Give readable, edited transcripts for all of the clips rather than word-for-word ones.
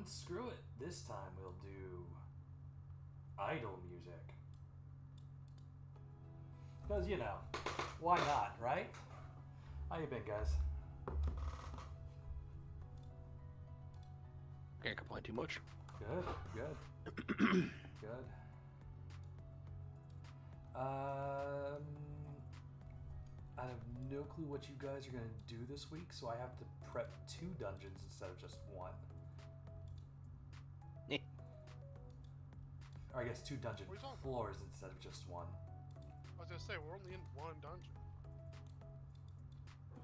screw it. This time we'll do idle music. Because, you know, why not, right? How you been, guys? Can't complain too much. Good, good. Good. I have no clue what you guys are going to do this week, so I have to prep 2 dungeons instead of just 1. Or I guess 2 dungeon floors instead of just 1. I was gonna say, we're only in 1 dungeon.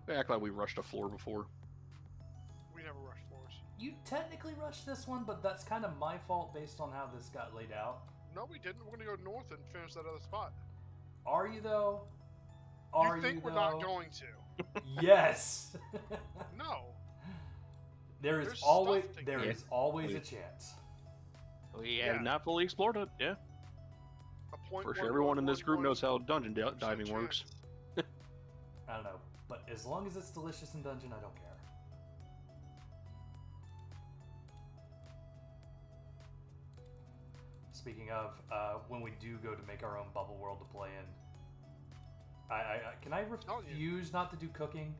We act like we rushed a floor before. We never rush floors. You technically rushed this one, but that's kind of my fault based on how this got laid out. No, we didn't. We're gonna go north and finish that other spot. Are you, though? You think we're not going to? Yes! No. There's always a chance. We have not fully explored it, yeah. For sure, one, everyone in this group one, knows how dungeon diving works. I don't know, but as long as it's delicious in dungeon, I don't care. Speaking of, when we do go to make our own bubble world to play in, can I refuse not to do cooking?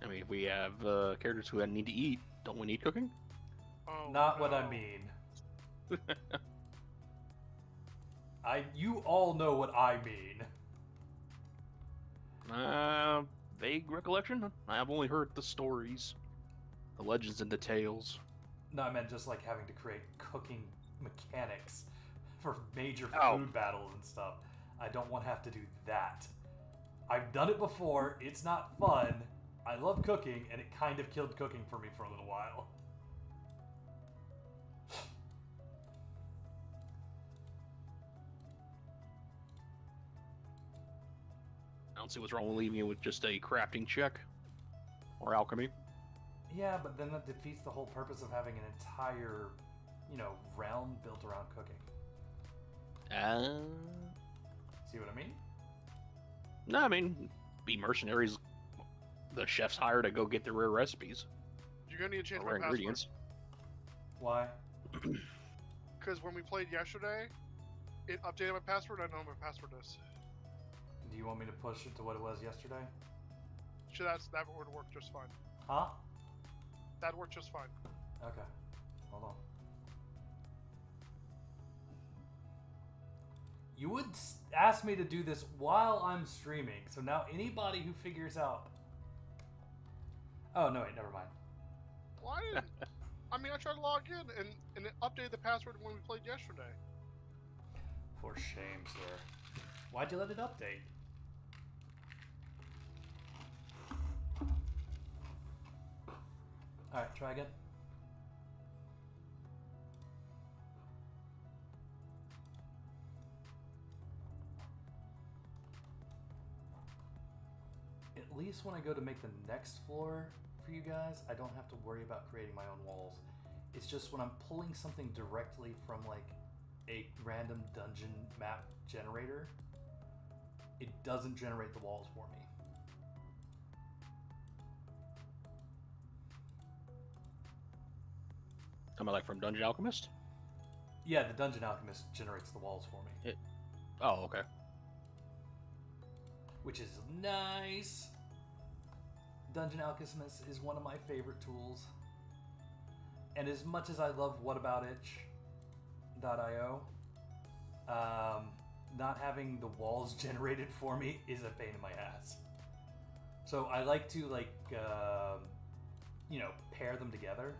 I mean, if we have characters who need to eat, don't we need cooking? Oh, Not what I mean. You all know what I mean. Vague recollection? I've only heard the stories, the legends and the tales. No, I meant just like having to create cooking mechanics for major food battles and stuff. I don't want to have to do that. I've done it before. It's not fun. I love cooking, and it kind of killed cooking for me for a little while. I don't see what's wrong with leaving it with just a crafting check or alchemy. Yeah, but then that defeats the whole purpose of having an entire, realm built around cooking. See what I mean? No, I mean, be mercenaries. The chefs hired to go get the rare recipes. You're gonna need to change my rare password. ingredients. Why? Because when we played yesterday, it updated my password. I know what my password is. Do you want me to push it to what it was yesterday? Sure, that would work just fine. Huh? That worked just fine. Okay. Hold on. You would ask me to do this while I'm streaming, so now anybody who figures out... Oh, no, wait, never mind. Well, I didn't... I mean, I tried to log in, and it updated the password when we played yesterday. For shame, sir. Why'd you let it update? Alright, try again. At least when I go to make the next floor for you guys, I don't have to worry about creating my own walls. It's just when I'm pulling something directly from like a random dungeon map generator, it doesn't generate the walls for me. Am I like from Dungeon Alchemist? Yeah, the Dungeon Alchemist generates the walls for me. Oh, okay. Which is nice. Dungeon Alchemist is one of my favorite tools. And as much as I love whataboutitch.io, not having the walls generated for me is a pain in my ass. So I like to pair them together.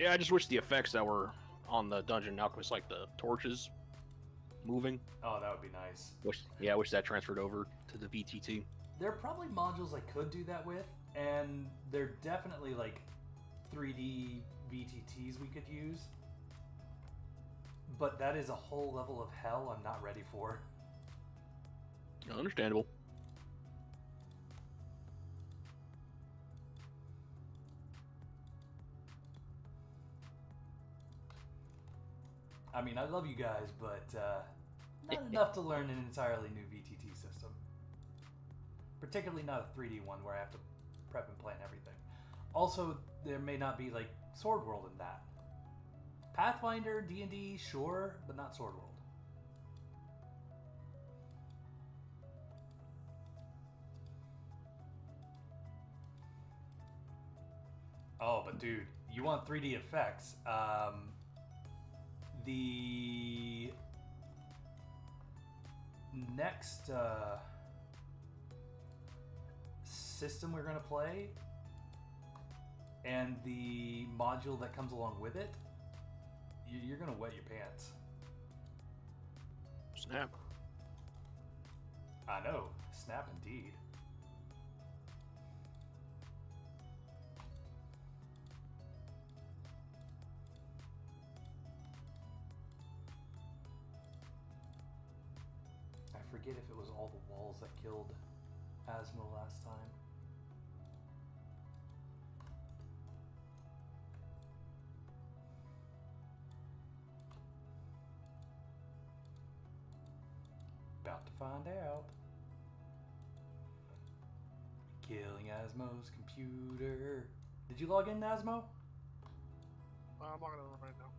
Yeah, I just wish the effects that were on the Dungeon Alchemist, like the torches moving. Oh, that would be nice. I wish that transferred over to the VTT. There are probably modules I could do that with, and they're definitely like 3D VTTs we could use. But that is a whole level of hell I'm not ready for. Understandable. I mean, I love you guys, but not enough to learn an entirely new VTT system. Particularly not a 3D one where I have to prep and plan everything. Also, there may not be like Sword World in that. Pathfinder, D&D, sure, but not Sword World. Oh, but dude, you want 3D effects. The next system we're going to play and the module that comes along with it, you're going to wet your pants. Snap. I know. Snap indeed. I forget if it was all the walls that killed Asmo last time. About to find out. Killing Asmo's computer. Did you log in, Asmo? I'm not gonna right now.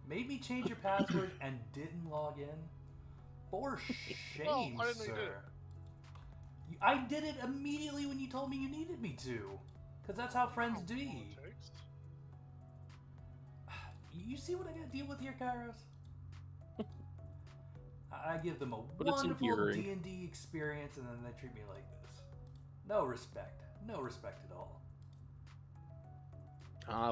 Made me change your password and didn't log in? For shame, Well, I didn't know you sir. did it. I did it immediately when you told me you needed me to. Because that's how friends Oh, do. politics. You see what I gotta deal with here, Kairos? I give them a But it's wonderful endearing. D&D experience and then they treat me like this. No respect. No respect at all.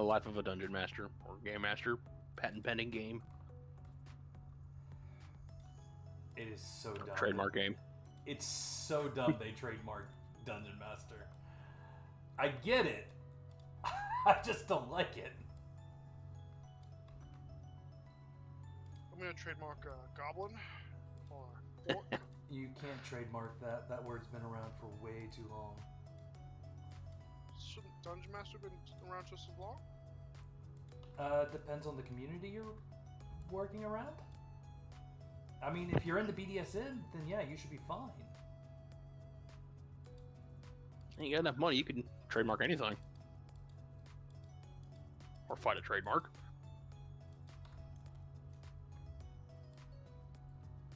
Life of a dungeon master or game master, patent pending game, It is so dumb. trademark game. It's so dumb they trademarked Dungeon Master. I get it. I just don't like it. I'm gonna trademark Goblin. Or Orc. You can't trademark that. That word's been around for way too long. Shouldn't Dungeon Master been around just as long? Depends on the community you're working around. I mean, if you're into BDSM, then yeah, you should be fine. You got enough money, you can trademark anything. Or fight a trademark.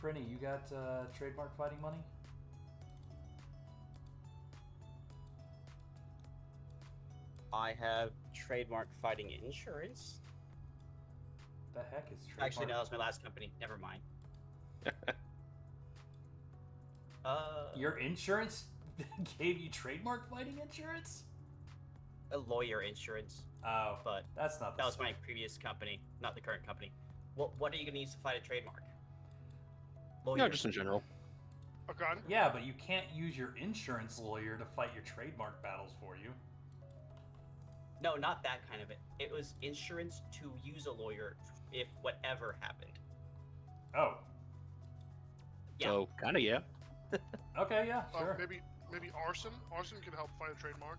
Brenny, you got trademark fighting money? I have trademark fighting insurance. The heck is trademark? Actually, no, that was my last company. Never mind. Your insurance gave you trademark fighting insurance? A lawyer insurance, Oh, but that's not. that was my previous company, not the current company. What are you gonna use to fight a trademark? Lawyer. No, just in general. A gun? Yeah, but you can't use your insurance lawyer to fight your trademark battles for you. No, not that kind of it. It was insurance to use a lawyer if whatever happened. Oh, Yeah. So, kinda, yeah. okay, yeah, sure. Maybe arson. Arson can help fight a trademark.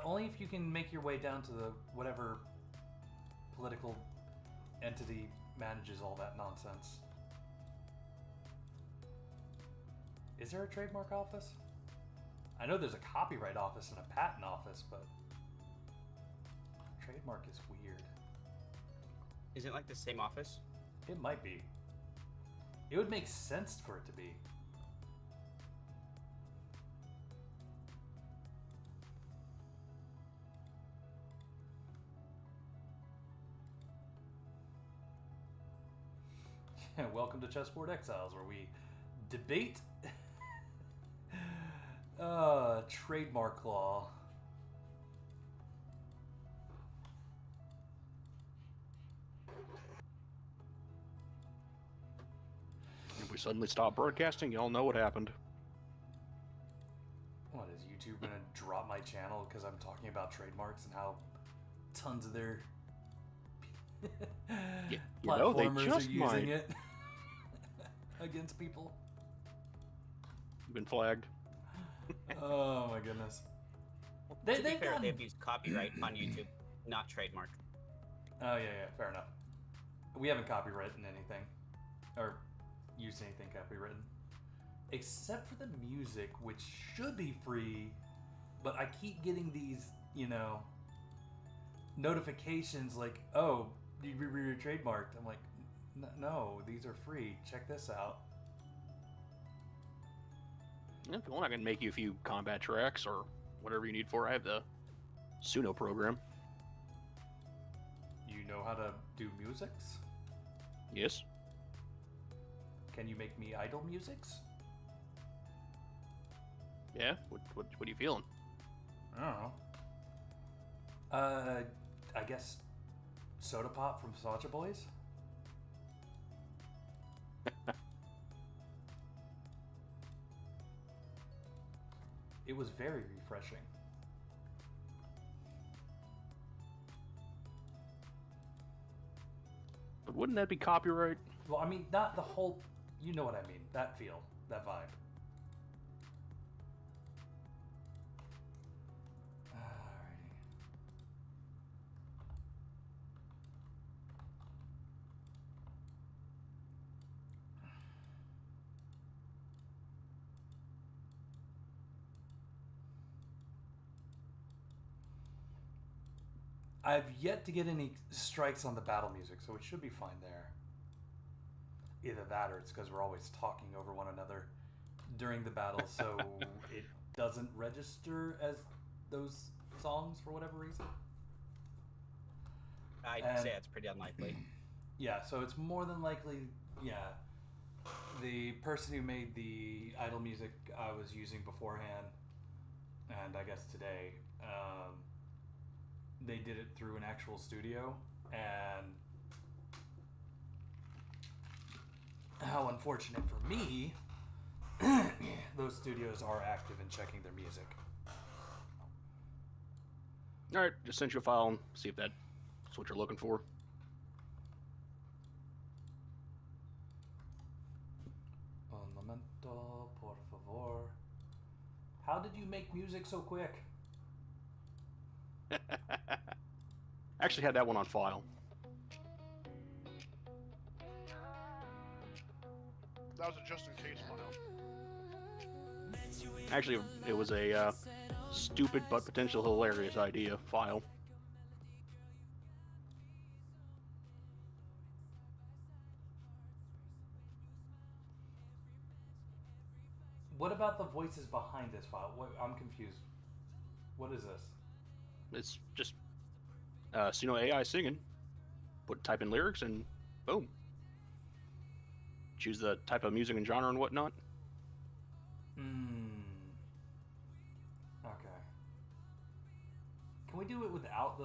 Only if you can make your way down to the whatever political entity manages all that nonsense. Is there a trademark office? I know there's a copyright office and a patent office, but trademark is weird. Isn't it like the same office? It might be. It would make sense for it to be. Welcome to Chessboard Exiles, where we debate trademark law. If we suddenly stop broadcasting, y'all know what happened. What, is YouTube gonna drop my channel because I'm talking about trademarks and how tons of their You know, they platformers just are using might. it against people? Been flagged. Oh my goodness. To be They've fair, done- they've used copyright on YouTube, not trademark. Oh yeah, fair enough. We haven't copywritten anything, or used anything copywritten, except for the music, which should be free but I keep getting these, notifications like, oh, you're trademarked. I'm like, no, these are free. Check this out. If you want, I can make you a few combat tracks or whatever you need for. I have the Suno program. You know how to do musics? Yes. Can you make me idle musics? Yeah. What are you feeling? I don't know. I guess Soda Pop from Sacha Boys? It was very refreshing. But wouldn't that be copyright? Well, I mean, not the whole... You know what I mean. That feel. That vibe. Alrighty. I've yet to get any strikes on the battle music, so it should be fine there. Either that or it's because we're always talking over one another during the battle, so it doesn't register as those songs for whatever reason. I'd say it's pretty unlikely. Yeah, so it's more than likely, the person who made the idle music I was using beforehand, and I guess today, they did it through an actual studio, and how unfortunate for me, those studios are active in checking their music. Alright, just send you a file and see if that's what you're looking for. Un momento, por favor. How did you make music so quick? Actually had that one on file. That was a just in case file. Actually, it was a stupid but potential hilarious idea file. What about the voices behind this file? I'm confused. What is this? It's just Suno AI singing. Type in lyrics and boom. Choose the type of music and genre and whatnot. Okay. Can we do it without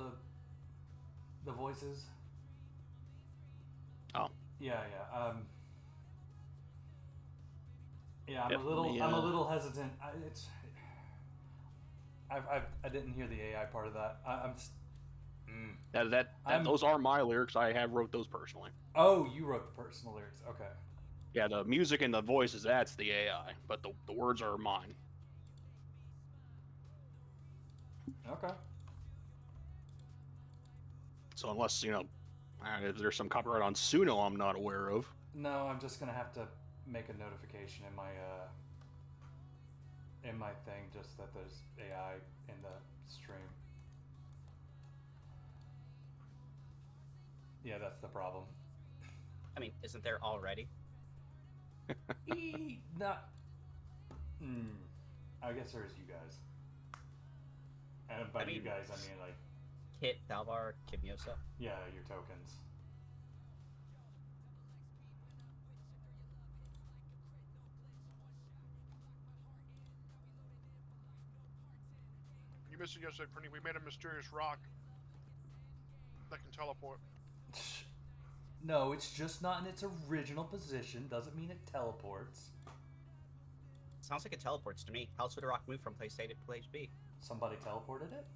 the voices? Oh. Yeah. I'm Yep, a little. the, I'm a little hesitant. I didn't hear the AI part of that. Those are my lyrics. I have wrote those personally. Oh, you wrote the personal lyrics. Okay. Yeah, the music and the voices, that's the AI, but the words are mine. Okay. So unless, if there's some copyright on Suno I'm not aware of. No, I'm just gonna have to make a notification in my thing just that there's AI in the stream. Yeah, that's the problem. I mean, isn't there already? Not. I guess there's you guys. And by you guys, I mean like. Kit, Dalvar, Kimiosa. Yeah, your tokens. You missed it yesterday, Prinny. We made a mysterious rock that can teleport. No, it's just not in its original position. Doesn't mean it teleports. Sounds like it teleports to me. How else would a rock move from place A to place B? Somebody teleported it?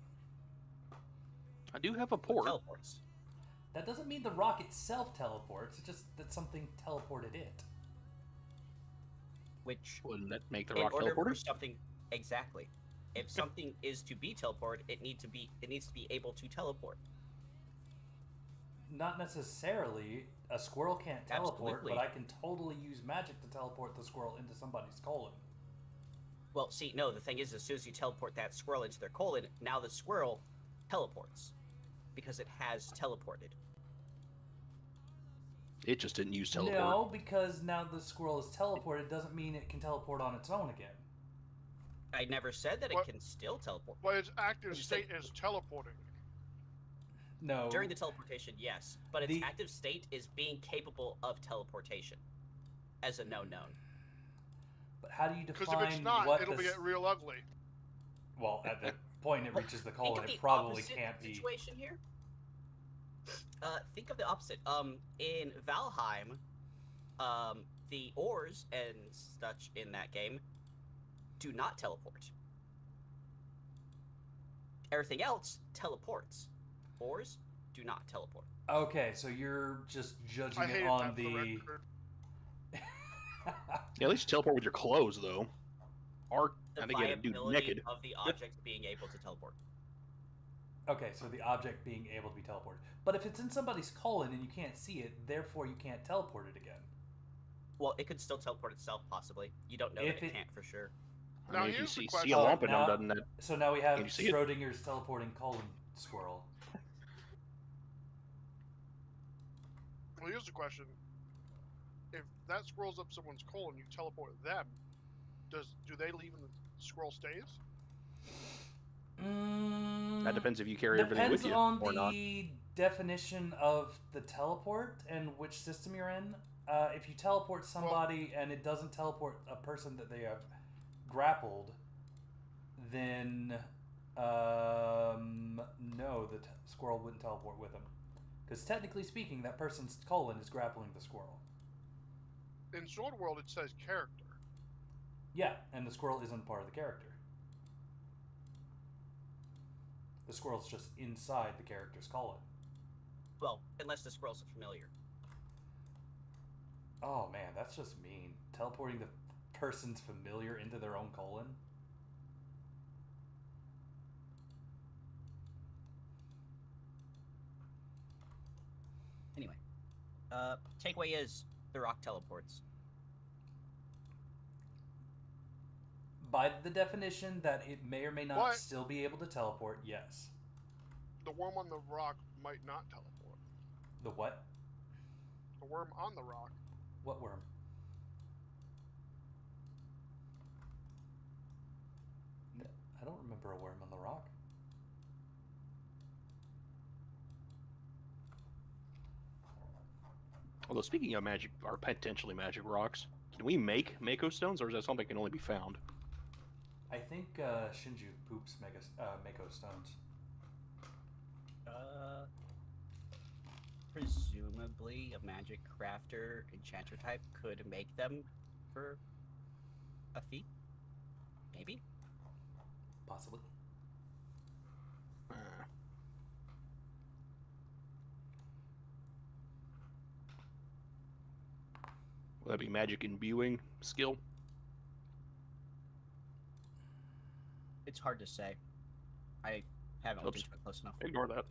I do have a port. Teleports. That doesn't mean the rock itself teleports. It's just that something teleported it. Which Wouldn't that make the in rock order for teleporter? something exactly. If something is to be teleported, it needs to be able to teleport. Not necessarily. A squirrel can't teleport, Absolutely. but I can totally use magic to teleport the squirrel into somebody's colon. Well, see, no, the thing is, as soon as you teleport that squirrel into their colon, now the squirrel teleports. Because it has teleported. It just didn't use teleport. No, because now the squirrel is teleported doesn't mean it can teleport on its own again. I never said that it can still teleport. But its active state is teleporting. No. During the teleportation, yes. But its active state is being capable of teleportation. As a known. But how do you define Because if it's not, what it'll get real ugly. Well, at the point it reaches the colon, Think of it probably can't the be. situation here. Think of the opposite. In Valheim, the ores and such in that game do not teleport. Everything else teleports. Ores do not teleport. Okay, so you're just judging it on the. Yeah, at least teleport with your clothes, though. Or The I think you had to do viability naked. of the object being able to teleport. Okay, so the object being able to be teleported. But if it's in somebody's colon and you can't see it, therefore you can't teleport it again. Well, it could still teleport itself, possibly. You don't know that it can't for sure. I Now mean, if you here's the see question. a lump in them, doesn't that? So now we have Can you see it? Schrodinger's teleporting colon squirrel. Well, here's the question. If that squirrel's up someone's colon, you teleport them, do they leave and the squirrel stays? That depends if you carry everything with you on or not. the definition of the teleport and which system you're in. If you teleport somebody and it doesn't teleport a person that they have grappled, then no, the squirrel wouldn't teleport with them. Because technically speaking, that person's colon is grappling the squirrel. In Sword World, it says character. Yeah, and the squirrel isn't part of the character. The squirrel's just inside the character's colon. Well, unless the squirrel's a familiar. Oh man, that's just mean. Teleporting the person's familiar into their own colon? Anyway. Takeaway is, the rock teleports. By the definition that it may or may not What? still be able to teleport, yes. The worm on the rock might not teleport. The what? The worm on the rock. What worm? I don't remember a worm on the rock. Although speaking of magic, or potentially magic rocks, can we make Mako stones, or is that something that can only be found? I think Shinju poops Mako stones. Presumably a magic crafter, enchanter type could make them for a fee? Maybe? Possibly. Will that be magic imbuing skill? It's hard to say. I haven't looked into it close enough. Ignore that.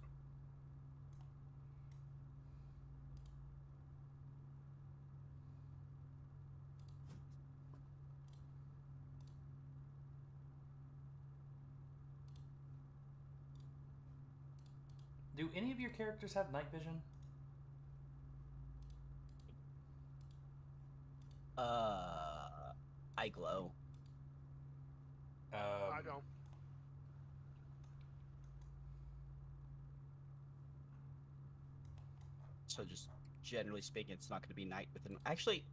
Do any of your characters have night vision? I glow. I don't. So just generally speaking, it's not going to be night within. Actually,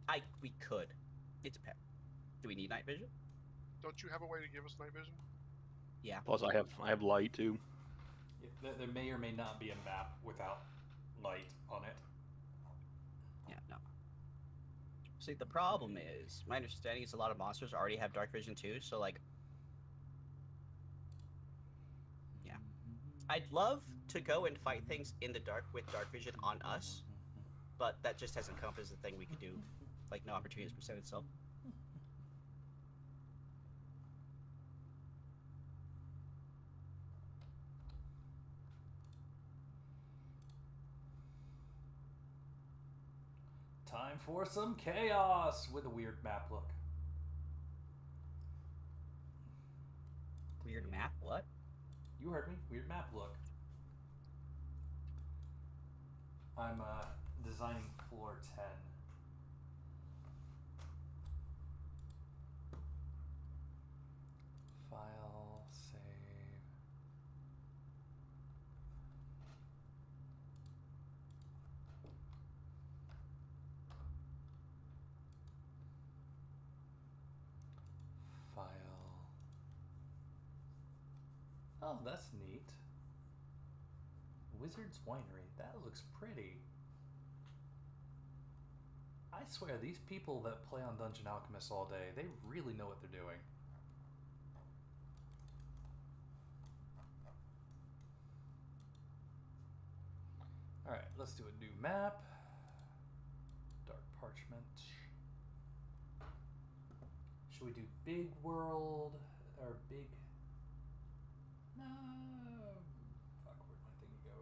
we could. It depends. Do we need night vision? Don't you have a way to give us night vision? Yeah. Plus, I have light too. Yeah, there may or may not be a map without light on it. Yeah, no. See, the problem is, my understanding is a lot of monsters already have dark vision too, so like, yeah. I'd love to go and fight things in the dark with dark vision on us, but that just hasn't come up as a thing we could do. Like, no opportunity has presented itself. Time for some chaos with a weird map look. Weird map? What? You heard me. Weird map look. I'm designing floor 10. File, save. File. Oh, that's neat. Wizard's Winery. That looks pretty. I swear, these people that play on Dungeon Alchemist all day, they really know what they're doing. Alright, let's do a new map. Dark Parchment. Should we do big world or big? No. Fuck, where'd my thing go?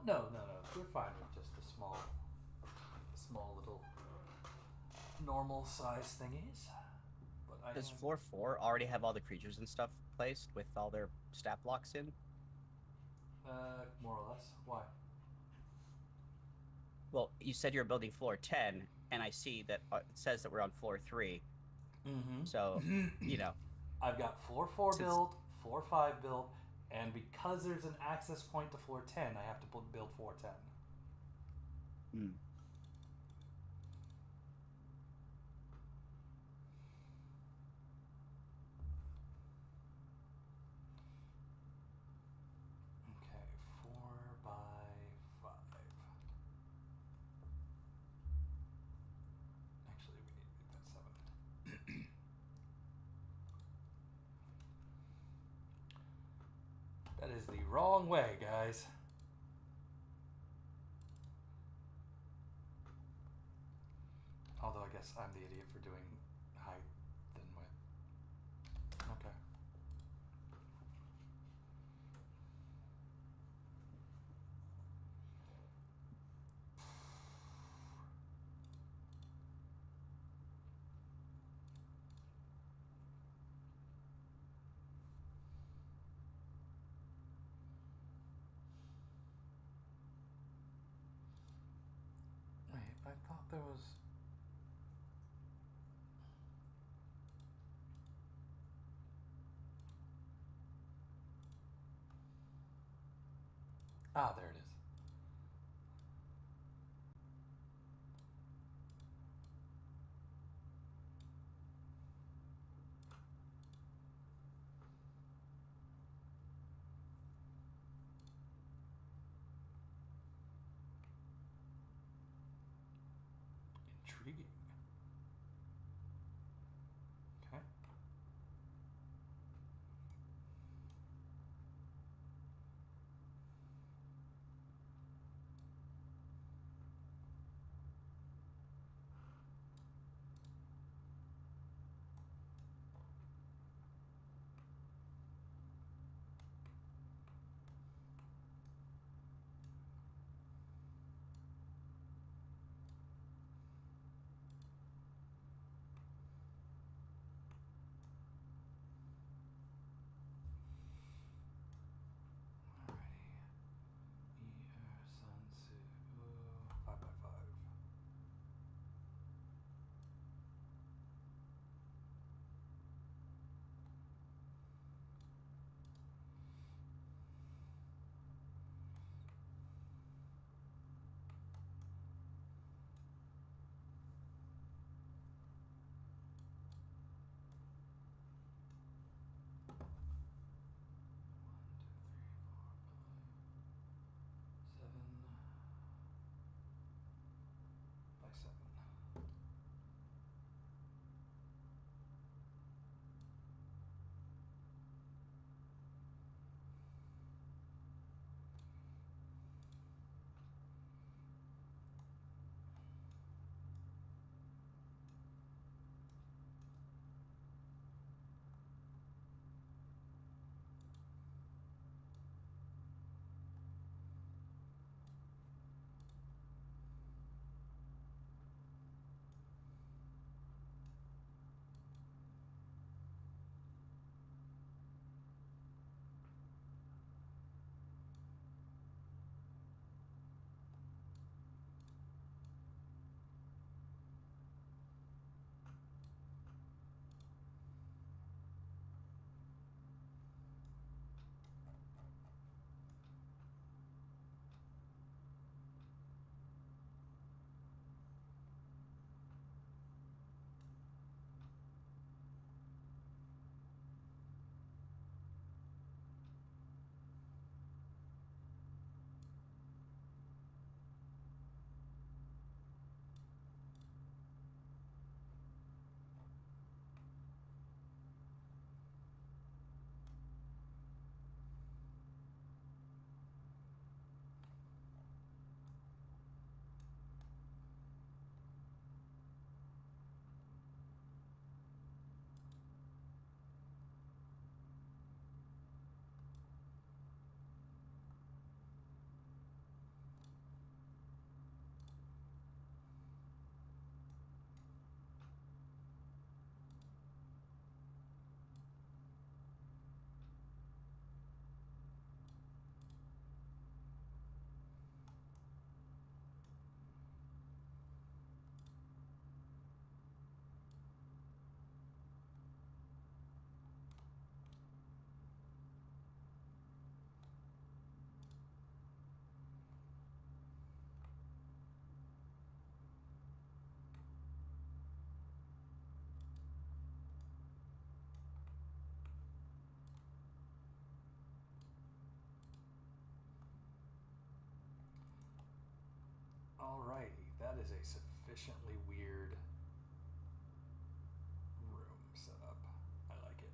No. We're fine with just the small little normal size thingies. But Does floor 4 already have all the creatures and stuff placed with all their stat blocks in? More or less. Why? Well, you said you're building floor 10, and I see that it says that we're on floor 3. Mm-hmm. So, you know. I've got floor 4 built, floor 5 built, and because there's an access point to floor 10, I have to build floor 10. Hmm. Okay, 4 by 5. Actually, we need to make that 7. That is the wrong way, guys. Although I guess I'm the idiot for doing height than width. Okay. Wait, I thought there was... Ah, there it is. Intriguing. Okay. That is a sufficiently weird room setup. I like it.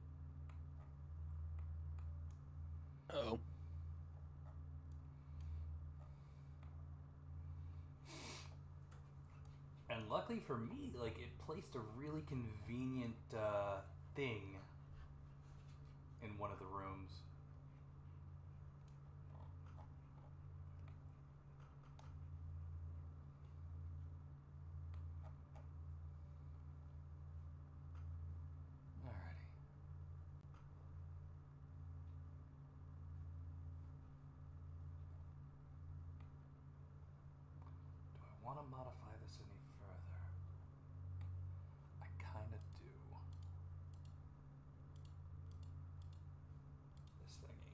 Oh. And luckily for me, like, it placed a really convenient thing in one of the rooms. Alrighty. Do I want to modify this any further? I kind of do. This thingy.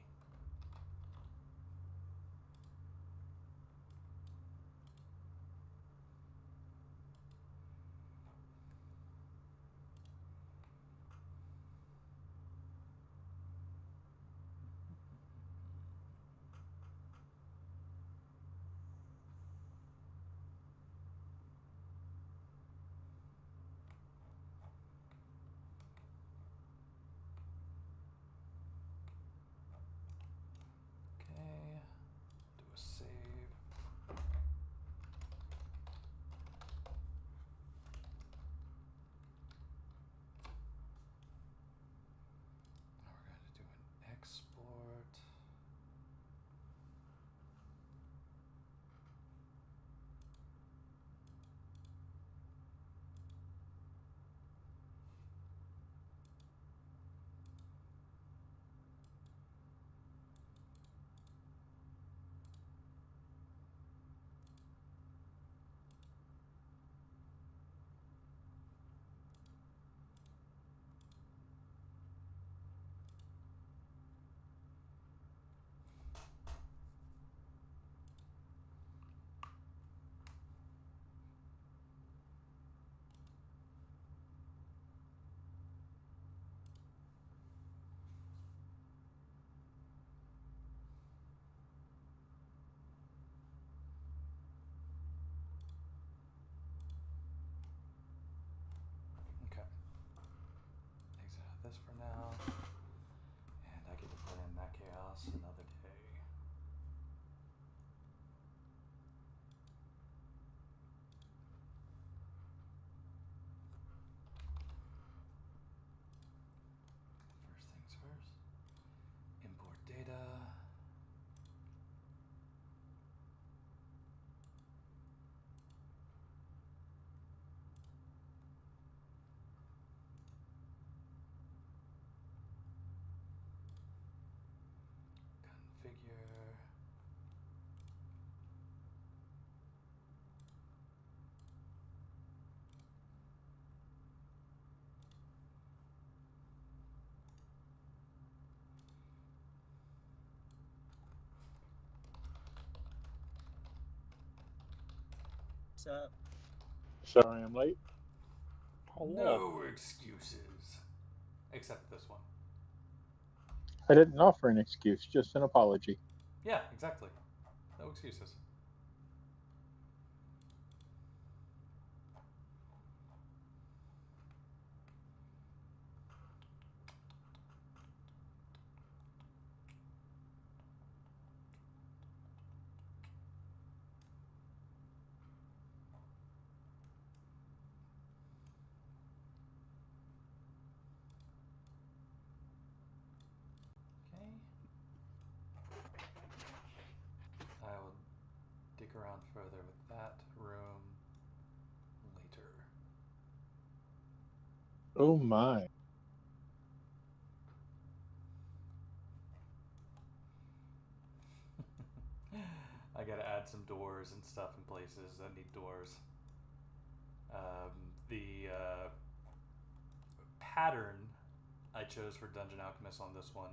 Okay. Do a save. Now we're going to do an export. Okay. Exit out this for now. And I get to put in that chaos another day. First things first. Import data. Configure. What's up? Sorry I'm late. Hello. No excuses. Except this one. I didn't offer an excuse, just an apology. Yeah, exactly. No excuses. Okay. I will dig around further with that room later. Oh my. I gotta add some doors and stuff in places that need doors. The pattern I chose for Dungeon Alchemist on this one,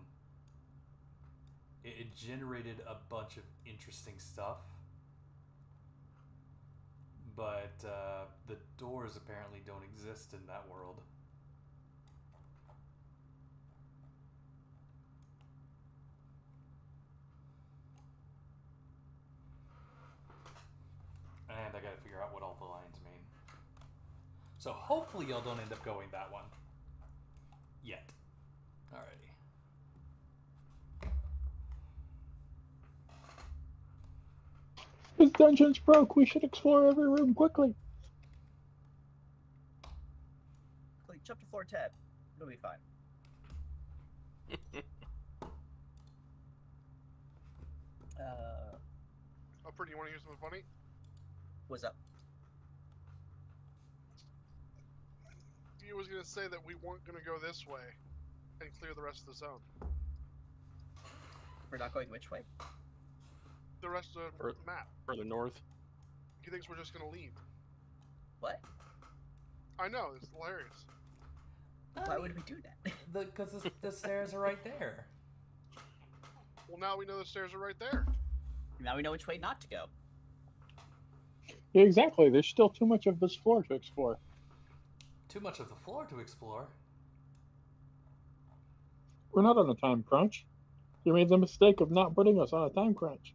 it generated a bunch of interesting stuff, but the doors apparently don't exist in that world. And I gotta figure out what all So hopefully y'all don't end up going that one. Yet. Alrighty. This dungeon's broke. We should explore every room quickly. Click jump to floor 10. It'll be fine. Oh, pretty. You want to hear something funny? What's up? He was gonna say that we weren't gonna go this way and clear the rest of the zone. We're not going which way? The rest of the map. Further north. He thinks we're just gonna leave. What? I know, it's hilarious. Why would we do that? Because the stairs are right there. Well, now we know the stairs are right there. Now we know which way not to go. Yeah, exactly. There's still too much of this floor to explore. Too much of the floor to explore. We're not on a time crunch. You made the mistake of not putting us on a time crunch.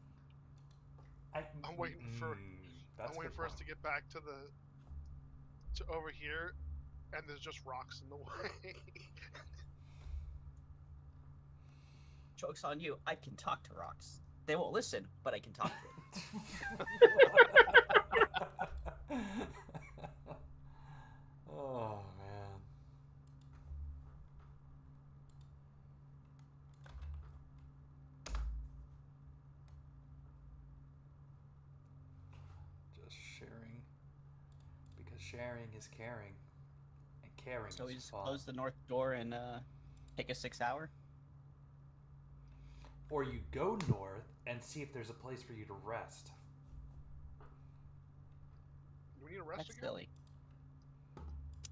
I'm waiting for us to get back to over here, and there's just rocks in the way. Joke's on you. I can talk to rocks. They won't listen, but I can talk to them. Oh, man. Just sharing. Because sharing is caring. And caring So we is just fun. close the north door and take a 6 hour? Or you go north and see if there's a place for you to rest. Do we need a rest That's again? silly.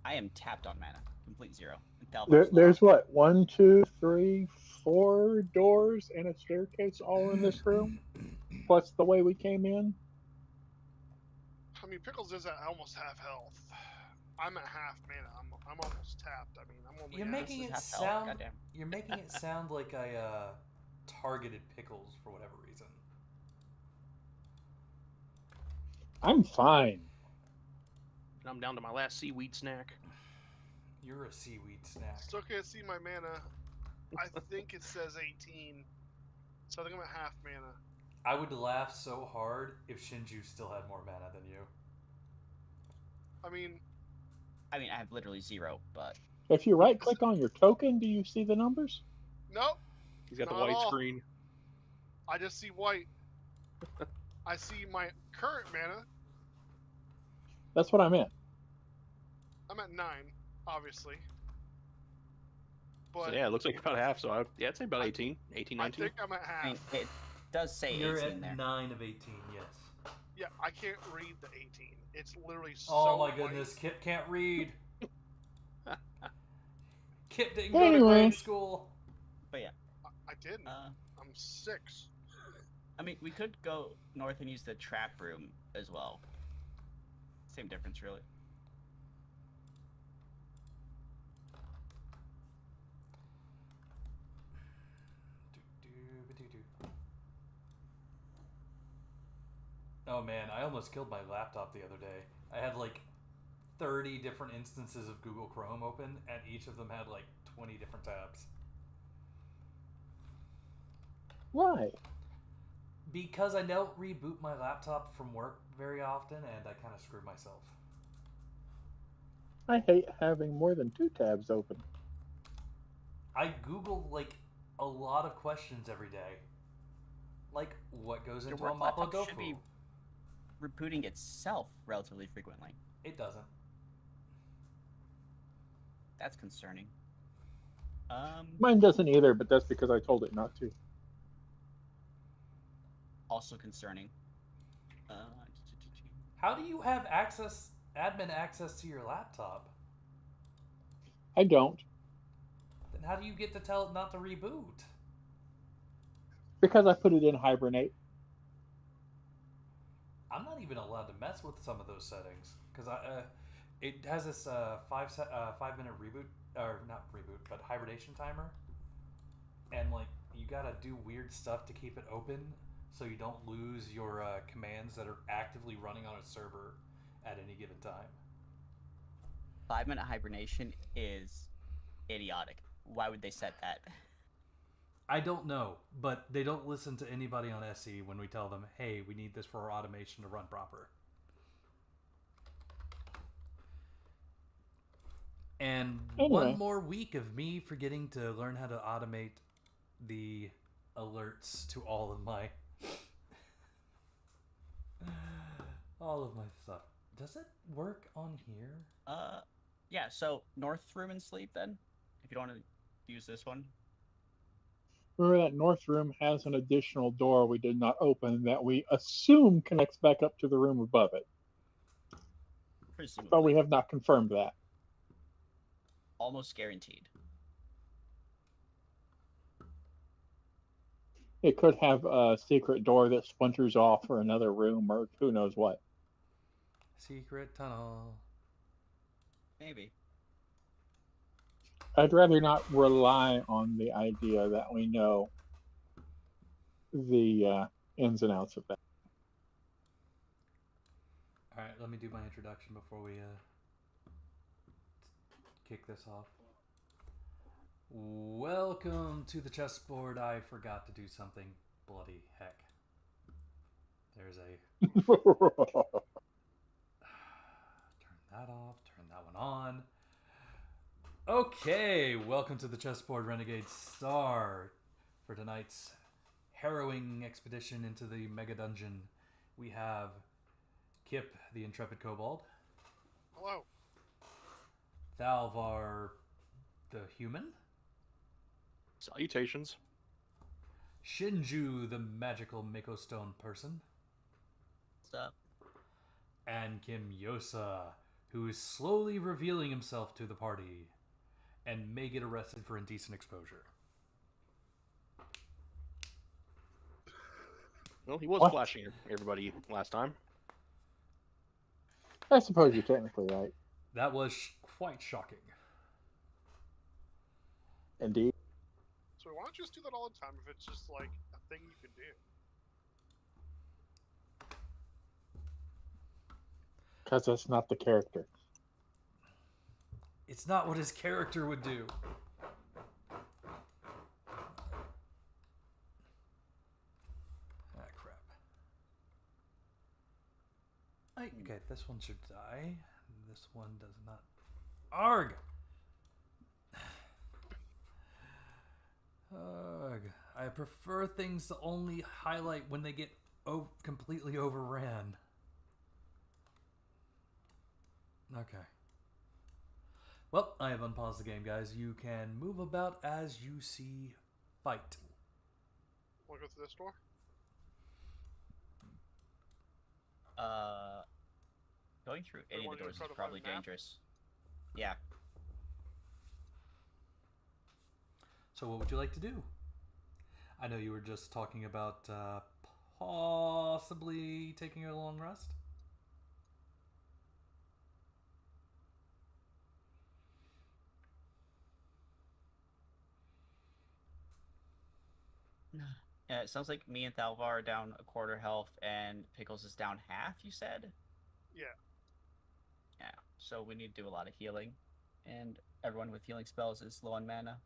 I am tapped on mana. Complete zero. And There's what? 1, 2, 3, 4 doors and a staircase all in this room? Plus the way we came in? I mean, Pickles is at almost half health. I'm at half mana. I'm almost tapped. I mean, I'm only. You're at- making it half health, sound. goddamn. You're making it sound like I targeted Pickles for whatever reason. I'm fine. And I'm down to my last seaweed snack. You're a seaweed snack. Still can't see my mana. I think it says 18. So I think I'm at half mana. I would laugh so hard if Shinju still had more mana than you. I mean, I have literally zero, but If you right click on your token, do you see the numbers? nope. He's got the Not white all. screen. I just see white. I see my current mana. That's what I meant. I'm at 9, obviously. But So yeah, it looks like about half. So I'd say about 18, 18, I 19. think I'm at half. I mean, it does say You're 18 at there. 9 of 18, yes. Yeah, I can't read the 18. It's literally so Oh my white. goodness, Kip can't read. Kip didn't go to Anyway. grade school. But yeah, I didn't. I'm 6. I mean, we could go north and use the trap room as well. Same difference, really. Oh man, I almost killed my laptop the other day. I had like 30 different instances of Google Chrome open, and each of them had like 20 different tabs. Why? Because I don't reboot my laptop from work very often, and I kind of screwed myself. I hate having more than 2 tabs open. I Google like a lot of questions every day. Like, what goes Your into a work Mapo laptop Tofu? should be rebooting itself relatively frequently. It doesn't. That's concerning. Mine doesn't either, but that's because I told it not to. Also concerning. How do you have admin access to your laptop? I don't. Then how do you get to tell it not to reboot? Because I put it in hibernate. I'm not even allowed to mess with some of those settings because it has this 5-minute reboot, or not reboot, but hibernation timer, and like you gotta do weird stuff to keep it open so you don't lose your commands that are actively running on a server at any given time. 5-minute hibernation is idiotic. Why would they set that? I don't know, but they don't listen to anybody on SE when we tell them, hey, we need this for our automation to run proper. And Anyway. one more week of me forgetting to learn how to automate the alerts to all of my stuff. Does it work on here? Yeah. So north room and sleep then, if you don't want to use this one. Remember that north room has an additional door we did not open that we assume connects back up to the room above it, Presumably. but we have not confirmed that. Almost guaranteed. It could have a secret door that splinters off for another room or who knows what. Secret tunnel. Maybe. I'd rather not rely on the idea that we know the ins and outs of that. All right, let me do my introduction before we kick this off. Welcome to the chessboard. I forgot to do something. Bloody heck. There's a... Turn that off. Turn that one on. Okay, welcome to the chessboard Renegade Star. For tonight's harrowing expedition into the mega dungeon, we have Kip, the intrepid kobold. Hello. Thalvar, the human. Salutations. Shinju, the magical Mako Stone person. What's up? And Kim Yosa, who is slowly revealing himself to the party and may get arrested for indecent exposure. Well, he was What? flashing everybody last time. I suppose you're technically right. That was quite shocking. Indeed. So why don't you just do that all the time if it's just like a thing you can do? Because that's not the character. It's not what his character would do. Ah, crap. Okay, this one should die. This one does not. Arg! Ugh. I prefer things to only highlight when they get completely overran. Okay. Well, I have unpaused the game, guys. You can move about as you see fight. Want to go through this door? Going through Or any of wanna the go doors try is to find probably a map? dangerous. Yeah. So what would you like to do? I know you were just talking about possibly taking a long rest. Yeah, it sounds like me and Thalvar are down a quarter health and Pickles is down half, you said? Yeah. Yeah, so we need to do a lot of healing. And everyone with healing spells is low on mana.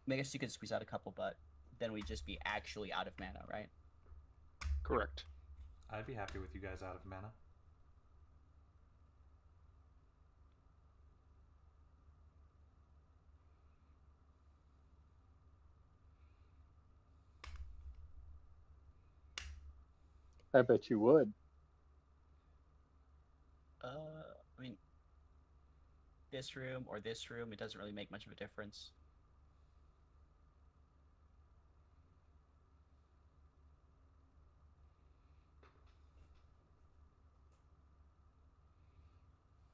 I guess you could squeeze out a couple, but then we'd just be actually out of mana, right? Correct. I'd be happy with you guys out of mana. I bet you would. I mean, this room or this room, it doesn't really make much of a difference.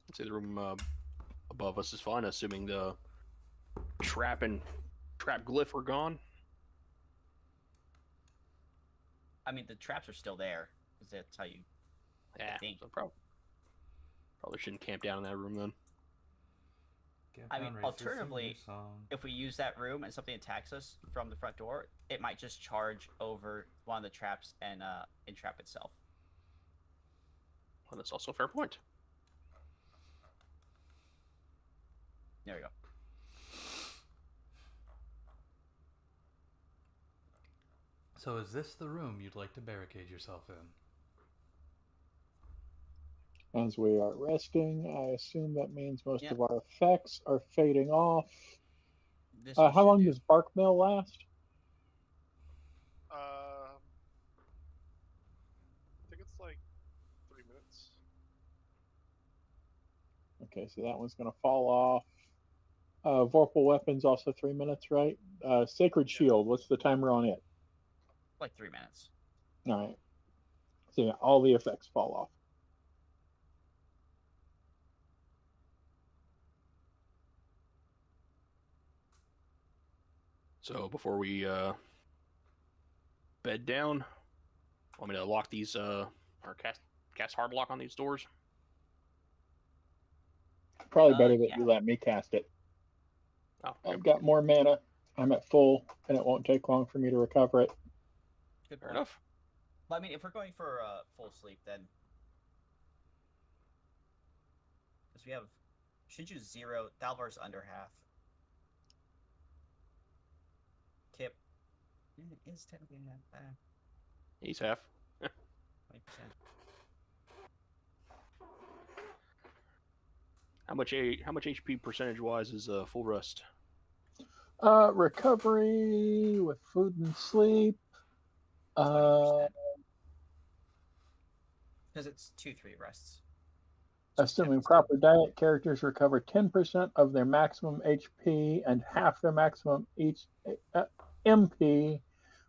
I'd say the room above us is fine, assuming the trap and trap glyph are gone. I mean, the traps are still there, because that's how you... Yeah, think. so probably shouldn't camp down in that room then. I mean, alternatively, if we use that room and something attacks us from the front door, it might just charge over one of the traps and entrap itself. Well, that's also a fair point. There we go. So is this the room you'd like to barricade yourself in? As we are resting, I assume that means most Yep. of our effects are fading off. This How we should long do. does Bark Mill last? I think it's like 3 minutes. Okay, so that one's going to fall off. Vorpal Weapons also 3 minutes, right? Sacred Yeah. Shield, what's the timer on it? Like 3 minutes. All right. So yeah, all the effects fall off. So before we bed down, want me to lock these or cast hard lock on these doors? Probably better that Yeah. you let me cast it. Oh, okay. I've got more mana. I'm at full, and it won't take long for me to recover it. Good Fair point. enough. Well, I mean, if we're going for full sleep, then because we have Shinju's 0, Dalvar's under half. Kip is technically half. He's half. 20%. How much HP percentage wise is full rest? Recovery with food and sleep. 20%. Because it's 2-3 rests. So it's Assuming 10%. proper diet, characters recover 10% of their maximum HP and half their maximum MP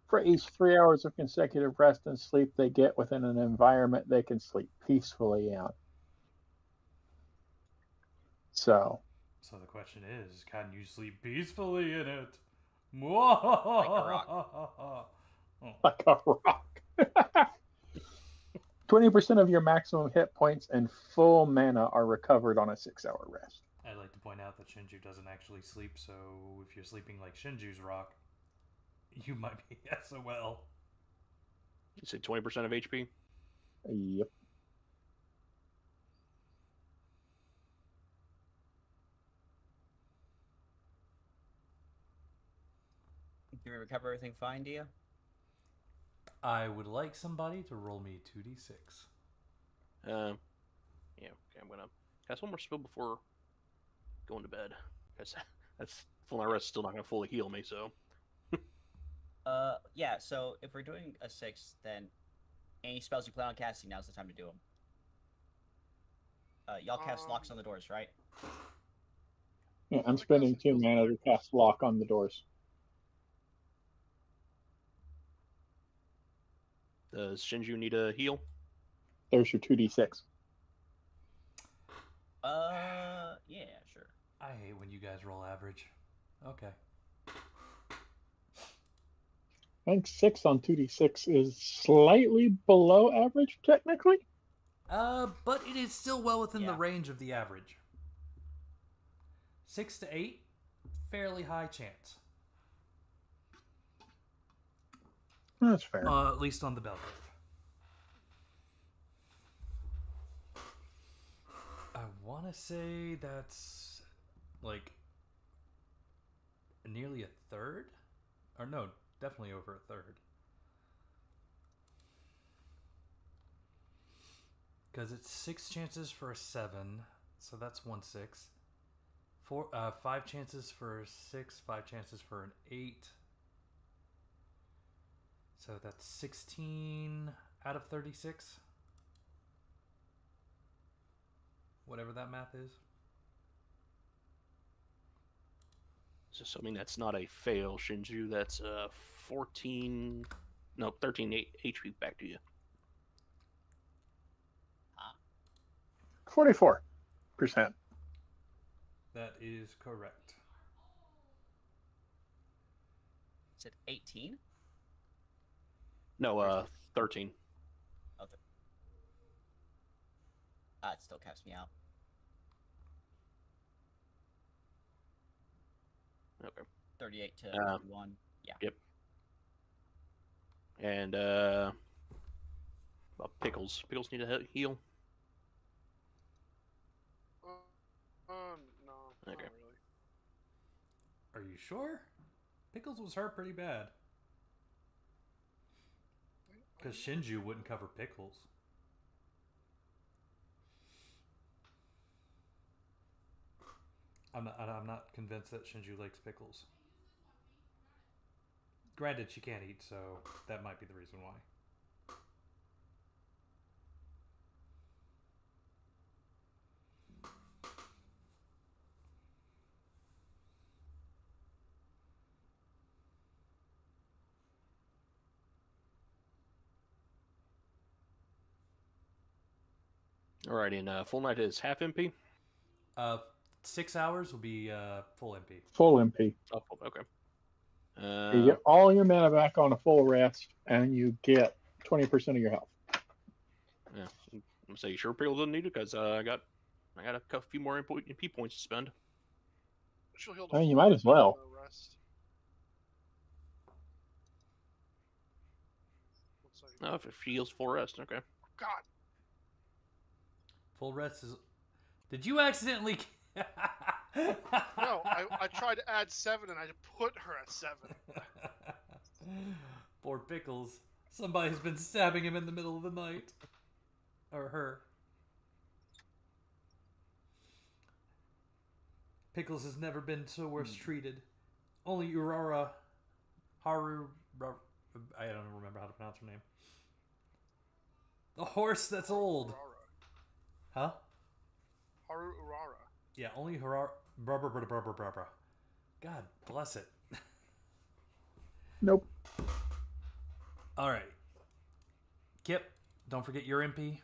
for each 3 hours of consecutive rest and sleep they get within an environment they can sleep peacefully in. So The question is, can you sleep peacefully in it? Like a rock. like a rock. 20% of your maximum hit points and full mana are recovered on a 6-hour rest. I'd like to point out that Shinju doesn't actually sleep, so if you're sleeping like Shinju's rock, you might be SOL. You said 20% of HP? Yep. Do we recover everything fine, do you? I would like somebody to roll me 2d6. Yeah, okay, I'm gonna cast one more spell before going to bed. That's full night rest still not gonna fully heal me, so. Yeah, so if we're doing a 6, then any spells you plan on casting, now's the time to do them. Y'all cast locks on the doors, right? Yeah, I'm spending 2 mana to cast lock on the doors. Does Shinju need a heal? There's your 2d6. Yeah, sure. I hate when you guys roll average. Okay. I think 6 on 2d6 is slightly below average, technically. But it is still well within the Yeah. range of the average. 6 to 8, fairly high chance. That's fair. At least on the bell curve. I want to say that's like nearly a third? Or no, definitely over a third. Because it's 6 chances for a 7, so that's 1 6. 5 chances for a 6, 5 chances for an 8. So that's 16 out of 36. Whatever that math is. So assuming that's not a fail, Shinju, that's 13 HP back to you. 44%. That is correct. Is it 18? No, 13. Okay. It still caps me out. Okay. 38 to 51. Yeah. Yep. And Pickles. Pickles need a heal. No, Okay. not really. Are you sure? Pickles was hurt pretty bad. Because Shinju wouldn't cover Pickles. I'm not convinced that Shinju likes Pickles. Granted, she can't eat, so that might be the reason why. Alrighty, and full night is half MP? 6 hours will be full MP. Full MP. Oh, okay. You get all your mana back on a full rest, and you get 20% of your health. Yeah, I'm gonna say, you sure Pickle doesn't need it? Because I got a few more MP points to spend. She'll heal I mean, you full might as well. no rest. Oh, if she heals full rest, okay. God. Full rest is... Did you accidentally... No, I tried to add 7 and I put her at 7. Poor Pickles. Somebody's been stabbing him in the middle of the night. Or her. Pickles has never been so worse treated. Only Aurora Haru... I don't remember how to pronounce her name. The horse that's old. Urara. Huh? Haru Urara. Yeah, only Haru... God bless it. Nope. All right. Kip, don't forget your MP.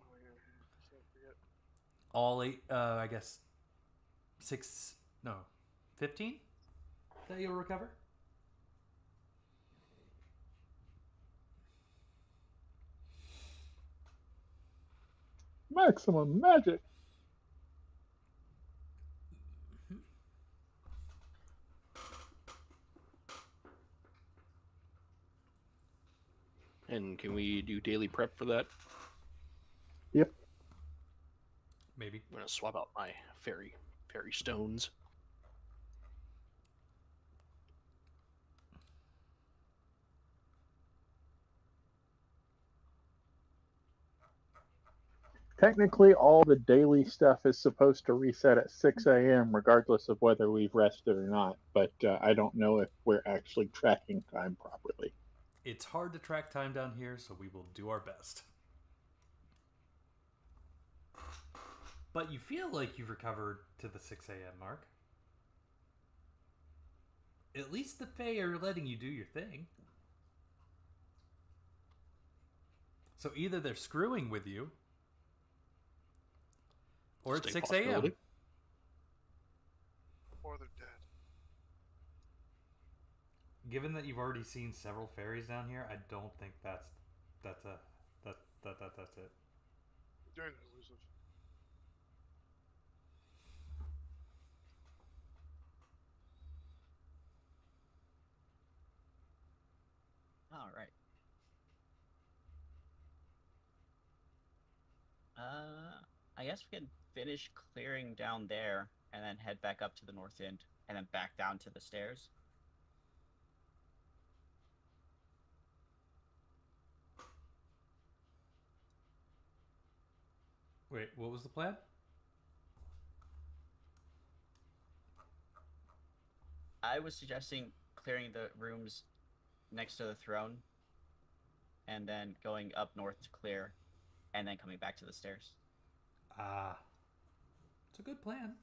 Oh, yeah. Can't forget. All 8, I guess, 15 that you'll recover. Maximum magic. And can we do daily prep for that? Yep. Maybe. I'm gonna swap out my fairy stones. Technically, all the daily stuff is supposed to reset at 6 a.m. regardless of whether we've rested or not. But I don't know if we're actually tracking time properly. It's hard to track time down here, so we will do our best. But you feel like you've recovered to the 6 a.m. mark. At least the Fae are letting you do your thing. So either they're screwing with you, or it's 6 a.m. Or they're dead. Given that you've already seen several fairies down here, I don't think that's it. Doing elusive. All right. I guess we can finish clearing down there and then head back up to the north end and then back down to the stairs. Wait, what was the plan? I was suggesting clearing the rooms next to the throne and then going up north to clear and then coming back to the stairs. Ah. It's a good plan.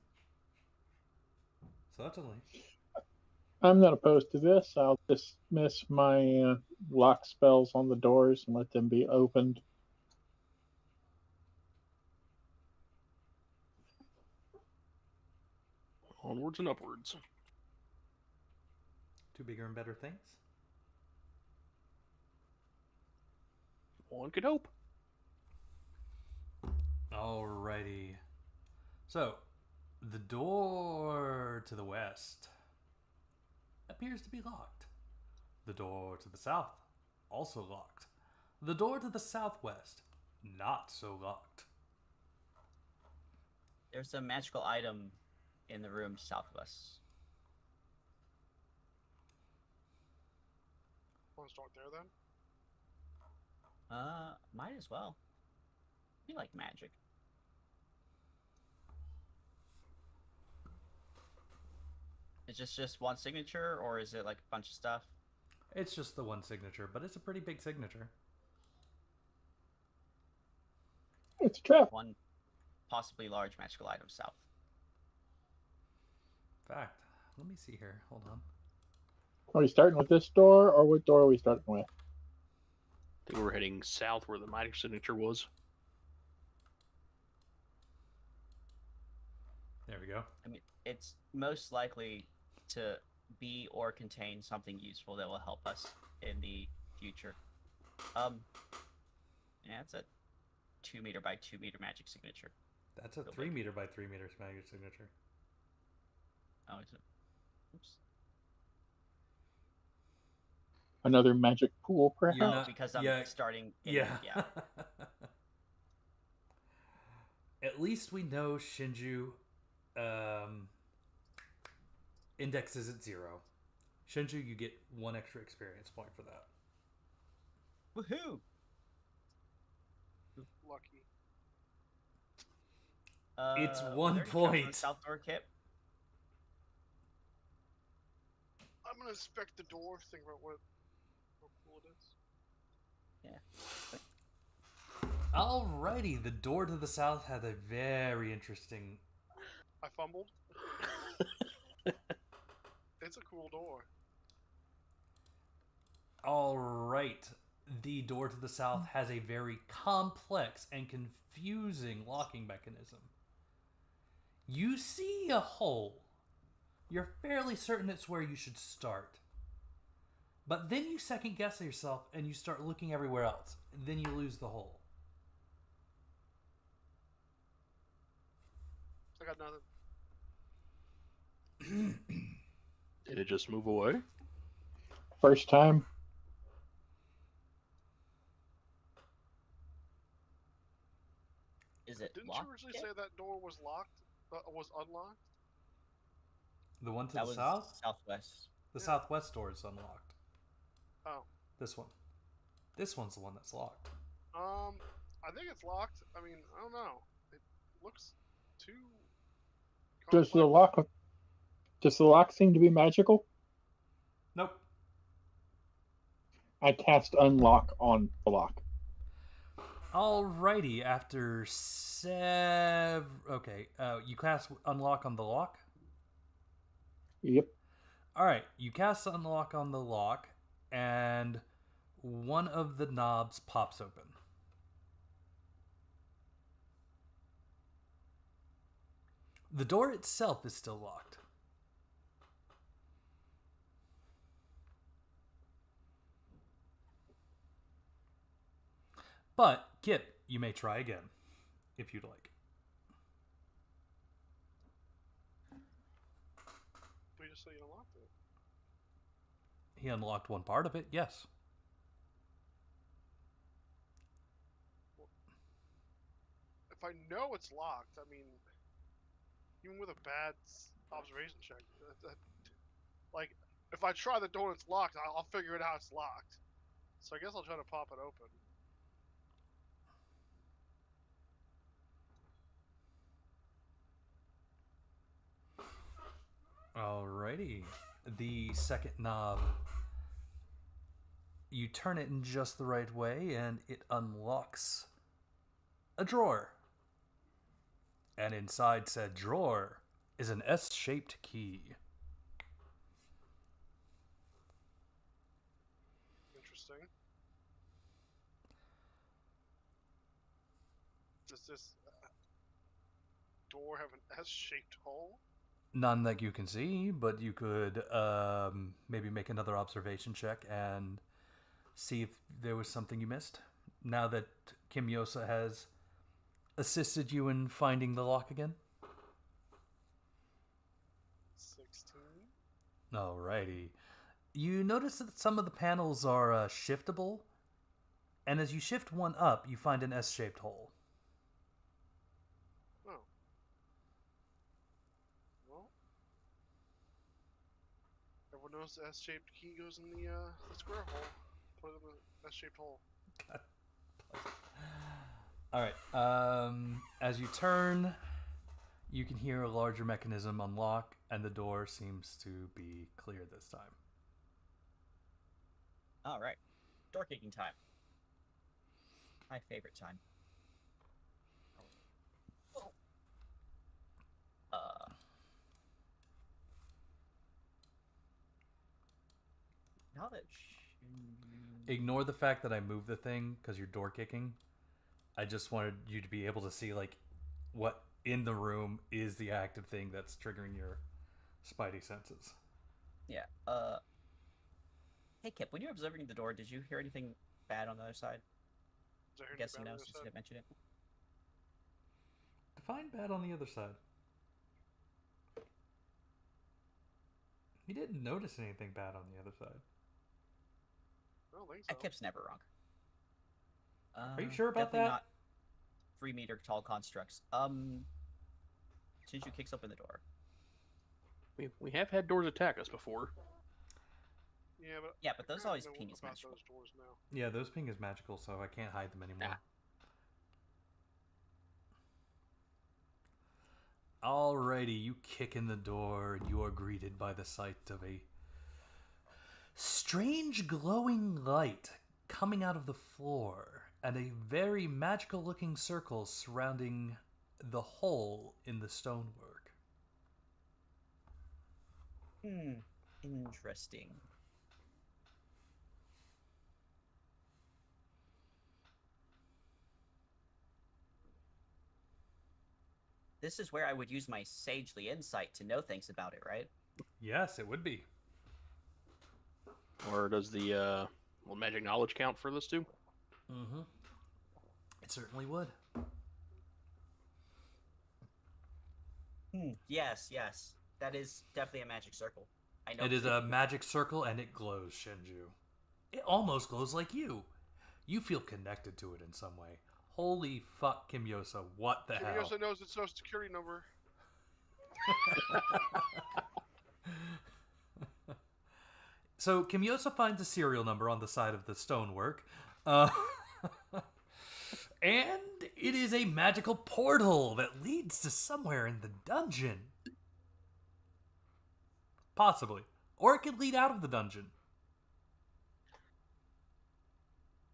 Certainly. I'm not opposed to this. I'll dismiss my lock spells on the doors and let them be opened. Onwards and upwards. To bigger and better things. One could hope. Alrighty. So, the door to the west appears to be locked. The door to the south, also locked. The door to the southwest, not so locked. There's a magical item in the room south of us. want to start there then? Might as well. We like magic. Is this just one signature, or is it like a bunch of stuff? It's just the one signature, but it's a pretty big signature. It's a trap. One possibly large magical item south. Fact. Let me see here. Hold on. Are we starting with this door, or what door are we starting with? I think we're heading south where the magic signature was. There we go. I mean, it's most likely to be or contain something useful that will help us in the future. Yeah, it's a 2 meter by 2 meter magic signature. That's a Go 3 big. meter by 3 meter magic signature. Oh, is it? Oops. Another magic pool, perhaps? You're Oh, not- because I'm yeah, starting. Yeah. Yeah. At least we know Shinju index is at 0. Shinju, you get 1 extra experience point for that. Woohoo! Lucky. It's are 1 there any traps on the point. South door, Kip. I'm gonna inspect the door, think about how cool it is. Alrighty, the door to the south had a very interesting. I fumbled. It's a cool door. Alright, the door to the south has a very complex and confusing locking mechanism. You see a hole. You're fairly certain it's where you should start. But then you second guess yourself and you start looking everywhere else. Then you lose the hole. I got nothing. Did it just move away? First time. Is it Didn't locked? you originally Kip? say that door was locked? Was unlocked? The one to That the was south? southwest. The Yeah. southwest door is unlocked. Oh. This one. This one's the one that's locked. I think it's locked. I mean, I don't know. It looks too. Does the complex. lock seem to be magical? Nope. I cast unlock on the lock. Alrighty, after okay, you cast unlock on the lock? Yep. Alright, you cast unlock on the lock, and one of the knobs pops open. The door itself is still locked. But, Kip, you may try again, if you'd like. We just say you unlocked it. He unlocked one part of it, yes. If I know it's locked, I mean, even with a bad observation check, like, if I try the door and it's locked, I'll figure it out it's locked. So I guess I'll try to pop it open. Alrighty. The second knob. You turn it in just the right way and it unlocks a drawer. And inside said drawer is an S-shaped key. Interesting. Does this door have an S-shaped hole? None that you can see, but you could maybe make another observation check and see if there was something you missed. Now that Kim Yosa has assisted you in finding the lock again. 16. Alrighty. You notice that some of the panels are shiftable, and as you shift one up, you find an S-shaped hole. Oh. Well, everyone knows the S-shaped key goes in the square hole. put it in a S-shaped hole. All right. As you turn, you can hear a larger mechanism unlock, and the door seems to be clear this time. All right. Door kicking time. My favorite time. Knowledge. Ignore the fact that I moved the thing because you're door kicking. I just wanted you to be able to see like what in the room is the active thing that's triggering your spidey senses. Yeah. Hey Kip, when you were observing the door, did you hear anything bad on the other side? Is there I'm anything guessing bad no, on the since other you side? mentioned it. Define bad on the other side. You didn't notice anything bad on the other side. I don't think so. Kip's never wrong. Are you sure about definitely that? not 3-meter tall constructs. Shinju kicks open the door. We have had doors attack us before. Yeah, But I those kinda always know ping as about magical. those doors now. Yeah, those ping is magical, so I can't hide them anymore. Alrighty, you kick in the door and you are greeted by the sight of a strange glowing light coming out of the floor and a very magical looking circle surrounding the hole in the stonework. Interesting. This is where I would use my sagely insight to know things about it, right? Yes, it would be. Or does the magic knowledge count for this too? Mm-hmm. It certainly would. Yes. That is definitely a magic circle. I know It is a magic circle and it glows, Shinju. It almost glows like you. You feel connected to it in some way. Holy fuck, Kimyosa, what the hell? Kimyosa knows its social security number. So Kimyosa finds a serial number on the side of the stonework. And it is a magical portal that leads to somewhere in the dungeon. Possibly. Or it could lead out of the dungeon.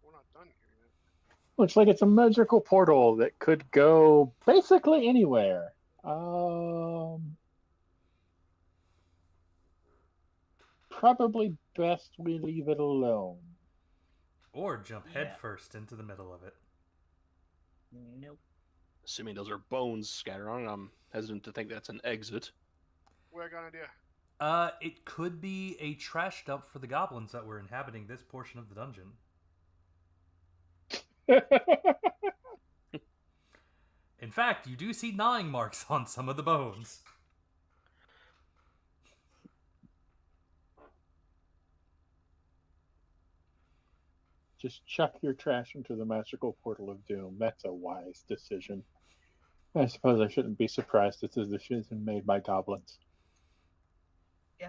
We're not done here yet. Looks like it's a magical portal that could go basically anywhere. Probably best we leave it alone. Or jump Yeah. headfirst into the middle of it. Nope. Assuming those are bones scattered on it, I'm hesitant to think that's an exit. Wait, I got an idea. It could be a trash dump for the goblins that were inhabiting this portion of the dungeon. In fact, you do see gnawing marks on some of the bones. Just chuck your trash into the magical portal of doom. That's a wise decision. I suppose I shouldn't be surprised it's a decision made by goblins. Yeah.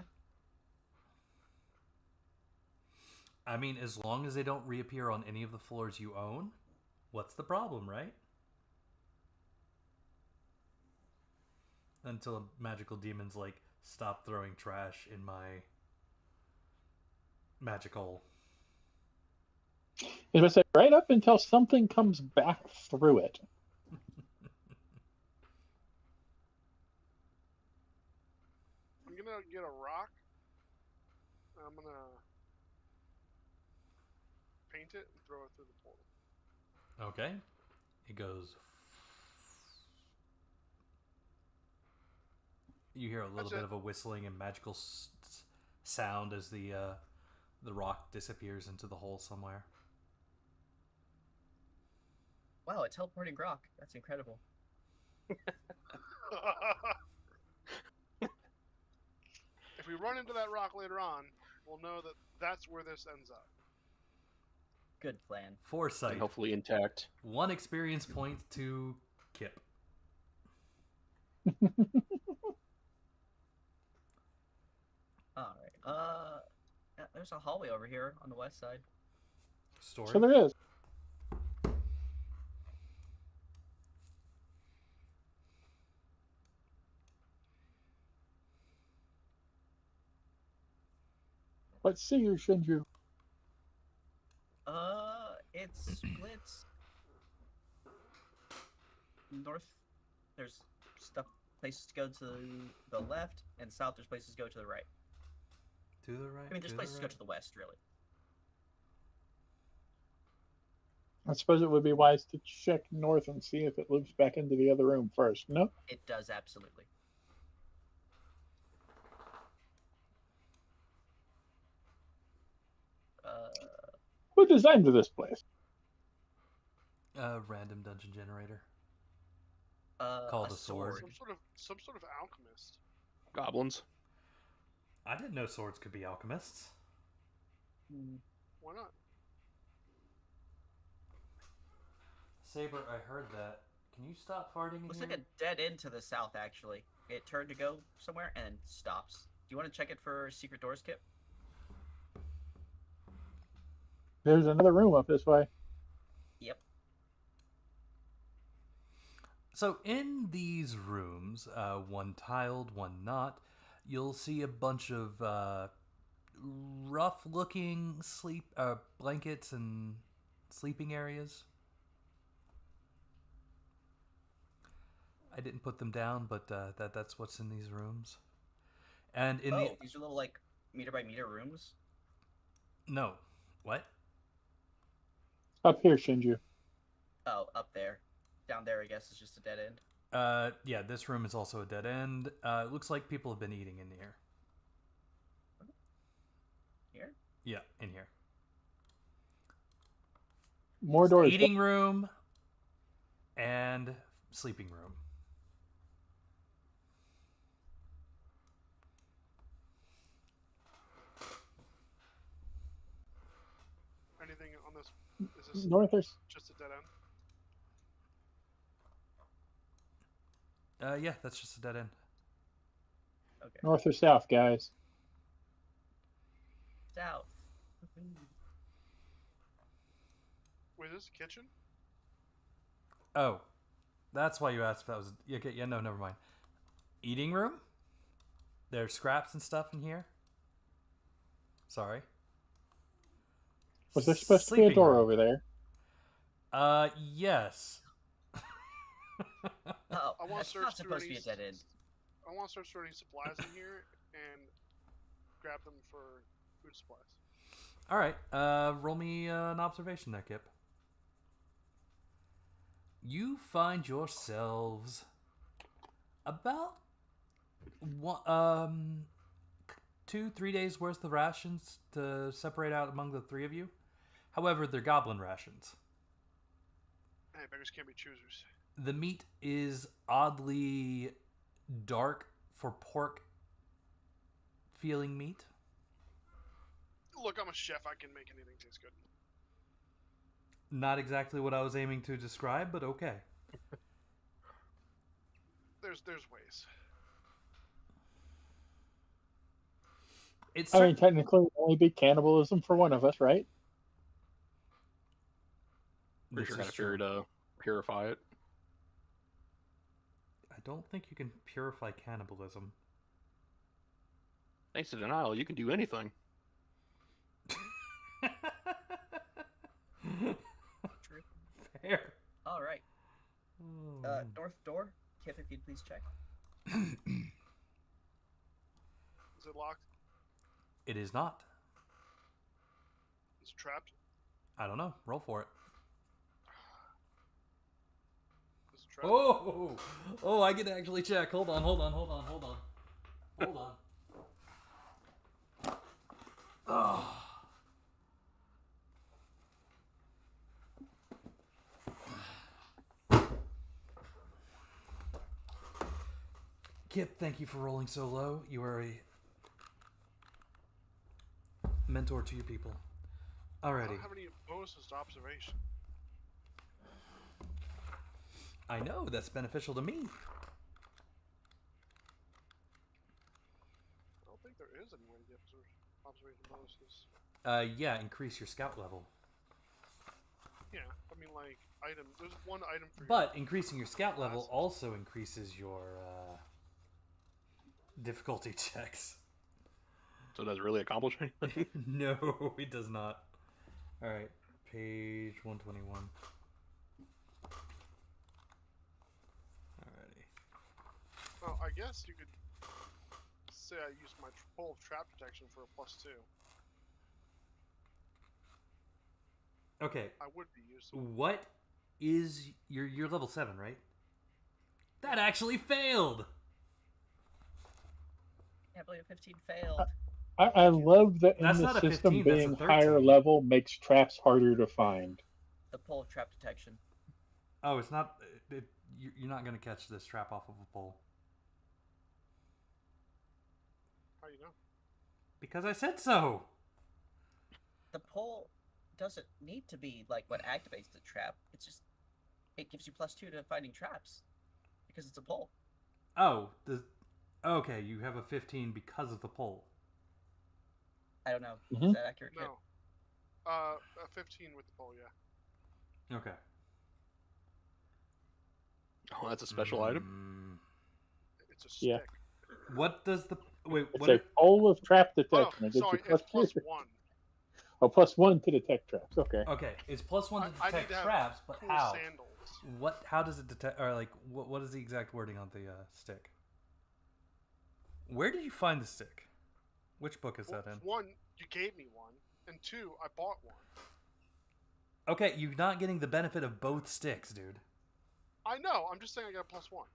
I mean, as long as they don't reappear on any of the floors you own, what's the problem, right? Until magical demons, like, stop throwing trash in my magical... It was right up until something comes back through it. I'm gonna get a rock. I'm gonna paint it and throw it through the portal. Okay. It goes... You hear a little bit of a whistling and magical sound as the rock disappears into the hole somewhere. Wow, a teleporting rock. That's incredible. If we run into that rock later on, we'll know that that's where this ends up. Good plan. Foresight. And hopefully intact. 1 experience point to Kip. Alright. There's a hallway over here on the west side. Story. So there is. Let's see you, Shinju. It splits north. There's places to go to the left, and south. There's places to go to the right. To the right. I mean, there's places to go to the west, really. I suppose it would be wise to check north and see if it loops back into the other room first. No? It does, absolutely. Who designed this place? Random dungeon generator. Called Called a sword. Some sort of alchemist. Goblins. I didn't know swords could be alchemists. Why not? Saber, I heard that. Can you stop farting in Looks here? like a dead end to the south, actually. It turned to go somewhere and then stops. Do you want to check it for secret doors, Kip? There's another room up this way. Yep. So in these rooms, one tiled, one not, you'll see a bunch of rough-looking blankets and sleeping areas. I didn't put them down, but that's what's in these rooms. And in these are little like meter by meter rooms. No, what? Up here, Shinju. Oh, up there. Down there, I guess, is just a dead end. Yeah, this room is also a dead end. It looks like people have been eating in here. Here? Yeah, in here. More doors. Eating room and sleeping room. Anything on this? Is this North or just a dead end? Yeah, that's just a dead end. Okay. north or south, guys? South. Wait, is this a kitchen? Oh, that's why you asked if that was... Okay, yeah, no, never mind. Eating room? There's scraps and stuff in here. Sorry. Was there supposed to be a Sleeping door room. over there? Yes. Oh, I want to that's search not through supposed to any be a dead end. I want to search through any supplies in here and grab them for food supplies. All right, roll me an observation there, Kip. You find yourselves about 2-3 days worth of rations to separate out among the three of you. However, they're goblin rations. Hey, beggars can't be choosers. The meat is oddly dark for pork feeling meat. Look, I'm a chef. I can make anything taste good. Not exactly what I was aiming to describe, but okay. There's ways. It's I mean, technically, it would only be cannibalism for one of us, right? Pretty sure I got a figure to purify it. I don't think you can purify cannibalism. Thanks to denial, you can do anything. True. Fair. All right. Oh. North door. Kip, if you'd please check. Is it locked? It is not. Is it trapped? I don't know. Roll for it. Is it trapped? Oh, I get to actually check. Hold on. Oh. Kip, thank you for rolling so low. You are a mentor to your people. I Alrighty. don't have any bonuses to observation. I know, that's beneficial to me. I don't think there is any way to get observation bonuses. Yeah, increase your scout level. Yeah, I mean, like, item. There's one item for But increasing your scout level classes. also increases your difficulty checks. So does it really accomplish anything? No, it does not. All right, page 121. Alrighty. Well, I guess you could say I used my pole of trap protection for a +2. Okay, I would be using. what is your level 7, right? That actually failed. Can't believe 15 failed. I love that in That's the not a system 15, that's a being higher 13. level makes traps harder to find. The pole of trap detection. Oh, it's not. You're not going to catch this trap off of a pole. How do you know? Because I said so. The pole doesn't need to be like what activates the trap. It's just it gives you +2 to finding traps because it's a pole. Oh, okay, you have a 15 because of the pole. I don't know. Mhm. Is that accurate? Kit? No. A 15 with the pole, yeah. Okay. Oh, that's a special item. It's a stick. Yeah. What does the wait? It's What? a pole of trap Oh, detection. It gives sorry, you plus it's two. +1. Oh, +1 to detect traps. Okay. Okay, it's +1 to I need detect to have traps, but cool how? sandals. What? How does it detect? Or like, what is the exact wording on the stick? Where did you find the stick? Which book is Well, that in? 1, you gave me one, and 2, I bought one. Okay, you're not getting the benefit of both sticks, dude. I know. I'm just saying I got a +1.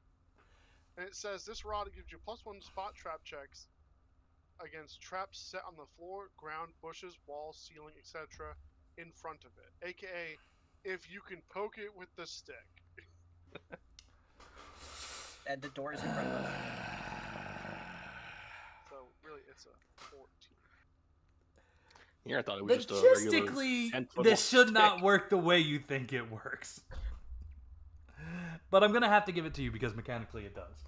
And it says this rod gives you +1 spot trap checks against traps set on the floor, ground, bushes, walls, ceiling, etc. in front of it. AKA, if you can poke it with the stick. And the door is in front of us. So really, it's a 14. Yeah, I thought it was just a regular Logistically, 10-foot this should stick. not work the way you think it works. But I'm gonna have to give it to you because mechanically it does.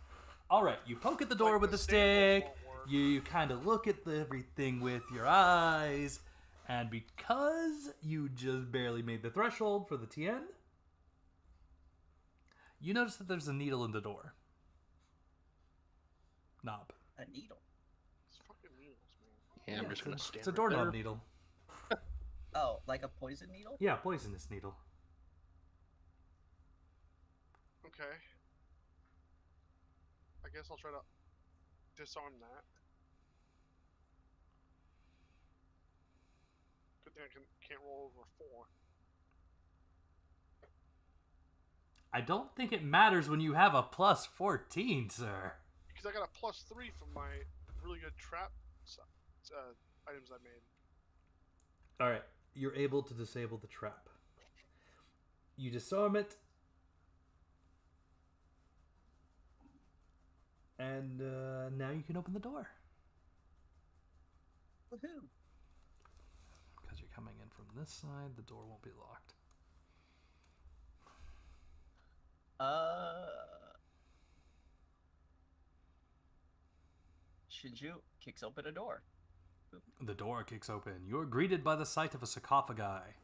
All right, you poke at the door Like, with the the staples stick. won't work. You kind of look at everything with your eyes, and because you just barely made the threshold for the TN, you notice that there's a needle in the door knob. A needle. It's fucking needles, man. Yeah, I'm just it's gonna a, stand. it's a right doorknob there. needle. Oh, like a poison needle? Yeah, poisonous needle. Okay. I guess I'll try to disarm that. Good thing I can't roll over 4. I don't think it matters when you have a +14, sir. Because I got a +3 from my really good trap items I made. All right, you're able to disable the trap. You disarm it, and now you can open the door Woohoo! because you're coming in from this side. The door won't be locked. Shinju kicks open a door. The door kicks open. You're greeted by the sight of a sarcophagi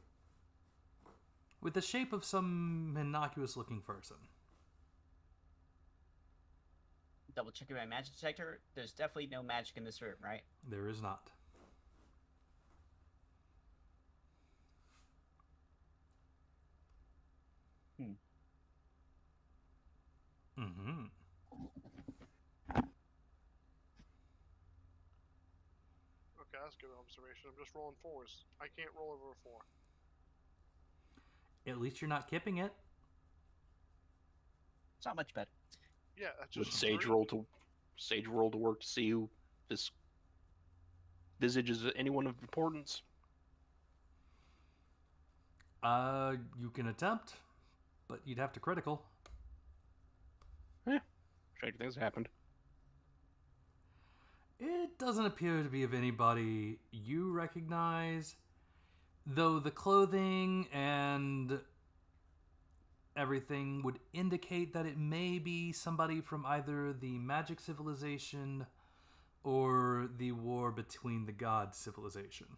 with the shape of some innocuous-looking person. Double checking my magic detector. There's definitely no magic in this room, right? There is not. Mm-hmm. Okay, that's a good observation. I'm just rolling 4s. I can't roll over a 4. At least you're not kipping it. It's not much better. Yeah, that's Would just Sage 3. roll to work to see who this visage is anyone of importance? You can attempt, but you'd have to critical. Stranger things happened. It doesn't appear to be of anybody you recognize, though the clothing and everything would indicate that it may be somebody from either the magic civilization or the war between the gods civilization.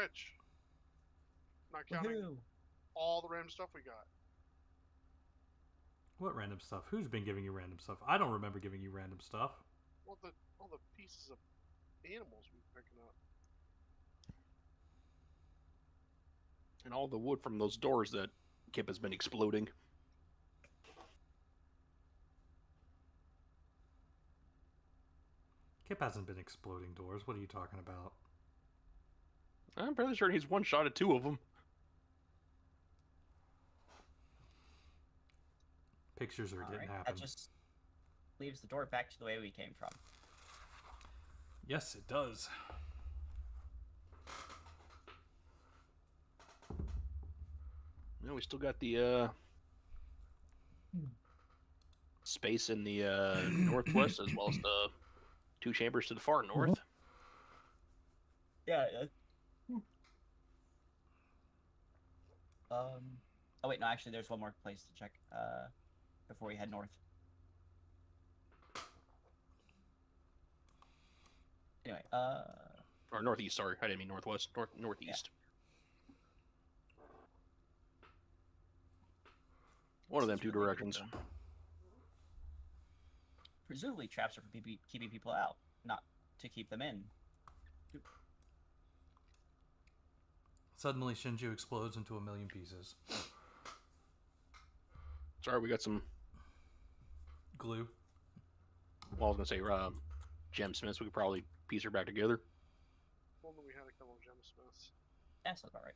rich. Not counting Woohoo. all the random stuff we got. What random stuff? Who's been giving you random stuff? I don't remember giving you random stuff. Well, all the pieces of animals we've been picking up. And all the wood from those doors that Kip has been exploding. Kip hasn't been exploding doors. What are you talking about? I'm fairly sure he's one-shotted 2 of them. Pictures or it didn't Alright, happen. that just leaves the door back to the way we came from. Yes, it does. You know, we still got the space in the northwest, as well as the 2 chambers to the far north. Yeah. Oh wait, no. Actually, there's one more place to check before we head north. Anyway, Or northeast, sorry. I didn't mean northwest. Northeast. One of them 2 directions. presumably traps are for keeping people out, not to keep them in. Suddenly, Shinju explodes into a million pieces. Sorry, we got some. Glue. Well, I was gonna say gem smiths. We could probably piece her back together. If only we had a couple of gemsmiths. That sounds about right.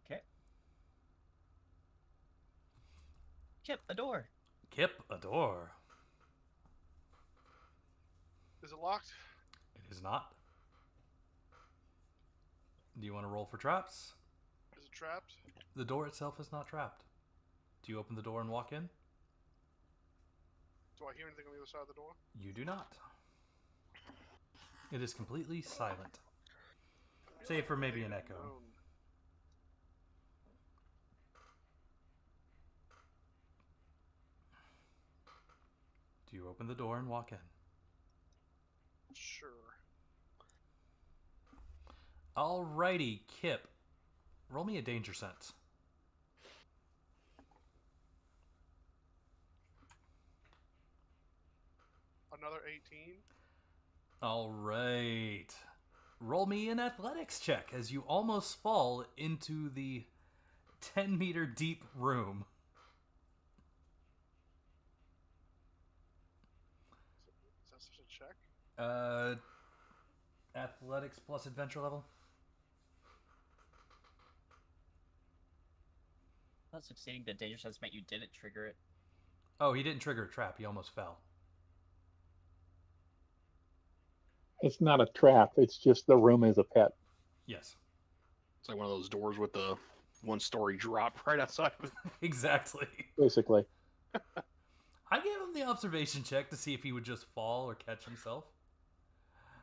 Okay. Kip, a door. Kip, a door. Is it locked? It is not. Do you want to roll for traps? Is it trapped? The door itself is not trapped. Do you open the door and walk in? Do I hear anything on the other side of the door? You do not. It is completely silent. Save for maybe an echo. Do you open the door and walk in? Sure. Alrighty, Kip. Roll me a danger sense. Another 18. Alright. Roll me an athletics check as you almost fall into the 10-meter deep room. Is that such a check? Athletics plus adventure level. Not succeeding the danger sense meant you didn't trigger it. Oh, he didn't trigger a trap. He almost fell. It's not a trap. It's just the room is a pet. Yes. It's like one of those doors with the 1-story drop right outside of it. Exactly. Basically. I gave him the observation check to see if he would just fall or catch himself.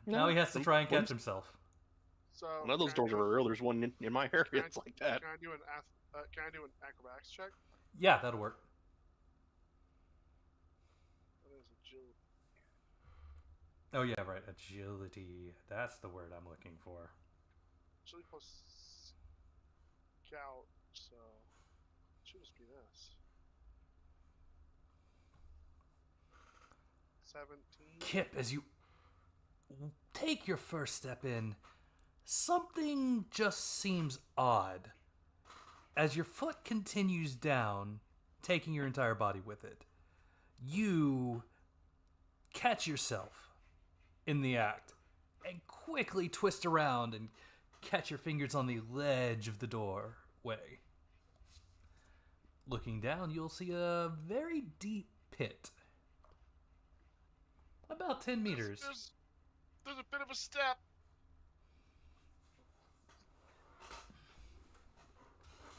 Now he has to try and catch himself. So None of those doors are real. There's one in my area. It's like that. Can I do an acrobatics check? Yeah, that'll work. That is agility. Oh, yeah, right. Agility. That's the word I'm looking for. Agility plus scout, so it should just be this. 17. Kip, as you take your first step in, something just seems odd. As your foot continues down, taking your entire body with it, you catch yourself in the act and quickly twist around and catch your fingers on the ledge of the doorway. Looking down, you'll see a very deep pit. About 10 meters. There's a bit of a step.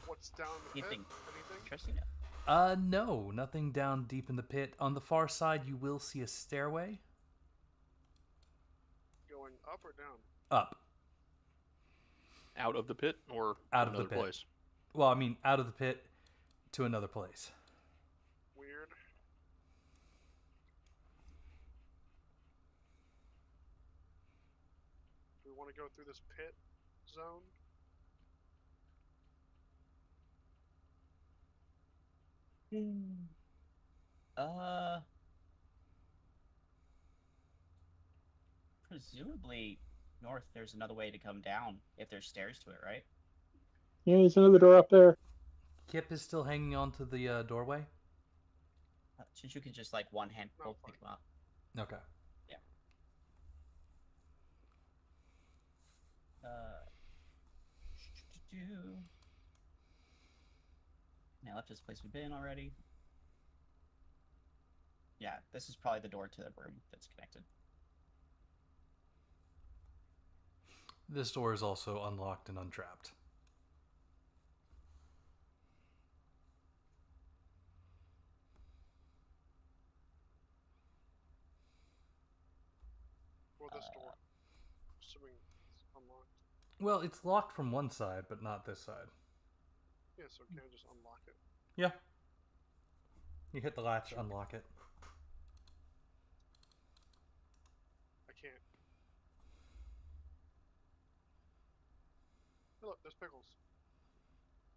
What's down the pit? Anything Anything? interesting? No, nothing down deep in the pit. On the far side, you will see a stairway. Going up or down? Up. Out of the pit or Out of the another pit. place? Well, I mean, out of the pit to another place. Weird. want to go through this pit zone? Uh, presumably north. There's another way to come down if there's stairs to it, right? Yeah, there's another door up there. Kip is still hanging on to the doorway. Since you can just like one hand No, pull, fine. pick them up. Okay. I left this place we've been already. Yeah, this is probably the door to the room that's connected. This door is also unlocked and untrapped. Or this door? Assuming it's unlocked. Well, it's locked from one side, but not this side. Yeah, so can I just unlock it? Yeah. You hit the latch, unlock it. I can't. Hey, look, there's pickles.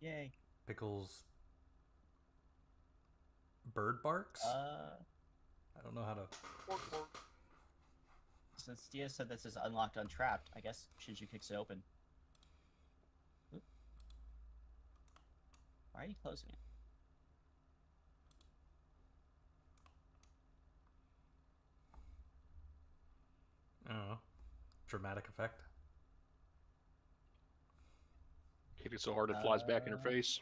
Yay. Pickles. Bird barks? I don't know how to. Pork, pork. Since Dia said this is unlocked, untrapped, I guess Shinju kicks it open. Oop. Why are you closing it? I don't know. Dramatic effect. Hit it so hard it flies back in her face.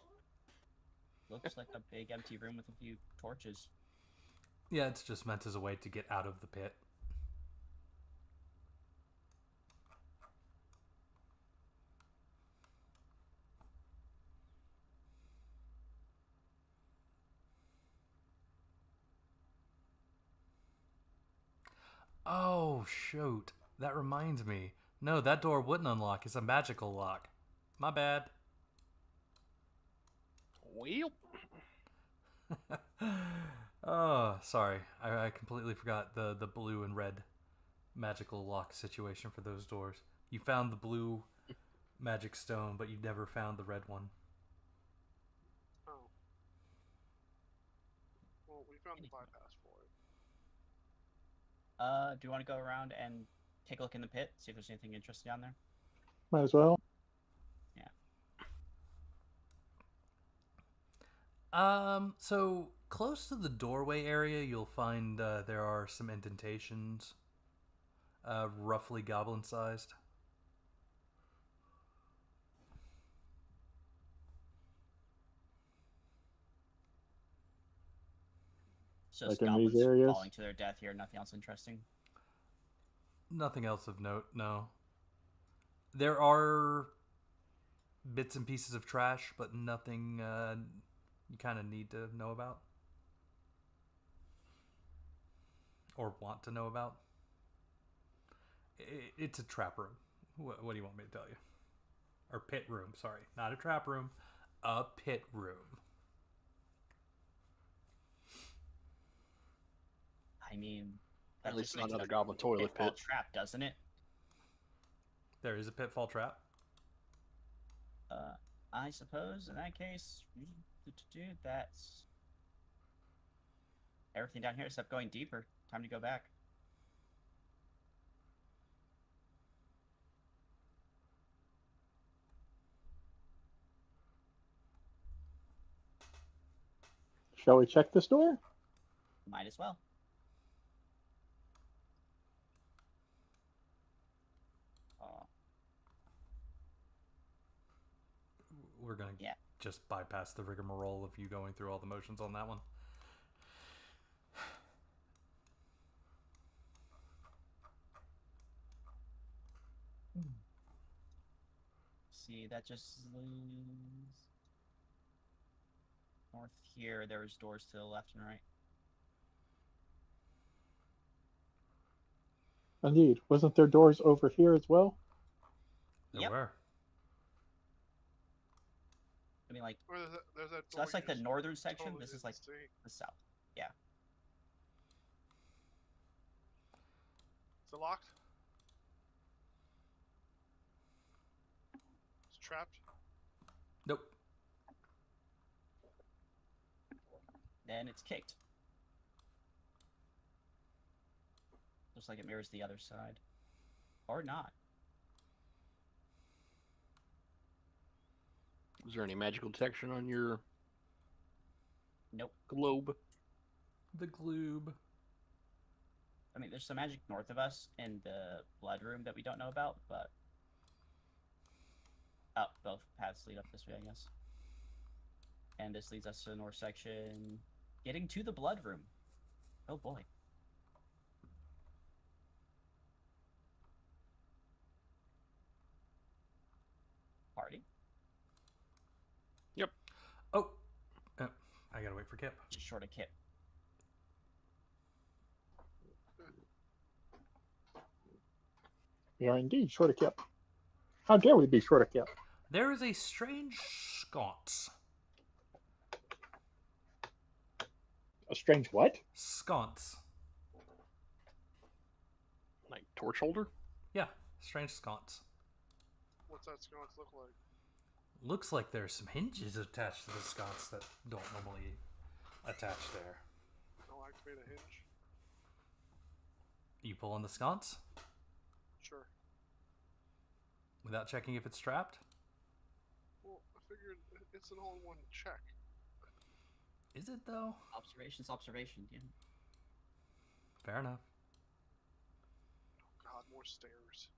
Looks like a big empty room with a few torches. Yeah, it's just meant as a way to get out of the pit. Oh, shoot. That reminds me. No, that door wouldn't unlock. It's a magical lock. My bad. Well, Oh, sorry. I completely forgot the blue and red magical lock situation for those doors. You found the blue magic stone, but you never found the red one. Oh. Well, we found the bypass for it. Do you want to go around and take a look in the pit, see if there's anything interesting down there? Might as well. So close to the doorway area, you'll find there are some indentations, roughly goblin-sized. So Like just in these goblins areas? falling to their death here, nothing else interesting. Nothing else of note, no. There are bits and pieces of trash, but nothing you kind of need to know about. Or want to know about. It's a trap room. What do you want me to tell you? Or pit room, sorry. Not a trap room. A pit room. I mean, At that least just not makes another a goblin toilet pitfall pit. trap, doesn't it? There is a pitfall trap. I suppose in that case, that's everything down here except going deeper. Time to go back. Shall we check this door? Might as well. We're going to just bypass the rigmarole of you going through all the motions on that one. See, that just leaves north here. There's doors to the left and right. Indeed. Wasn't there doors over here as well? There were. I mean, like, Or there's that so door that's like you the northern section. totally This is didn't like see. the south. Yeah. Is it locked? trapped? Nope. Then it's kicked. Looks like it mirrors the other side. Or not. Is there any magical detection on your Nope. globe? The gloob. I mean, there's some magic north of us in the blood room that we don't know about, but... Oh, both paths lead up this way, I guess. And this leads us to the north section. Getting to the blood room. Oh boy. Party? Oh, I gotta wait for Kip. Just short of Kip. We are indeed short of Kip. How dare we be short of Kip? There is a strange sconce. A strange what? Sconce. Like torch holder? Yeah, strange sconce. What's that sconce look like? Looks like there's some hinges attached to the sconce that don't normally attach there. I'll activate a hinge. You pull on the sconce Sure. without checking if it's strapped? Well, I figured it's an all-in-one check. Is it though? Observation's observation, yeah. Fair enough. God, more stairs.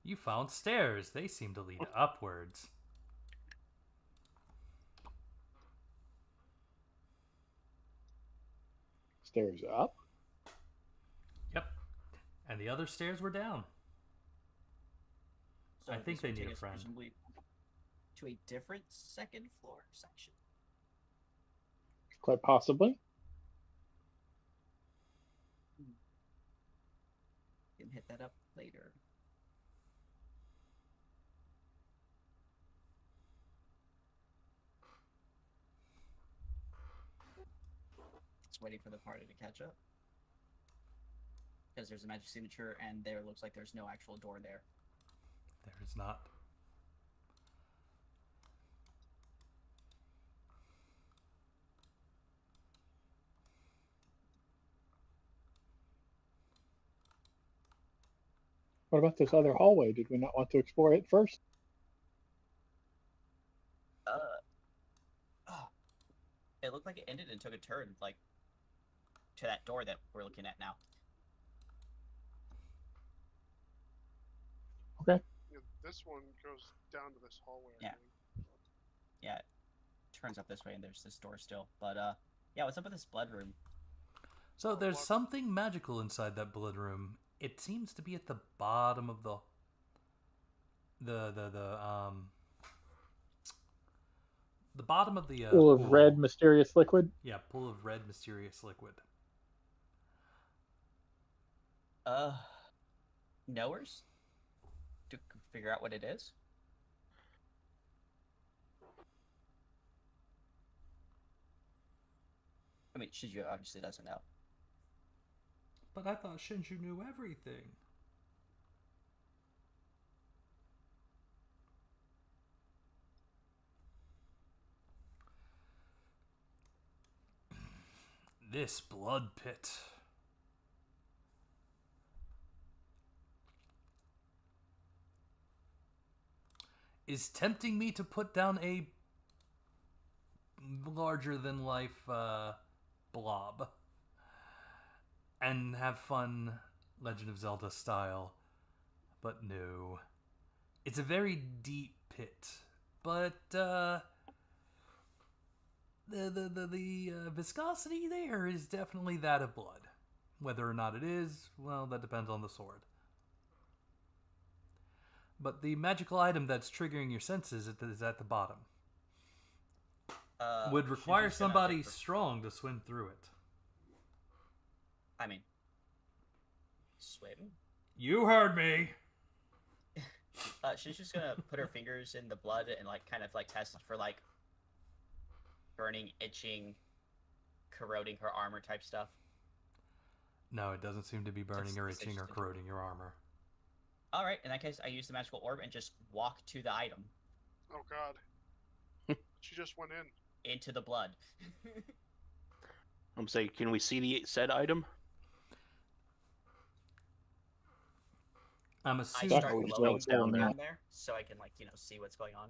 You found stairs. They seem to lead upwards. Stairs up? Yep. And the other stairs were down. I think this they would need take a us friend. presumably to a different second floor section. Quite possibly. Can hit that up later. Just waiting for the party to catch up. Because there's a magic signature, and there looks like there's no actual door there. There is not. What about this other hallway? Did we not want to explore it first? It looked like it ended and took a turn, like, to that door that we're looking at now. Okay. Yeah, this one goes down to this hallway. I Yeah. think. Yeah, it turns up this way, and there's this door still. But, yeah, what's up with this blood room? So there's What? something magical inside that blood room. It seems to be at the bottom of the bottom of the Pool of pool. red mysterious liquid. Yeah, pool of red mysterious liquid. Knowers? To figure out what it is? I mean, Shiju obviously doesn't know. But I thought Shinju knew everything. This blood pit. Is tempting me to put down a larger than life blob and have fun Legend of Zelda style, but no. It's a very deep pit, but the viscosity there is definitely that of blood. Whether or not it is, well, that depends on the sword. But the magical item that's triggering your senses is at the bottom. Would require Shiju's gonna somebody take strong to swim through it. I mean, swim? You heard me! She's just gonna put her fingers in the blood and, like, kind of, like, test for, like, burning, itching, corroding her armor type stuff. No, it doesn't seem to be burning or itching or corroding your armor. Alright, in that case, I use the magical orb and just walk to the item. Oh God. She just went in. Into the blood. I'm saying, can we see the said item? I'm I assuming. start we just glowing know it's down there. there, so I can see what's going on.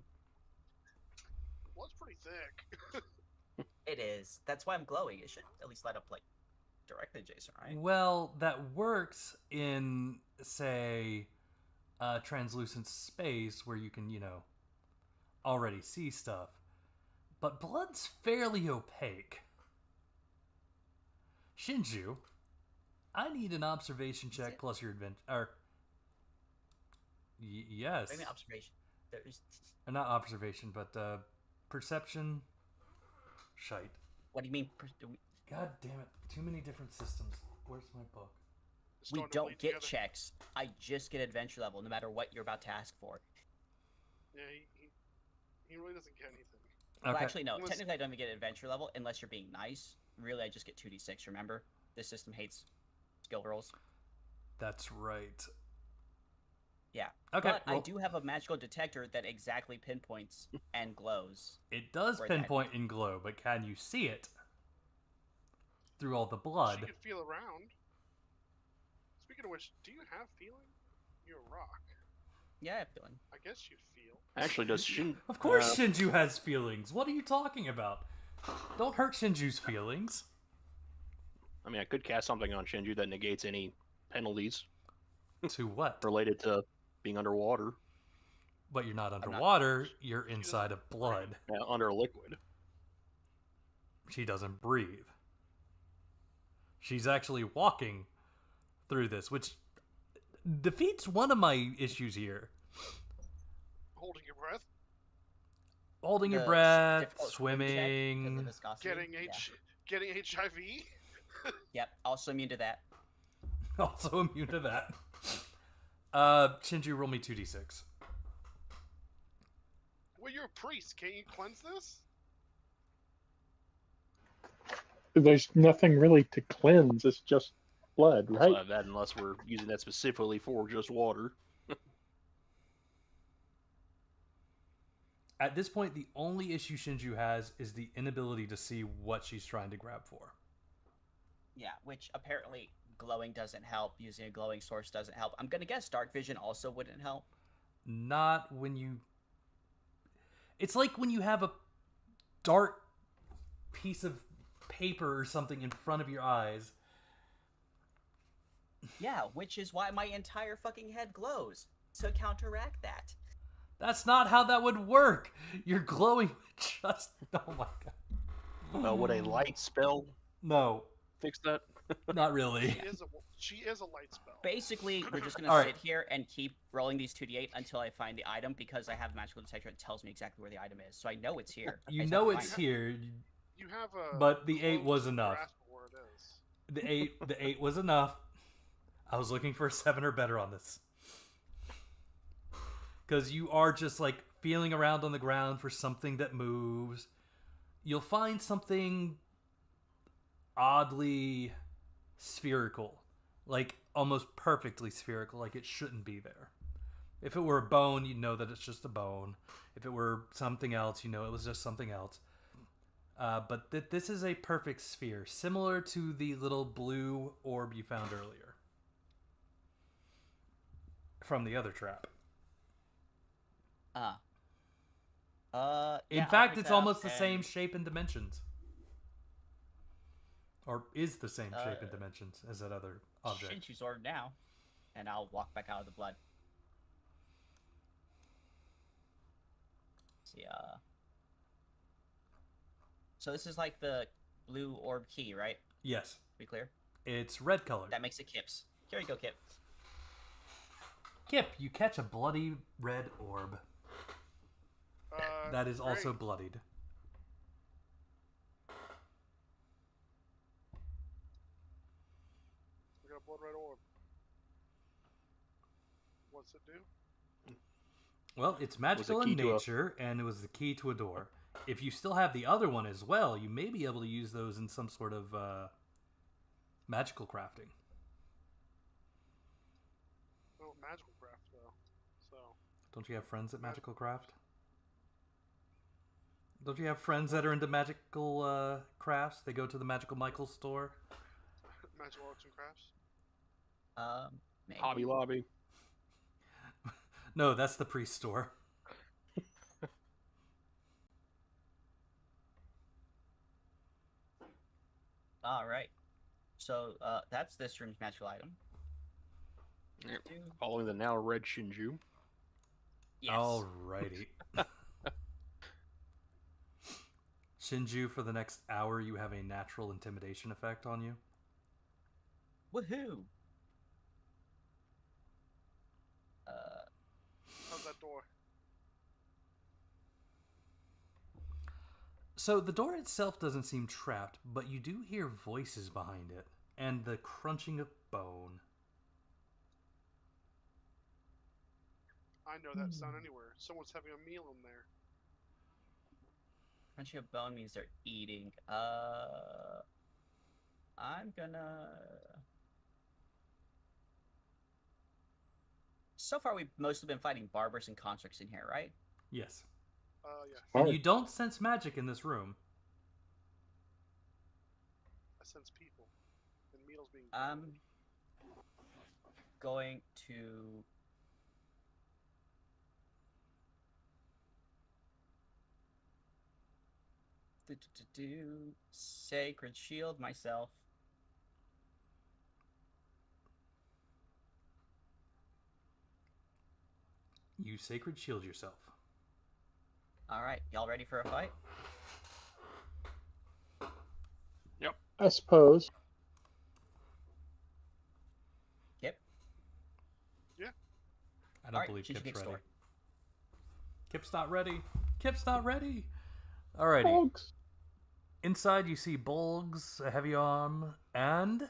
Well, it's pretty thick. It is. That's why I'm glowing. It should at least light up directly, Jason, right? Well, that works in, say, a translucent space where you can, already see stuff. But blood's fairly opaque. Shinju, I need an observation check plus your adventure. Yes. What do you mean observation? There's. Not observation, but perception. Shite. What do you mean? God damn it. Too many different systems. Where's my book? Just We throwing the don't blade get together. checks. I just get adventure level, no matter what you're about to ask for. Yeah, he really doesn't get anything. Well, Okay. actually, no. Unless- Technically, I don't even get adventure level unless you're being nice. Really, I just get 2d6. Remember, this system hates skill rolls. That's right. Yeah. Okay. But I well, do have a magical detector that exactly pinpoints and glows. It does where that- pinpoint and glow, but can you see it? Through all the blood. She can feel around. Speaking of which, do you have feeling? You're a rock. Yeah, I have feeling. I guess you feel. Actually, does Shin? Of course Shinju has feelings. What are you talking about? Don't hurt Shinju's feelings. I mean, I could cast something on Shinju that negates any penalties To what? related to being underwater, But you're not not- underwater, you're inside of blood. under a liquid. She doesn't breathe. She's actually walking through this, which defeats one of my issues here. Holding your breath. Holding your The breath, difficult swimming check 'cause of swimming. viscosity. Getting HIV. Yep. Also immune to that. Also immune to that. Shinju, roll me 2d6. Well, you're a priest. Can't you cleanse this? There's nothing really to cleanse. It's just blood, So right? I have that unless we're using that specifically for just water. At this point, the only issue Shinju has is the inability to see what she's trying to grab for. Yeah, which apparently glowing doesn't help. Using a glowing source doesn't help. I'm gonna guess dark vision also wouldn't help. Not when you... It's like when you have a dark piece of paper or something in front of your eyes. Yeah, which is why my entire fucking head glows. To counteract that. That's not how that would work. You're glowing with just... Oh my god. Would a light spell No, fix that? not really. She is a light spell. Basically, we're just gonna All right. sit here and keep rolling these 2d8 until I find the item because I have a magical detector that tells me exactly where the item is. So I know it's here. I You just know have to it's find it. here. You have a. But the 8 close was enough. grasp of where it is. The eight was enough. I was looking for a 7 or better on this. Because you are just like feeling around on the ground for something that moves. You'll find something oddly spherical. Like almost perfectly spherical, like it shouldn't be there. If it were a bone, you'd know that it's just a bone. If it were something else, you know it was just something else. But this is a perfect sphere, similar to the little blue orb you found earlier from the other trap. In Yeah, I'll fact, pick it's that up almost the same and- shape and dimensions. Or is the same shape and dimensions as that other object. Shinju's orb now, and I'll walk back out of the blood. See, so this is like the blue orb key, right? Yes, Be clear. it's red colored. That makes it Kip's. Here you go, Kip. Kip, you catch a bloody red orb. That is also great. bloodied. We got a blood red orb. What's it do? Well, it's magical in key to a- nature, and it was the key to a door. If you still have the other one as well, you may be able to use those in some sort of magical crafting. Oh, magical craft though. So Don't you have friends at Magical Craft? Don't you have friends that are into magical crafts? They go to the Magical Michael's store. Magical arts and crafts. Maybe. Hobby Lobby. No, that's the priest store. All right. So that's this room's magical item. Yep. Following the now red Shinju. Yes. Alrighty. Shinju, for the next hour, you have a natural intimidation effect on you. Woohoo! How's that door? So the door itself doesn't seem trapped, but you do hear voices behind it, and the crunching of bone. I know that sound anywhere. Someone's having a meal in there. Crunching of bone means they're eating. I'm gonna. So far, we've mostly been fighting barbers and constructs in here, right? Yes. Yeah. And Hard. you don't sense magic in this room. I sense people. And meals being. I'm going to. Sacred shield myself. You sacred shield yourself. All right, y'all ready for a fight? I suppose. Kip. I don't Alright, believe Shinju Kip's Kip's ready. door. Kip's not ready. Kip's not ready. Alrighty. Folks. Inside you see bulgs, a heavy arm, and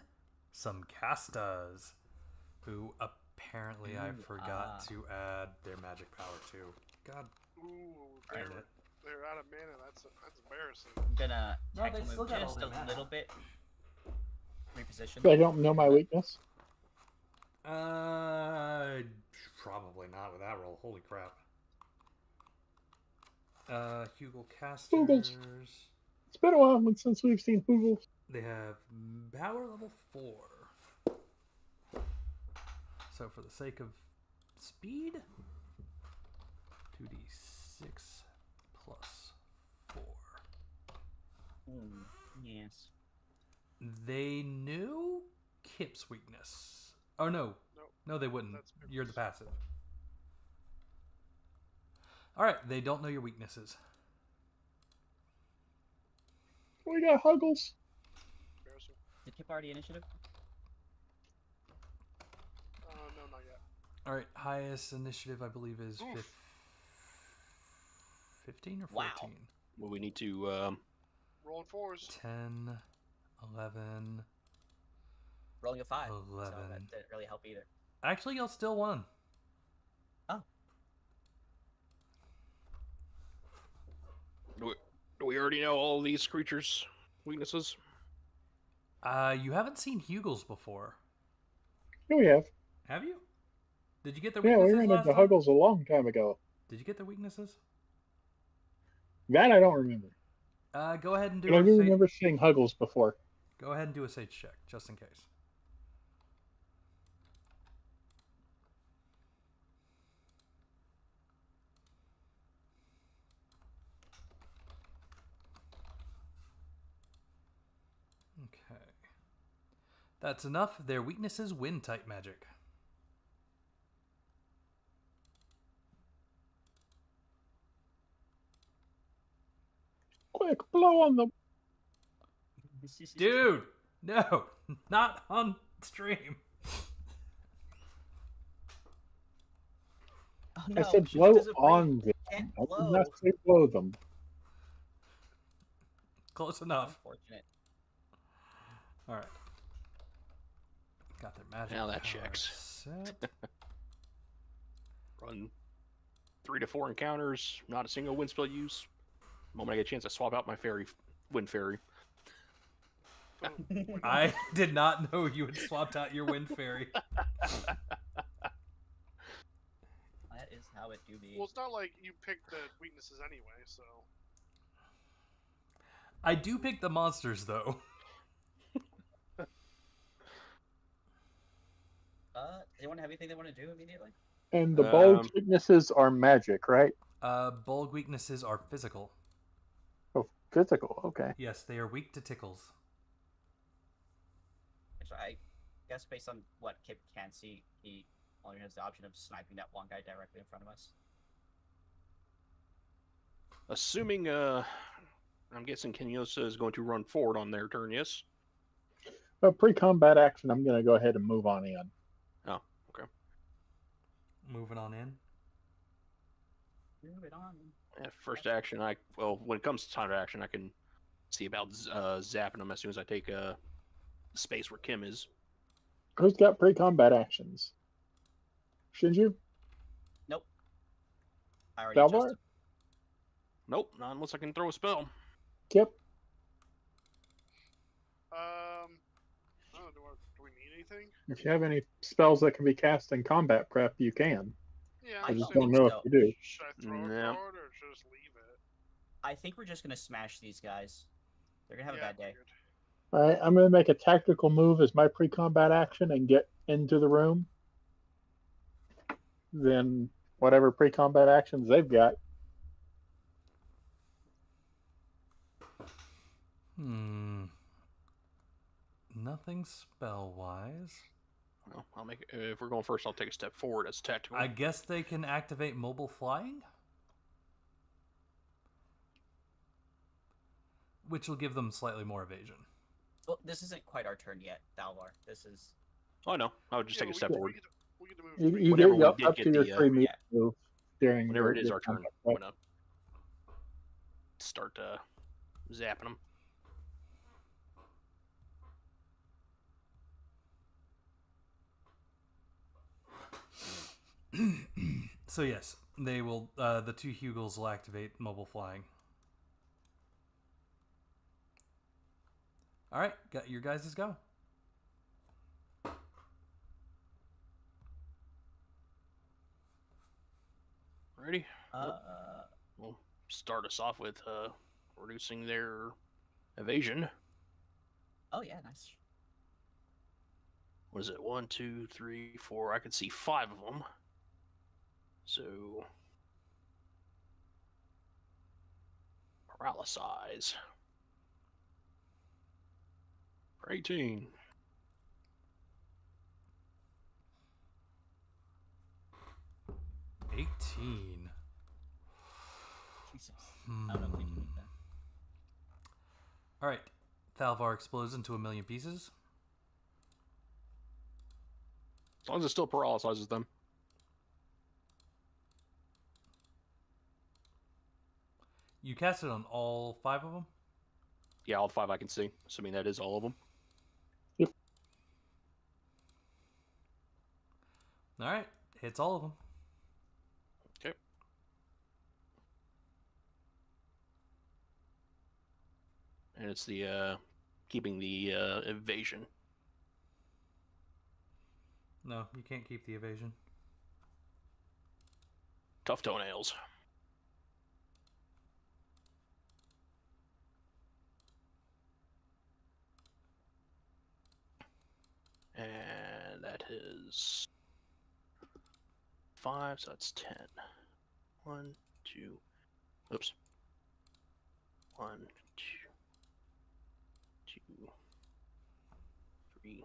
some castas, who apparently I forgot to add their magic power to. God Ooh, damn they're, it. they're out of mana. That's embarrassing. I'm gonna No, tackle they still move got all just their a mana. little bit. Reposition. I don't know my weakness. Probably not with that roll. Holy crap. Hugel casters. Hugels. It's been a while since we've seen Hugel. They have power level 4. So for the sake of speed, 2d6 plus 4. Yes. They knew Kip's weakness. Oh no. Nope. No, they wouldn't. That's You're the passive. Alright, they don't know your weaknesses. We got Huggles. Embarrassing. Did Kip already initiative? No, not yet. Alright, highest initiative I believe is Oof. 15 or 14? Wow. Well, we need to. Rolling fours. 10, 11. Rolling a 5. 11. So that didn't really help either. Actually, y'all still won. Do we already know all these creatures' weaknesses? You haven't seen Hugels before, Here we have. have you? Did you get their Yeah, we weaknesses ran last into time? Huggles a long time ago. Did you get their weaknesses? That I don't remember. Go ahead and do But I a do sage. remember seeing Huggles before. Go ahead and do a sage check, just in case. Okay. That's enough. Their weakness is wind type magic. Quick, blow on them. Dude, no, not on stream. Oh, no, I said she blow doesn't break. on them. Can't I did blow. not say blow them. Close enough. Unfortunate. All right. Got their magic. Now that power checks. set. Run 3 to 4 encounters, not a single wind spell use. The moment I get a chance, I swap out my wind fairy. Boom. I did not know you had swapped out your wind fairy. That is how it do be. Well, it's not like you picked the weaknesses anyway, so. I do pick the monsters, though. Anyone have anything they want to do immediately? And the bulge Um, weaknesses are magic, right? Bulk weaknesses are physical. Oh, physical. Okay. Yes, they are weak to tickles. Actually, I guess based on what Kip can see, he only has the option of sniping that one guy directly in front of us. assuming, I'm guessing Kenyosa is going to run forward on their turn, yes? But pre-combat action, I'm going to go ahead and move on in. Oh, okay. Moving on in. Move it on. First action, when it comes to time to action, I can see about zapping them as soon as I take space where Kim is. Who's got pre-combat actions? Shinju? Nope. I already Dalvar? adjusted. Nope, not unless I can throw a spell. Kip? I don't know, do we need anything? If you have any spells that can be cast in combat prep, you can. Yeah, I I'm just saying, don't know if so. you do. should I throw a No. card or should I just leave it? I think we're just gonna smash these guys. They're gonna have Yeah, a bad day. figured. All right, I'm going to make a tactical move as my pre-combat action and get into the room. Then whatever pre-combat actions they've got. Nothing spell-wise. Well, I'll make it, if we're going first, I'll take a step forward as tactical. I guess they can activate mobile flying? Which will give them slightly more evasion. Well, this isn't quite our turn yet, Dalvar. This is. Oh, no. I would just take a but step forward. We get to move. You Whenever get we up did up get to your the, 3 meter yeah. move during Whenever it is your our turn, combat I'm prep. going to start zapping them. So yes, they will. The 2 Hugels will activate mobile flying. All right, got your guys' go. Ready? Uh, We'll start us off with reducing their evasion. oh yeah, nice. What is it? 1, 2, 3, 4. I can see 5 of them. So paralyze for 18. Jesus. I don't know if we can make that. All right, Thalvar explodes into 1,000,000 pieces. As long as it still paralyzes them. You cast it on all 5 of them? Yeah, all 5 I can see. Assuming that is all of them. All right, hits all of them. Okay. And it's the keeping the evasion. No, you can't keep the evasion. Tough toenails. And that is 5, so that's 10. 1, 2. Oops. 1, 2, 2, 3,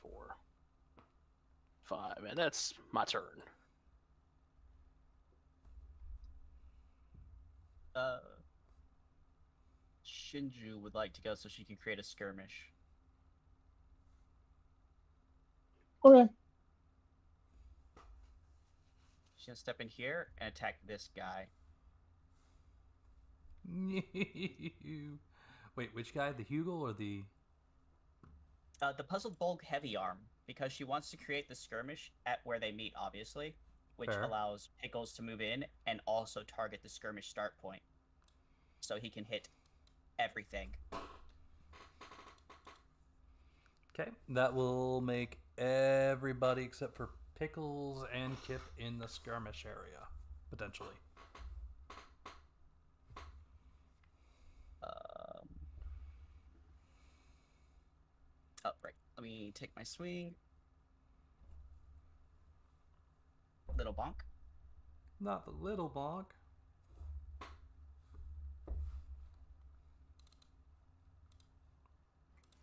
4, 5. And that's my turn. Shinju would like to go so she can create a skirmish. Okay. She's gonna step in here and attack this guy. Wait, which guy? The Hugel or the... The puzzled bulk heavy arm, because she wants to create the skirmish at where they meet, obviously, which Fair. allows Pickles to move in and also target the skirmish start point, so he can hit everything. Okay, that will make everybody except for Pickles and Kip in the skirmish area, potentially. Let me take my swing. Little bonk. Not the little bonk.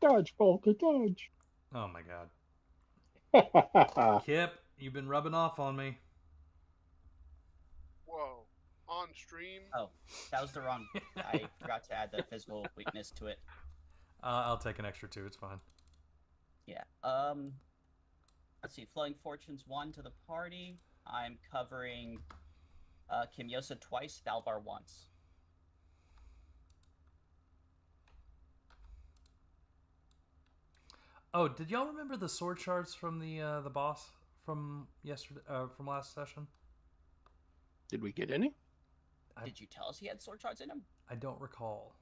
Dodge, Polka, dodge. Oh my god. That's Kip, you've been rubbing off on me. Whoa. On stream? Oh, that was the wrong. I forgot to add the physical weakness to it. I'll take an extra 2. It's fine. Yeah. Let's see. Flowing Fortunes 1 to the party. I'm covering Kimyosa twice, Valvar once. Oh, did y'all remember the sword shards from the boss from yesterday from last session? Did we get any? Did you tell us he had sword shards in him? I don't recall.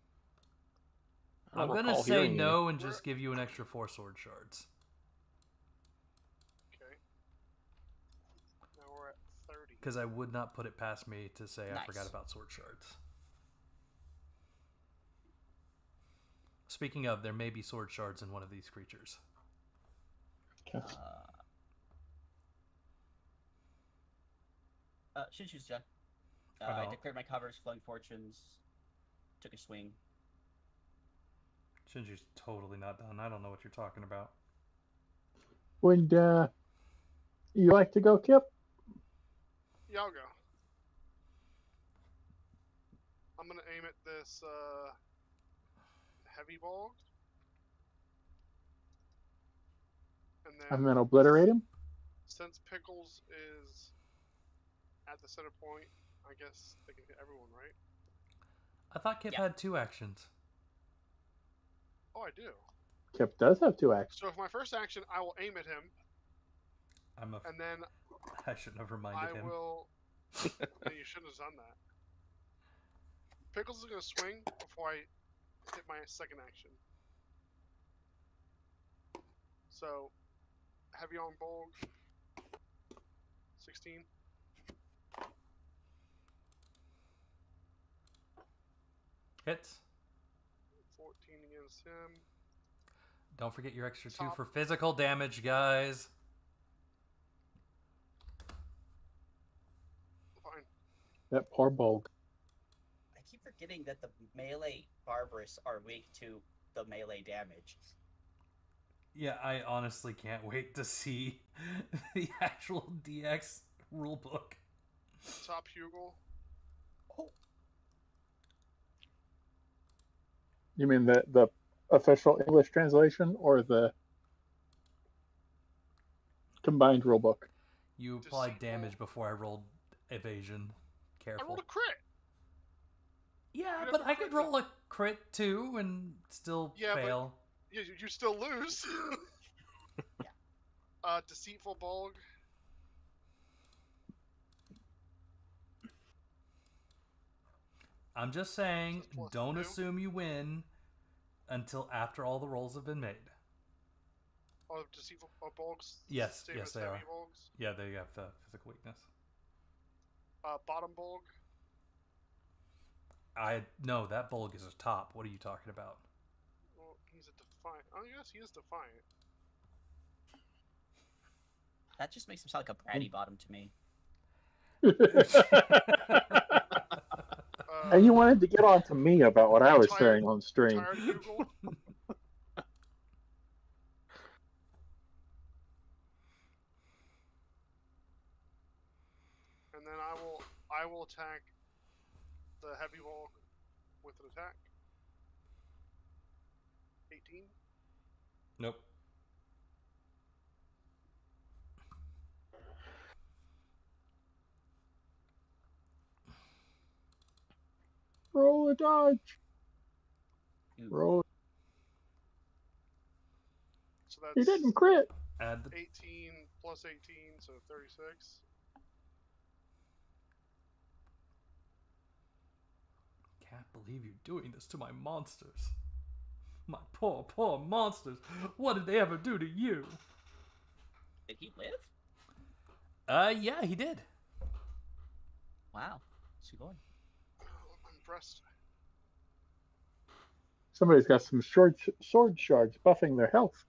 I don't I'm gonna recall say hearing no any. and just give you an extra 4 sword shards. Okay. Now we're at 30. Because I would not put it past me to say I Nice. forgot about sword shards. Speaking of, there may be sword shards in one of these creatures. Shinju's Oh, I no. declared my covers, Flowing Fortunes, took a swing. Shinju's totally not done. I don't know what you're talking about. Would you like to go, Kip? Yeah, I'll go. I'm gonna aim at this heavy ball. And then I'm gonna obliterate him. since Pickles is at the center point, I guess they can hit everyone, right? I thought Kip Yeah. had 2 actions. Oh, I do. Kip does have 2 actions. So for my first action, I will aim at him, and then I shouldn't have reminded I him. will. No, you shouldn't have done that. Pickles is gonna swing before I hit my second action. So, heavy on Bolg. 16. Hits. 14 against him. Don't forget your extra 2 Top. for physical damage, guys. Fine. That poor Bulg. I keep forgetting that the melee Barbarous are weak to the melee damage. Yeah, I honestly can't wait to see the actual DX rulebook. Top Hugel. You mean the official English translation or the combined rulebook? You applied Deceitful. damage before I rolled evasion. I Careful. rolled a crit. Yeah, You but have to I could crit roll a crit too and still Yeah, but- fail. You still lose. Deceitful Bolg. I'm just saying, Just plus don't 2. assume you win until after all the rolls have been made. Oh, Deceitful Bolgs. Yes, Same yes, as they heavy are. Bolgs. Yeah, they have the physical weakness. Bottom Bolg. No, that Bulg is a top. What are you talking about? Well, he's a Defiant. Oh, yes, he is Defiant. That just makes him sound like a bratty bottom to me. And you wanted to get on to me about what I was Tired- saying on stream. Tired Hugel. And then I will attack the heavy Bolg with an attack. 18. Nope. Roll a dodge. Ooh. Roll. So that's He didn't crit. Add the 18 plus 18, so 36. Can't believe you're doing this to my monsters. My poor, poor monsters. What did they ever do to you? Did he live? Yeah, he did. Wow. Sugoi. I'm impressed. Somebody's got some sword shards buffing their health.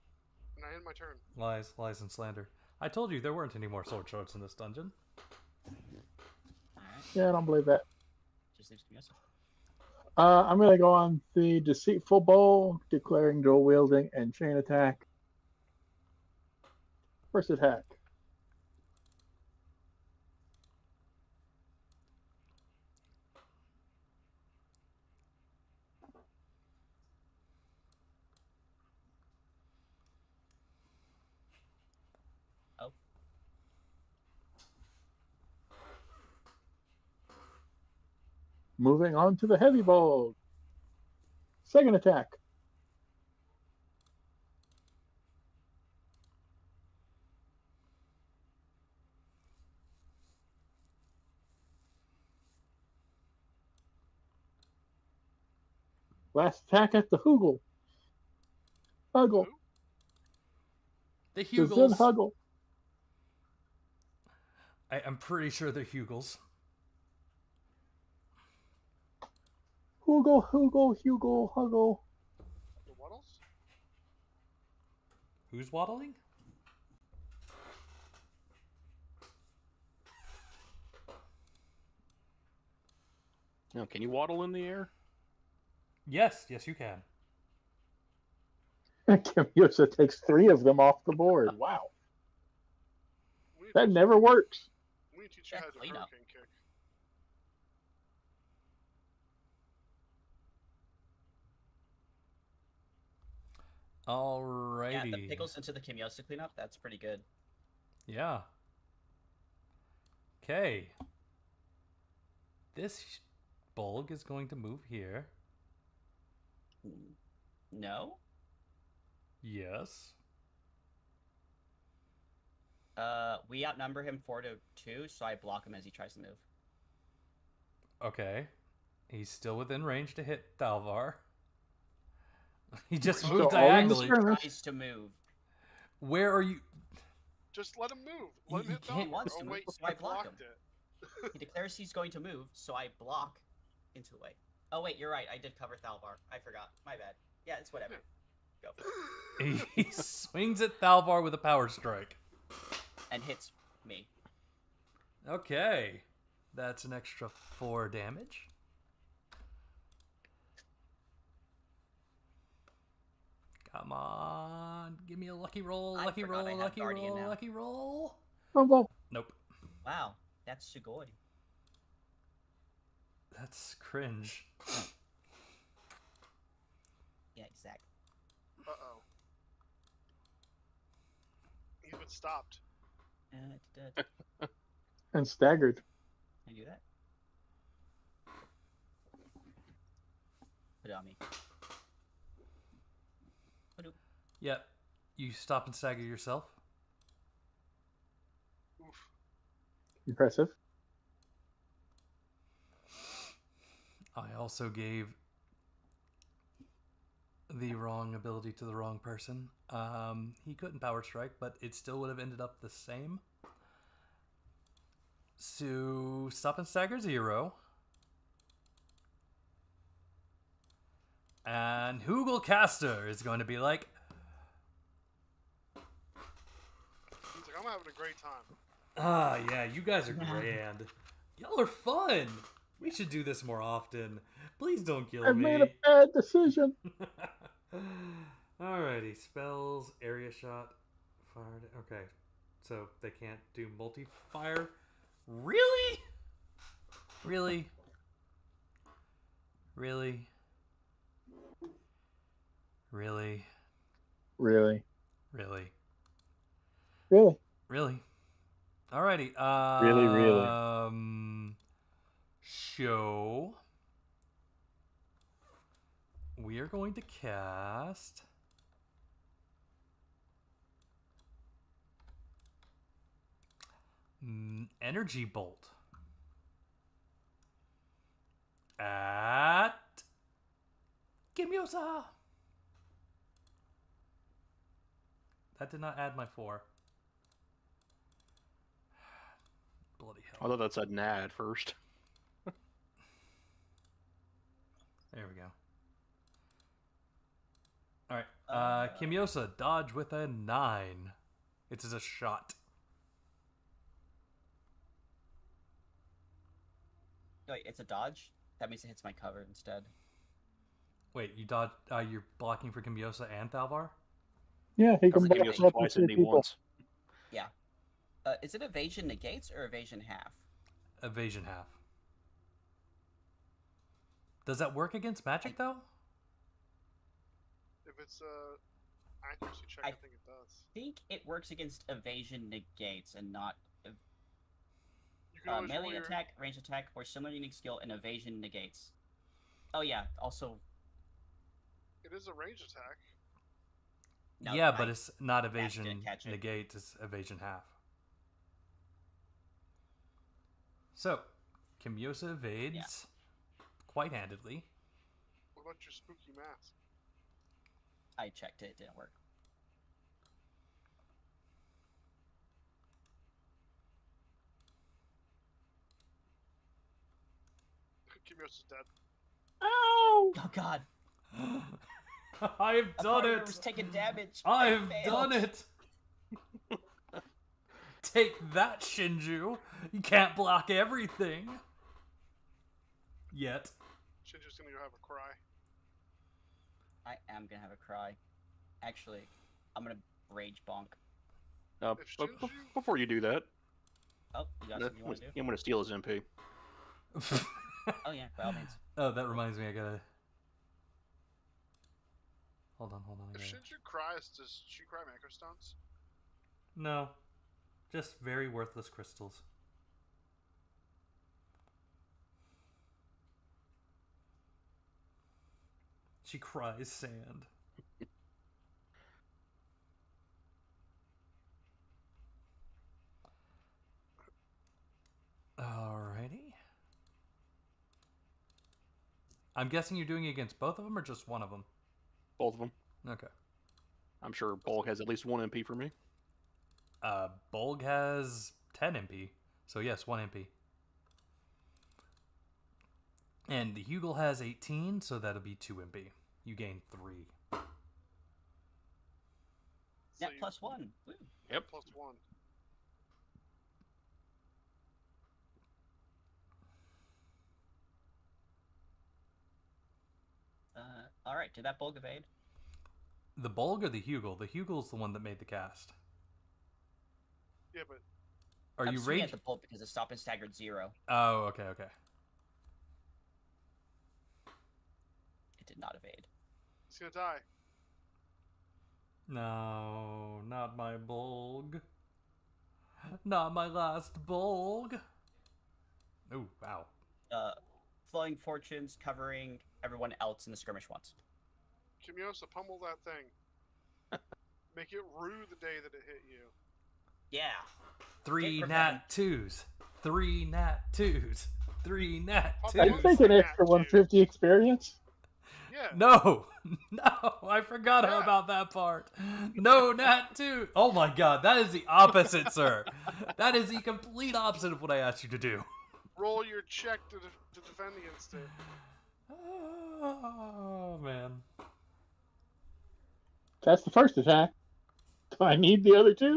And I end my turn. Lies, lies, and slander. I told you there weren't any more sword shards in this dungeon. Alright. Yeah, I don't believe that. Just leaves Kimiosa. I'm going to go on the Deceitful Bowl, declaring dual wielding and chain attack. First attack. Oh. Moving on to the Heavy Bowl. Second attack. Last attack at the Hugel. Hugel. Who? The The Zen Hugels. Hugel. I'm pretty sure they're Hugels. Hugel, Hugel, Hugel, Hugel. The Waddles? Who's waddling? Now, can you waddle in the air? Yes, yes, you can. Kimiosa takes 3 of them off the board. Wow. We need That to- never works. We need to teach you how to do Definitely not. hurricane kick. Alrighty. Yeah, the pickles into the Kimiosa cleanup, that's pretty good. Yeah. Okay. This bulg is going to move here. No? Yes. We outnumber him 4-2, so I block him as he tries to move. Okay. He's still within range to hit Thalvar. He just So moved all in diagonally. skirmish. Tries to move. Where are you? Just let him move. Let him He hit can't- Belmar. wants to Oh move, wait, so I you block blocked him. it. He declares he's going to move, so I block into the way. Oh wait, you're right. I did cover Thalvar. I forgot. My bad. Yeah, it's whatever. Go for it. He swings at Thalvar with a power strike. And hits me. Okay. That's an extra 4 damage. Come on. Give me a lucky roll, I lucky forgot roll, I had lucky Guardian roll, now. lucky roll. Oh, well, Nope. Wow, that's Sugoi. That's cringe. Yeah, exactly. Uh-oh. He's been stopped. Can and staggered. I do that? Put it on me. Yep. You stop and stagger yourself. Oof. Impressive. I also gave the wrong ability to the wrong person. He couldn't power strike, but it still would have ended up the same. So stop and stagger 0. And Hugel Caster is going to be like, He's like, I'm having a great time. ah, yeah, you guys are grand. Y'all are fun. We should do this more often. Please don't kill I me. made a bad decision. Alrighty, spells, area shot, fired. Okay, so they can't do multi-fire. Really? Really? Really? Really? Really? Really? Really? Really? Alrighty. Really? Show. We are going to cast Energy Bolt at Kimiosa. That did not add my 4. Bloody I hell. thought that said nah at first. There we go. Alright. Kimyosa, dodge with a 9. It is a shot. Wait, it's a dodge? That means it hits my cover instead. Wait, you dodge? You're blocking for Kimyosa and Thalvar? Yeah, he can Sounds like block Kimyosa up to twice 2 and me people. once. Yeah. Is it evasion negates or evasion half? Evasion half. Does that work against magic though? If it's a accuracy check, I think it does. I think it works against evasion negates and not You can always roll melee your... attack, range attack, or similar unique skill and evasion negates. Oh yeah, also. It is a range attack. No, Yeah, but it's not didn't evasion catch it. negate, it's evasion half. So, Kimyosa evades quite handedly. What about your spooky mask? I checked it, it didn't work. Kimyosa's dead. Ow! Oh god. I've A done part of it! her was taking damage. I've I done failed. it! Take that, Shinju! You can't block everything! Yet. Shinju's gonna go have a cry. I am gonna have a cry. Actually, I'm gonna rage bonk. If But Shinju- before you do that, Oh, you got something you want to do? I'm going to steal his MP. Oh yeah, by all means. Oh, that reminds me, I gotta... Hold on, I If gotta... Shinju cries, does she cry macrostones? No. Just very worthless crystals. She cries sand. Alrighty. I'm guessing you're doing it against both of them or just one of them? Both of them. Okay. I'm sure Bulk has at least 1 MP for me. Bolg has 10 MP. So yes, 1 MP. And the Hugel has 18, so that'll be 2 MP. You gain 3. Net you- plus 1. Woo. Yep. Plus 1. Alright, did that bulk evade? The Bolg or the Hugel? The Hugel's the one that made the cast. Yeah, but Are I'm you swinging rage? at the bulk because the stop is staggered 0. Oh, okay. It did not evade. he's gonna die. No, not my Bolg. Not my last Bolg. Oh, wow. Flowing fortunes covering everyone else in the skirmish once. Kimyosa, pummel that thing. Make it rue the day that it hit you. Yeah. 3 Get nat 2s. 3 nat 2s. 3 nat I'll 2s. I Dude. think an extra 150 experience. Yeah. No, I forgot Yeah. about that part. No, nat 2. Oh my god, that is the opposite, sir. That is the complete opposite of what I asked you to do. Roll your check to defend against it. Oh, man. That's the first attack. Do I need the other 2?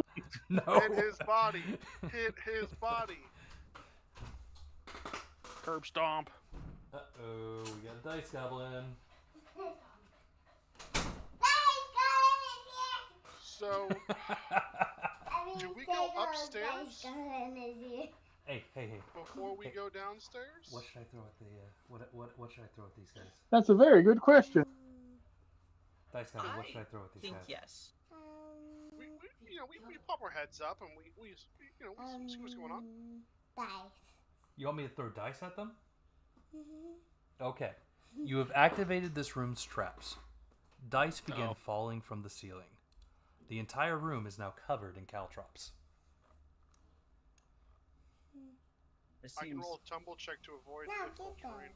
No. Hit his body. Hit his body. Curb stomp. Uh-oh, we got a dice goblin. So, do we go upstairs Hey. before we go downstairs? What should I throw at the, what should I throw at these guys? That's a very good question. Dice goblin, what should I throw at I these think guys? yes. We pop our heads up and we see what's going on. Dice. You want me to throw dice at them? Okay. You have activated this room's traps. Dice begin Oh. falling from the ceiling. The entire room is now covered in caltrops. This I can seems roll a tumble check to avoid No, difficult get them. terrain.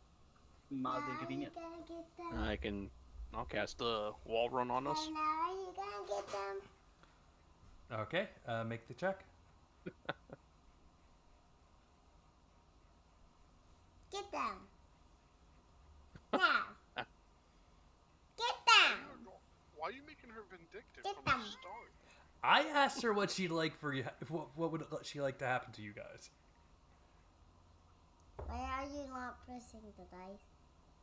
mildly Now you convenient. gonna get them. I'll cast a wall run on us. And now you gonna get them. Okay, make the check. Get them. Now. Get them. Why Why are you making her vindictive Get from them. the start? I asked her what she'd like for you. What would she like to happen to you guys? Why are you not pressing the dice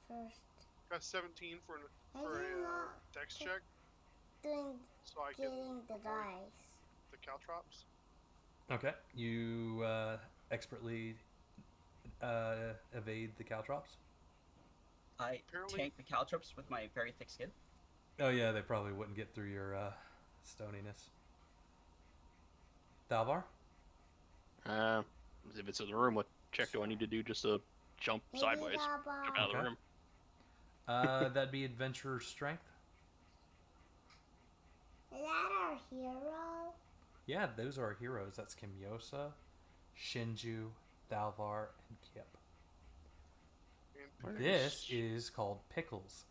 first? Got 17 for Why a are you not dex check, doing so I can getting the avoid dice? the caltrops. Okay, you expertly evade the caltrops. I Apparently- tank the caltrops with my very thick skin. Oh yeah, they probably wouldn't get through your stoniness. Dalvar? If it's in the room, what check do I need to do just to jump Maybe sideways? Dalbar. Jump out of the Okay. room. That'd be adventurer strength. Is that our hero? Yeah, those are our heroes. That's Kimyosa, Shinju, Dalvar, and Kip. And This is called Pickles.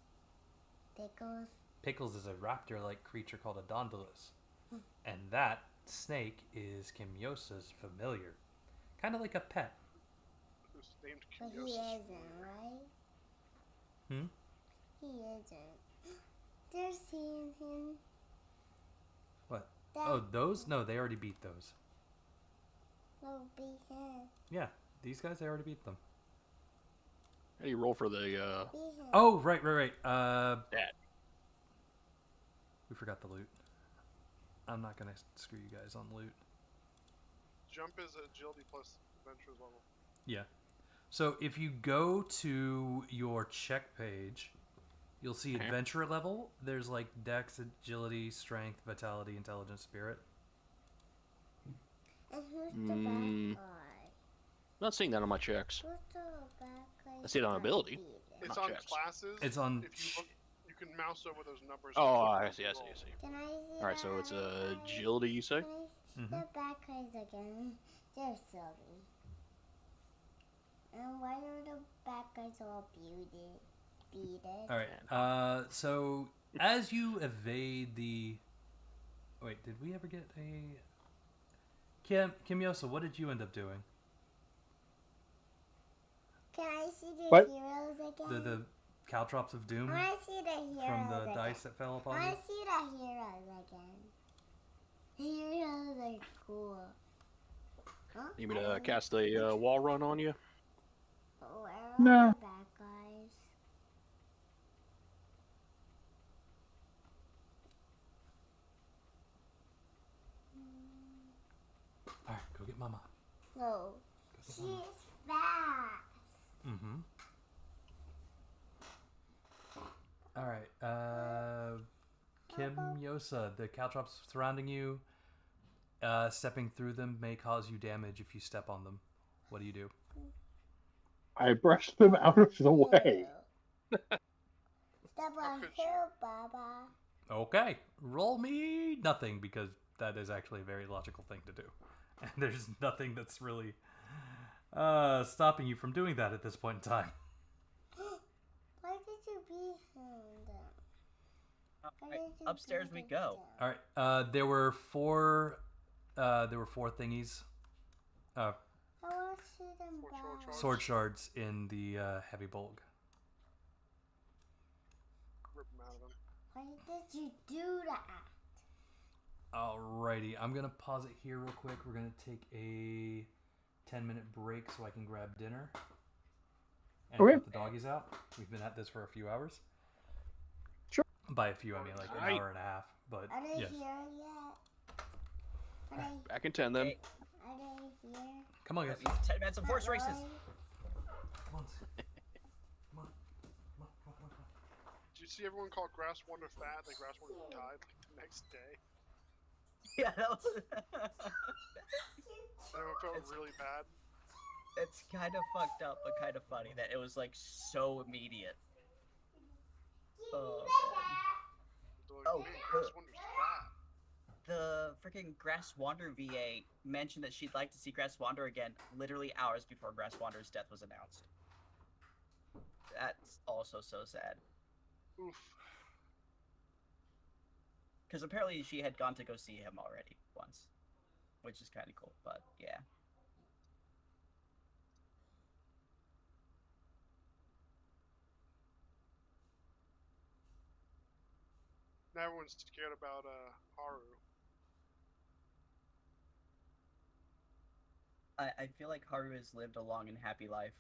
Pickles. Pickles is a raptor-like creature called a Dondulus. And that snake is Kimyosa's familiar. Kind of like a pet. who's named But he Kimyosis. isn't, right? Hmm? He isn't. They're seeing him. What? That Oh, those? No, they already beat those. will be him. Yeah, these guys, they already beat them. How do you roll for the Be him. Oh, right. that? We forgot the loot. I'm not gonna screw you guys on loot. Jump is agility plus adventurer's level. Yeah. So if you go to your check page, you'll see Okay. adventurer level. There's like dex, agility, strength, vitality, intelligence, spirit. And who's the Mm. bad guy? I'm not seeing that on my checks. Who's the bad guy? I see it on that ability. beat him? It's Not on checks. classes. It's on. If you look, you can mouse over those numbers. Oh, and I click see, on I the see, I roll. see. Can I see Alright, so the it's other guys? agility, you say? Can I see Mhm. the bad guys again? They're silly. And why are the bad guys all beaten? All right. So as you evade the. Wait, did we ever get a? Kimyosa, what did you end up doing? Can I see the What? heroes again? The Caltrops of Doom I want to see the heroes from the again. dice that fell I upon want you? to see the heroes again. The heroes are cool. Huh? Need me I to don't- cast a wall run on you? Where are No. the bad guys? All right, go get Mama. No, Go get Mama. she's fast. Mm-hmm. All right. Kimyosa, the caltrops surrounding you, stepping through them may cause you damage if you step on them. What do you do? I brushed them out of the way. Step How on could who, you? Baba? Okay, roll me nothing because that is actually a very logical thing to do. And there's nothing that's really stopping you from doing that at this point in time. Why did you beat him then? Why Alright, did you upstairs beat we him go. then? All right. There were four thingies. I want to see them Sword back. charge. Sword shards in the heavy bulk. Rip them out of them. Why did you do that? Alrighty, I'm gonna pause it here real quick. We're gonna take a 10-minute break so I can grab dinner and Okay. put the doggies out. We've been at this for a few hours. Sure. By a few, I mean like an Alright. hour and a half. But Are they yes, here yet? Are they, Back in 10 then. Hey, are they here? come on, guys. that means 10 minutes of horse Not races. really. Come on. Come on. Come on. Come on. Come on. Did you see everyone call Grass Wonder fat? The Grass Wonder died like the next day. Yeah, that was... Everyone felt It's- really bad. it's kind of fucked up, but kind of funny that it was like so immediate. Oh, man. They're like, Oh, man, Grass Wonder's fat. The freaking Grass Wander VA mentioned that she'd like to see Grass Wander again literally hours before Grass Wander's death was announced. That's also so sad. Oof. Because apparently she had gone to go see him already once. Which is kind of cool, but yeah. Now everyone's scared about Haru. I feel like Haru has lived a long and happy life.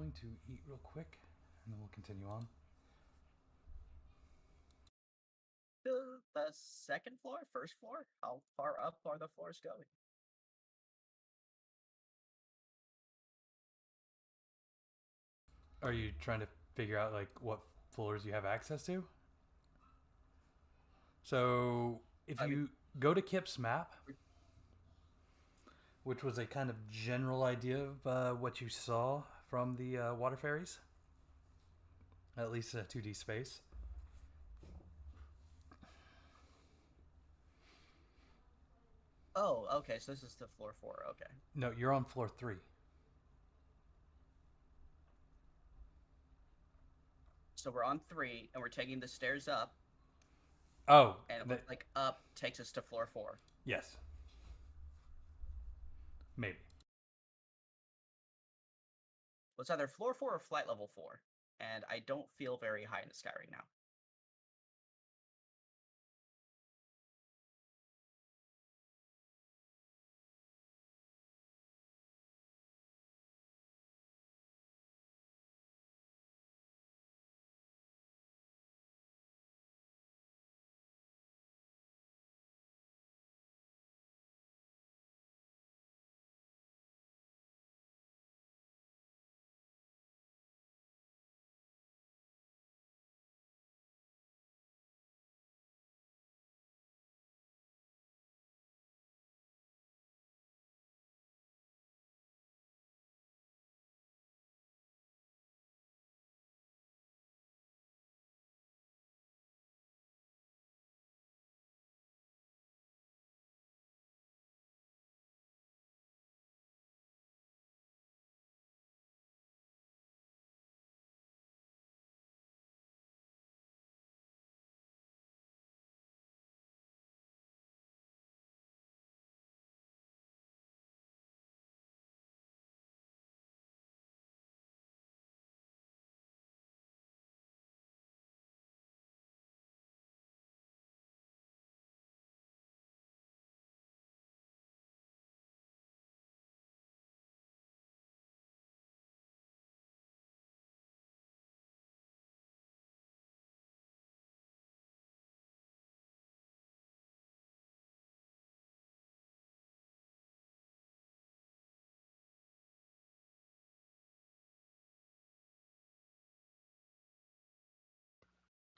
going to eat real quick, and then we'll continue on. The second floor, first floor. How far up are the floors going? Are you trying to figure out like what floors you have access to? So if you go to Kip's map, which was a kind of general idea of what you saw from the water fairies, at least a 2D space. Oh, okay. So this is the floor 4. Okay. No, you're on floor 3. So we're on 3, and we're taking the stairs up, Oh, and it looks like up takes us to floor 4. yes. Maybe. Well, it's either floor 4 or flight level 4, and I don't feel very high in the sky right now.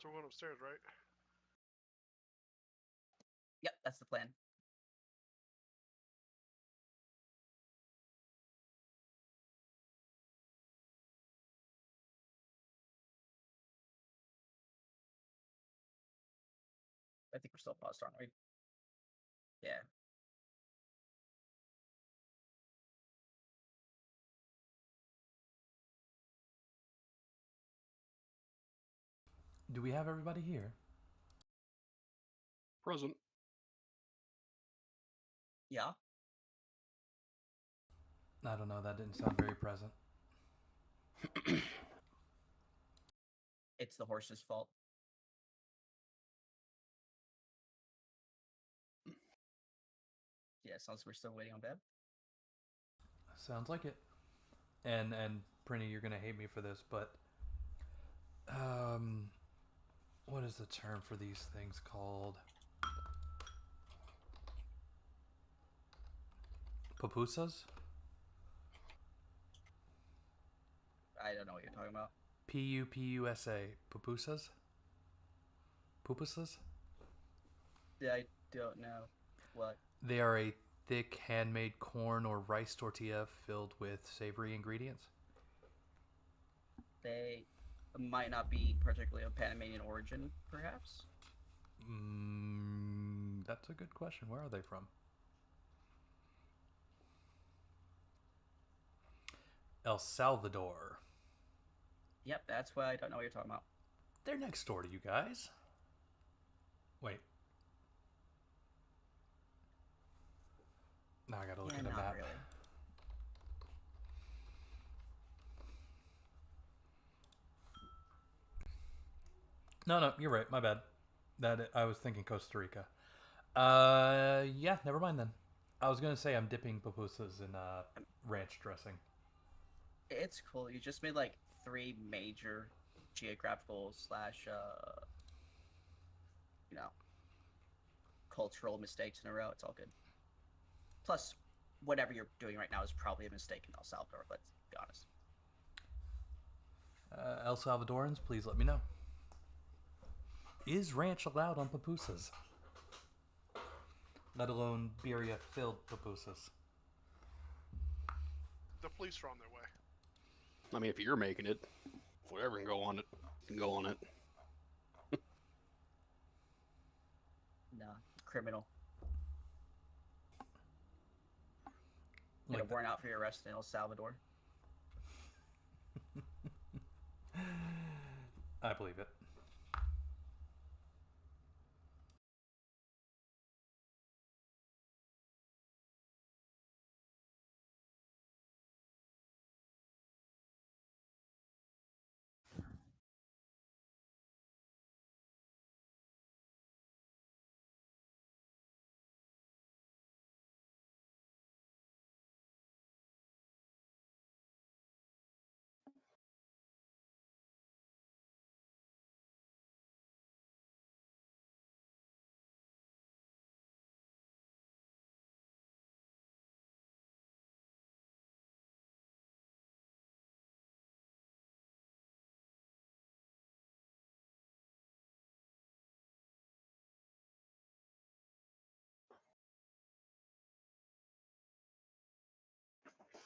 So we're going upstairs, right? Yep, that's the plan. I think we're still paused, aren't we? Yeah. Do we have everybody here? Present. Yeah. I don't know. That didn't sound very present. It's the horse's fault. Yeah, sounds like we're still waiting on Beb. Sounds like it. And Prinny, you're gonna hate me for this, but what is the term for these things called? Pupusas? I don't know what you're talking about. Pupusa. Pupusas? Pupusas? Yeah, I don't know what. They are a thick handmade corn or rice tortilla filled with savory ingredients. They might not be particularly of Panamanian origin, perhaps. That's a good question. Where are they from? El Salvador. Yep, that's why I don't know what you're talking about. They're next door to you guys. Wait. Now I gotta look at a not map. really. No, you're right. My bad. I was thinking Costa Rica. Yeah, never mind then. I was gonna say I'm dipping pupusas in ranch dressing. It's cool. You just made like 3 major geographical slash you know, cultural mistakes in a row. It's all good. Plus, whatever you're doing right now is probably a mistake in El Salvador. Let's be honest. El Salvadorans, please let me know. Is ranch allowed on pupusas? Let alone birria-filled pupusas. The police are on their way. I mean, if you're making it, whatever can go on it, can go on it. No, criminal. Get Like a warrant out for your arrest in El Salvador. I believe it.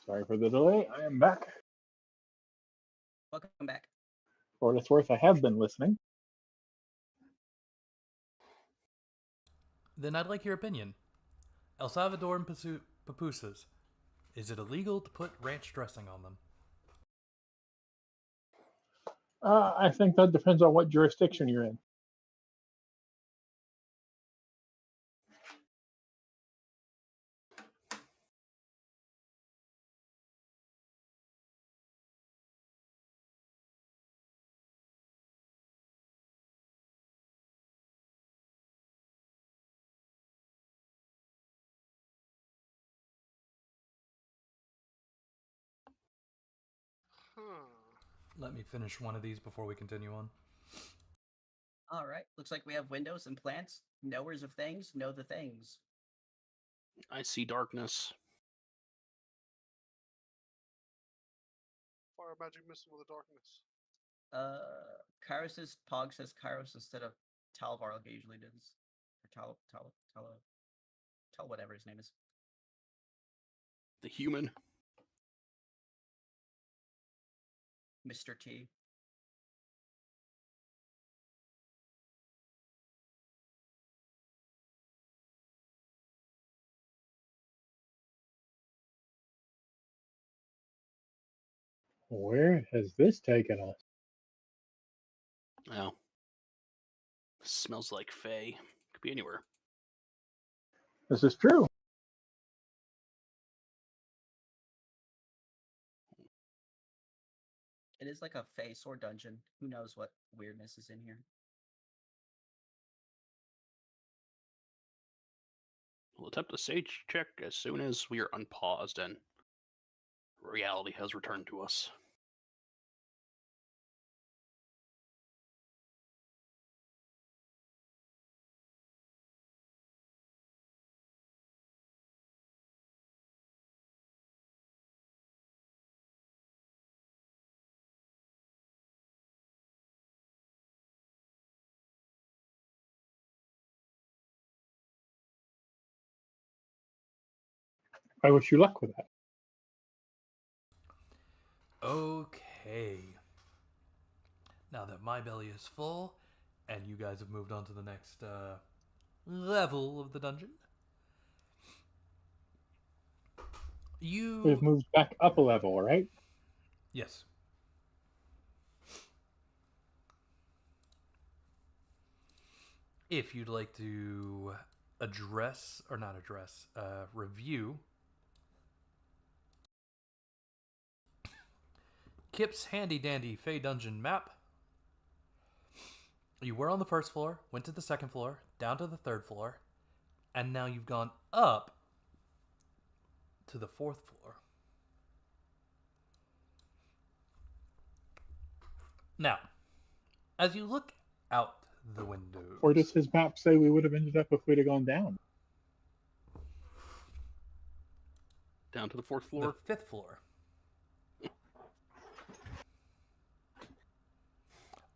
Sorry for the delay. I am back. Welcome back. For what it's worth, I have been listening. Then I'd like your opinion. El Salvadoran pupusas. Is it illegal to put ranch dressing on them? I think that depends on what jurisdiction you're in. Huh. Let me finish one of these before we continue on. All right. Looks like we have windows and plants. Knowers of things know the things. I see darkness. Fire magic missile with the darkness. Kairos' Pog says Kairos instead of Talvar like it usually does. Or Tal whatever his name is. The human. Mr. T. Where has this taken us? Oh. Smells like Faye. Could be anywhere. This is true. It is like a face or dungeon. Who knows what weirdness is in here? We'll attempt a sage check as soon as we are unpaused and reality has returned to us. I wish you luck with that. Okay. Now that my belly is full, and you guys have moved on to the next level of the dungeon, We've you... moved back up a level, right? Yes. If you'd like to review Kip's handy dandy Fey Dungeon map. You were on the first floor, went to the second floor, down to the third floor, and now you've gone up to the fourth floor. Now, as you look out the windows, Where does his map say we would have ended up if we'd have gone down? Down to the 4th the floor. 5th floor.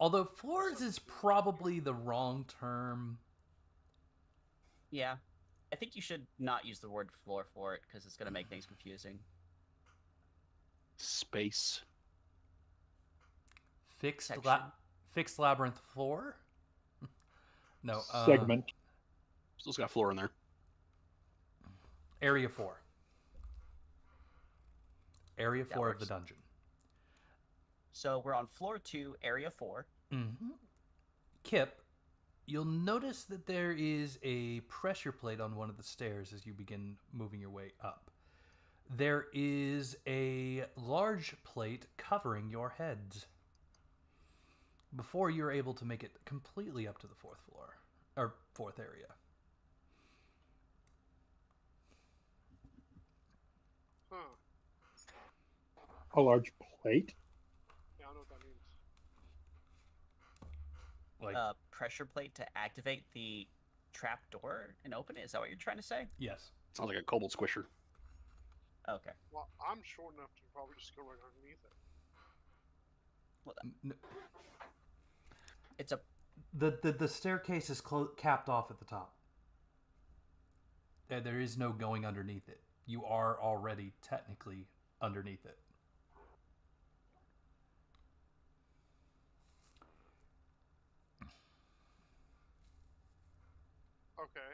Although floors is probably the wrong term. Yeah. I think you should not use the word floor for it because it's going to make things confusing. Space. Fixed, Section. fixed labyrinth floor? No. Segment. Still's got floor in there. Area 4. Area That 4 of the works. dungeon. So we're on floor 2, area 4. Mm-hmm. Kip, you'll notice that there is a pressure plate on one of the stairs as you begin moving your way up. There is a large plate covering your heads before you're able to make it completely up to the 4th floor, or 4th area. Huh. A large plate? Yeah, I don't know what that means. Like, Pressure plate to activate the trap door and open it. Is that what you're trying to say? yes. Sounds like a kobold squisher. Okay. Well, I'm short enough to probably just go right underneath it. Well, N- it's a The staircase is capped off at the top. There is no going underneath it. You are already technically underneath it. Okay.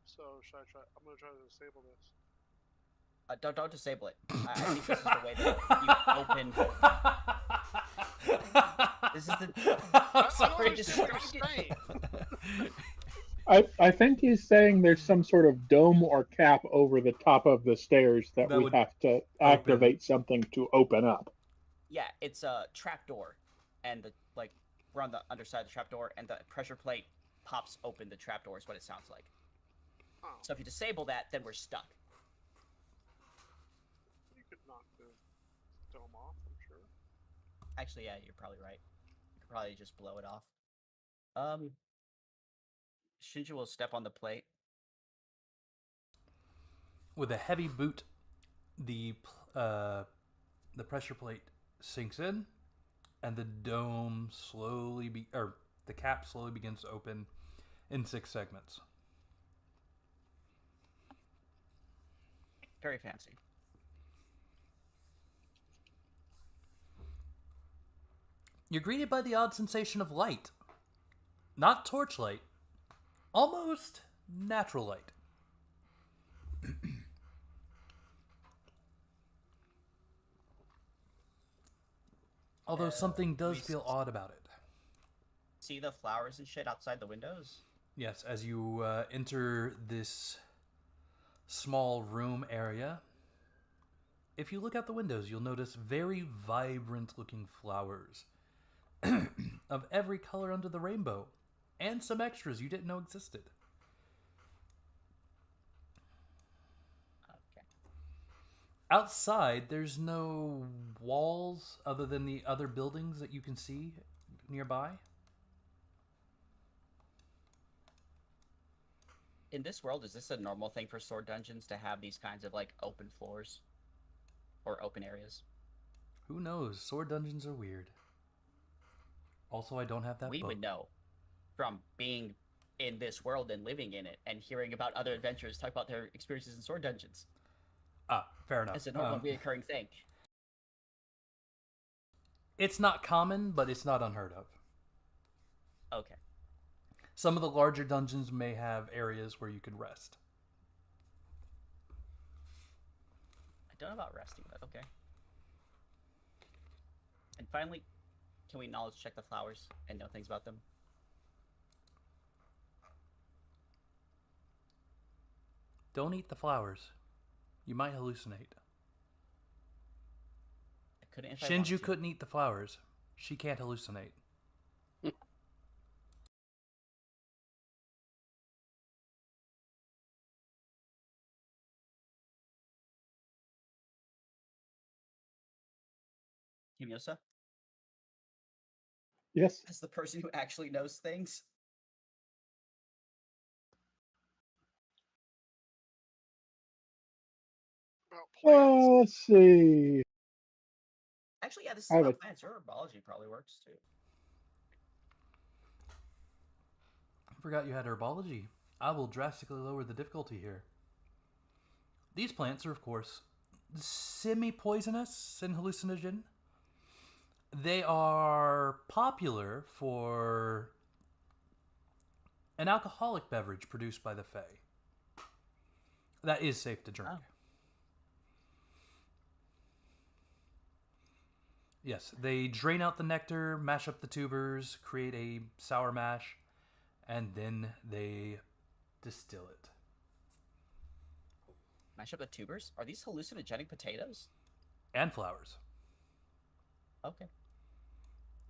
So should I try? I'm gonna try to disable this. don't disable it. I think this is the way that you open. This is the. I'm I don't sorry. understand what you're saying. I think he's saying there's some sort of dome or cap over the top of the stairs that That we would have to activate something to open up. Yeah, it's a trap door, and we're on the underside of the trap door, and the pressure plate pops open the trap door. Is what it sounds like. Oh, So if you disable that, then we're stuck. you could knock the dome off, I'm sure. Actually, yeah, you're probably right. You could probably just blow it off. Shinji will step on the plate. With a heavy boot, the pressure plate sinks in, and the dome the cap slowly begins to open in 6 segments. Very fancy. You're greeted by the odd sensation of light. Not torchlight, almost natural light. Although something does feel odd about it. See the flowers and shit outside the windows? Yes, as you enter this small room area, if you look out the windows, you'll notice very vibrant looking flowers of every color under the rainbow, and some extras you didn't know existed. Okay. Outside, there's no walls other than the other buildings that you can see nearby. In this world, is this a normal thing for sword dungeons to have these kinds of open floors or open areas? Who knows? Sword dungeons are weird. Also, I don't have that We book. would know from being in this world and living in it and hearing about other adventurers talk about their experiences in sword dungeons. Fair enough. It's a normal reoccurring thing. It's not common, but it's not unheard of. Okay. Some of the larger dungeons may have areas where you could rest. I don't know about resting, but okay. And finally, can we knowledge check the flowers and know things about them? Don't eat the flowers. You might hallucinate. I couldn't if I wanted Shinju to. couldn't eat the flowers. She can't hallucinate. Kimiosa? Yes. As the person who actually knows things. About plants. Let's see. Actually, yeah, this is I have about a- plants. Your herbology probably works too. I forgot you had herbology. I will drastically lower the difficulty here. These plants are, of course, semi-poisonous and hallucinogen. They are popular for an alcoholic beverage produced by the Fae. That is safe to drink. Oh. Yes, they drain out the nectar, mash up the tubers, create a sour mash, and then they distill it. Mash up the tubers? Are these hallucinogenic potatoes? And flowers. Okay.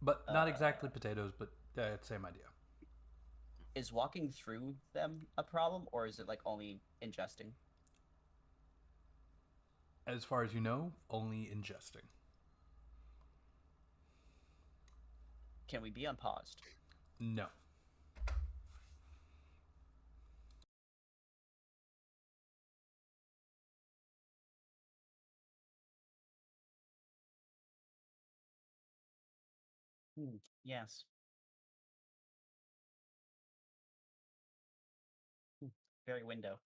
But not exactly potatoes, but same idea. Is walking through them a problem, or is it like only ingesting? As far as you know, only ingesting. Can we be unpaused? No. Yes. Very window.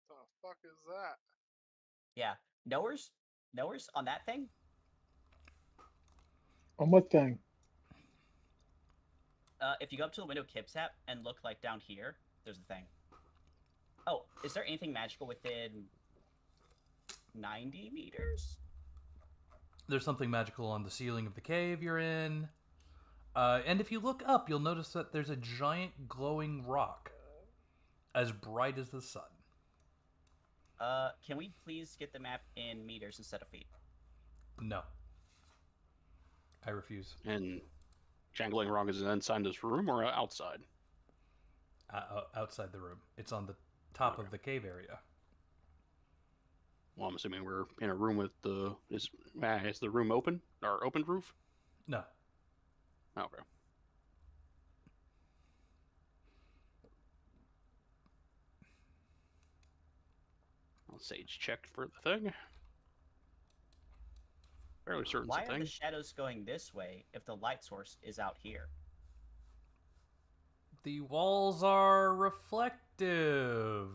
The fuck is that? Yeah. Knowers? Knowers on that thing? On what thing? If you go up to the window Kipsap and look like down here, there's a thing. Oh, is there anything magical within 90 meters? There's something magical on the ceiling of the cave you're in. And if you look up, you'll notice that there's a giant glowing rock as bright as the sun. Can we please get the map in meters instead of feet? No. I refuse. And Jangling Rock is inside this room or outside? Outside the room. It's on the top of the cave area. Well, I'm assuming we're in a room with the... Is the room open? Or open roof? No. Okay. Sage checked for the thing. Fairly certain Why it's a are thing. the shadows going this way if the light source is out here? The walls are reflective.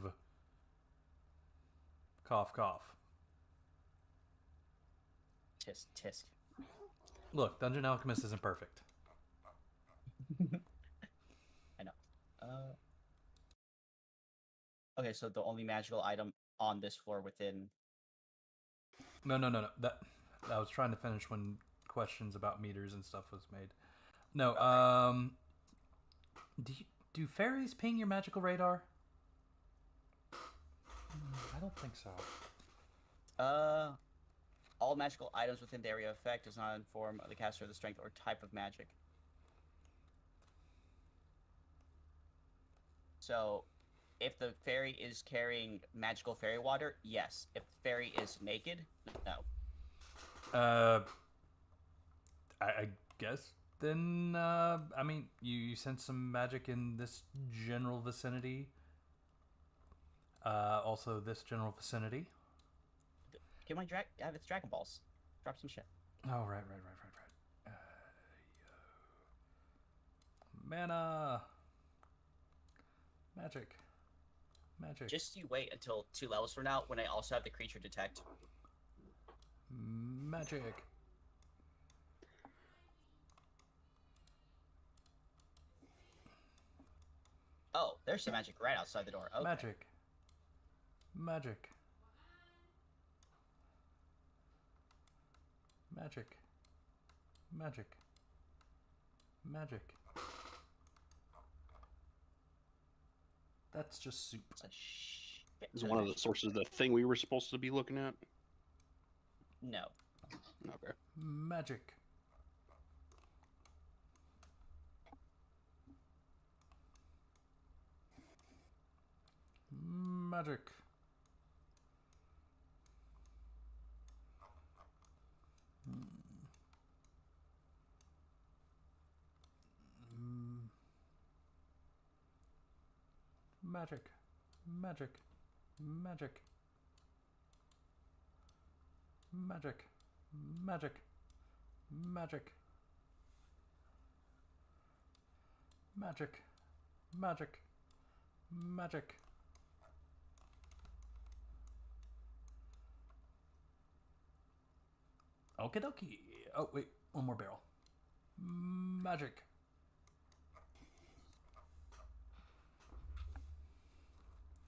Cough, cough. Tisk, tisk. Look, Dungeon Alchemist isn't perfect. I know. Okay, so the only magical item on this floor within... No. That I was trying to finish when questions about meters and stuff was made. No, do fairies ping your magical radar? I don't think so. All magical items within the area of effect does not inform the caster of the strength or type of magic. So, if the fairy is carrying magical fairy water, yes. If the fairy is naked, no. I guess then, I mean, you sense some magic in this general vicinity. Also this general vicinity. Get my have its Dragon Balls. Drop some shit. Oh, right. Mana. Magic. Just you wait until 2 levels from now when I also have the creature detect. Magic. Oh, there's some magic right outside the door. Okay. Magic. That's just soup. Is one of the sources the thing we were supposed to be looking at? No. Okay. Magic. Magic. Magic. Magic. Magic. Magic. Magic. Magic. Magic. Magic. Okie dokie. Oh, wait. One more barrel. Magic.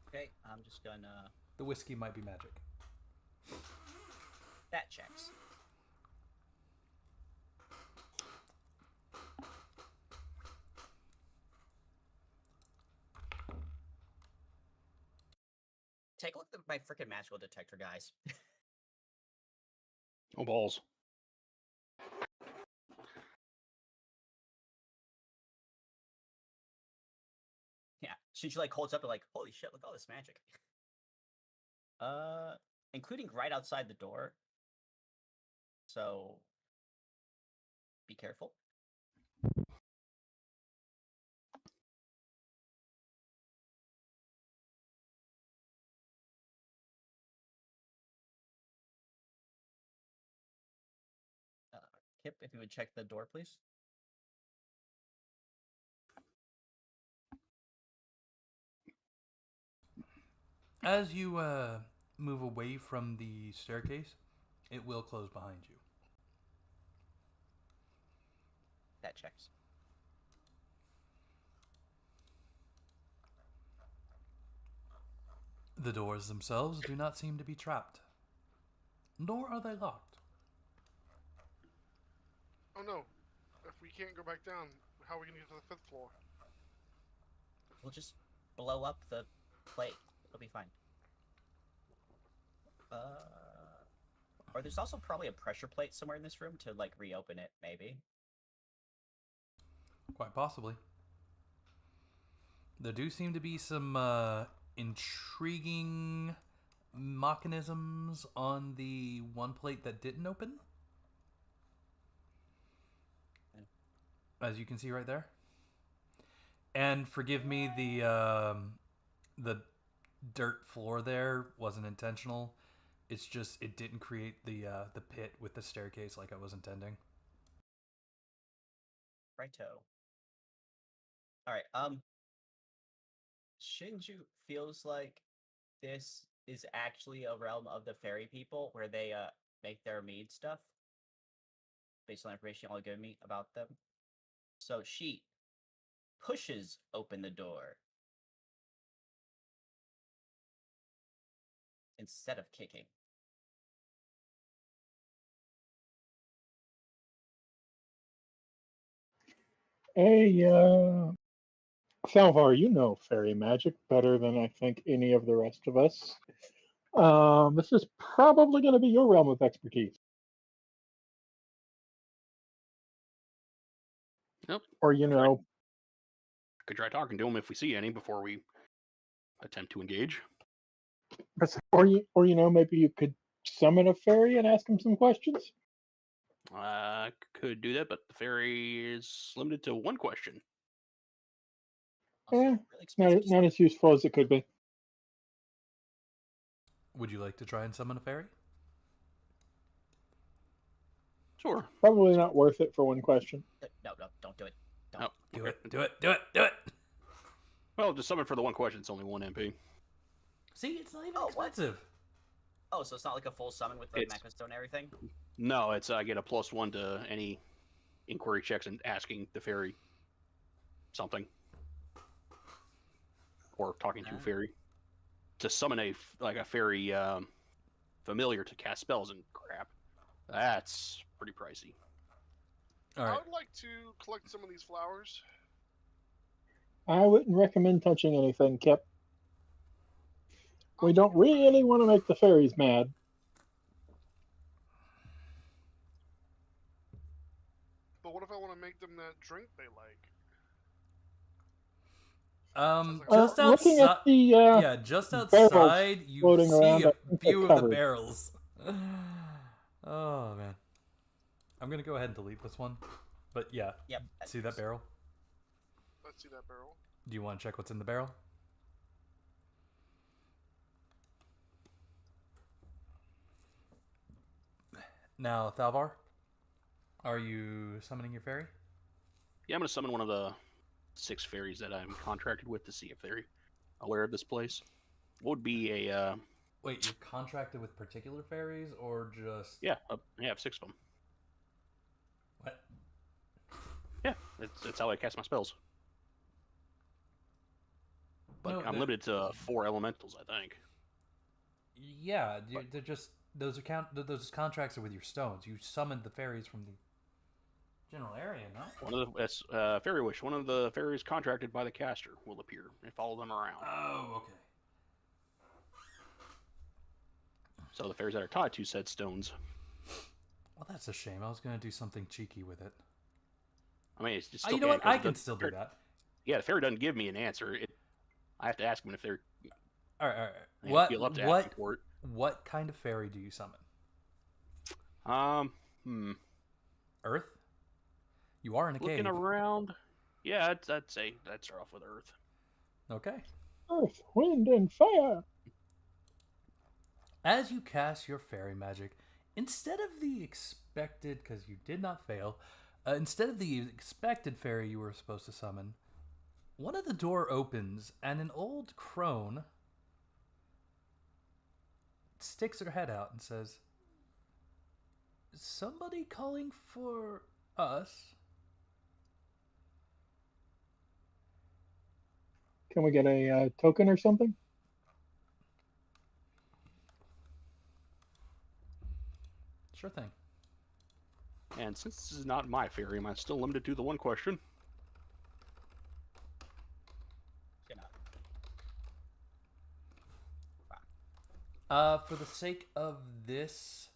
Okay, I'm just gonna. The whiskey might be magic. That checks. Take a look at my freaking magical detector, guys. Oh, balls. Yeah, she like holds up and like, holy shit, look at all this magic. Including right outside the door. So be careful. Kip, if you would check the door, please. As you move away from the staircase, it will close behind you. That checks. The doors themselves do not seem to be trapped, nor are they locked. Oh no. If we can't go back down, how are we gonna get to the 5th floor? We'll just blow up the plate. It'll be fine. Or there's also probably a pressure plate somewhere in this room to like reopen it, maybe. Quite possibly. There do seem to be some intriguing mechanisms on the one plate that didn't open. As you can see right there. And forgive me, the dirt floor there wasn't intentional. It's just it didn't create the pit with the staircase like I was intending. Righto. Alright, Shinju feels like this is actually a realm of the fairy people where they make their mead stuff based on information y'all giving me about them. So she pushes open the door instead of kicking. Hey, Salvar, you know fairy magic better than I think any of the rest of us. This is probably going to be your realm of expertise. Yep. Or, you know, Could try talking to them if we see any before we attempt to engage. or you know, maybe you could summon a fairy and ask him some questions. Could do that, but the fairy is limited to one question. Also, Yeah, really not expensive to not as useful as it could be. Would you like to try and summon a fairy? Sure. Probably not worth it for one question. No, don't do it. Don't. Oh, Do okay. it, do it, do it, do it! Well, just summon for the one question. It's only 1 MP. See, it's not even Oh, what? expensive. Oh, so it's not like a full summon with the It's- Macro Stone and everything? No, it's I get a +1 to any inquiry checks and asking the fairy something, or talking to a fairy. To summon a fairy familiar to cast spells and crap, that's pretty pricey. All I right. would like to collect some of these flowers. I wouldn't recommend touching anything, Kip. We don't really want to make the fairies mad. But what if I want to make them that drink they like? Just looking at outside. the Yeah, just barrels outside, you floating see around, a I think they're few of the covered. barrels. Oh man, I'm gonna go ahead and delete this one. But yeah, Yep. see that barrel? Let's see that barrel. Do you want to check what's in the barrel? Now, Thalvar, are you summoning your fairy? Yeah, I'm gonna summon one of the 6 fairies that I'm contracted with to see if they're aware of this place. What would be a Wait, you're contracted with particular fairies, or just yeah? I have 6 of them. what? Yeah, that's how I cast my spells. But No, I'm they're- limited to 4 elementals, I think. Yeah, they're just those those contracts are with your stones. You summoned the fairies from the general area, no? One of the fairy wish. One of the fairies contracted by the caster will appear and follow them around. Oh, okay. So the fairies that are tied to said stones. Well, that's a shame. I was gonna do something cheeky with it. I mean, it's just Oh, still you know what? I because can the still do fairy- that. Yeah, the fairy doesn't give me an answer. I have to ask them if they're. All right. I feel up to asking for it. What kind of fairy do you summon? Earth? You are in a Looking cave. around. Yeah, I'd say I'd start off with Earth. Okay. Earth, wind, and fire. As you cast your fairy magic, instead of the expected, because you did not fail, instead of the expected fairy you were supposed to summon, one of the door opens and an old crone sticks her head out and says, "Is somebody calling for us?" Can we get a token or something? Sure thing. And since this is not my fairy, am I still limited to the one question? For the sake of this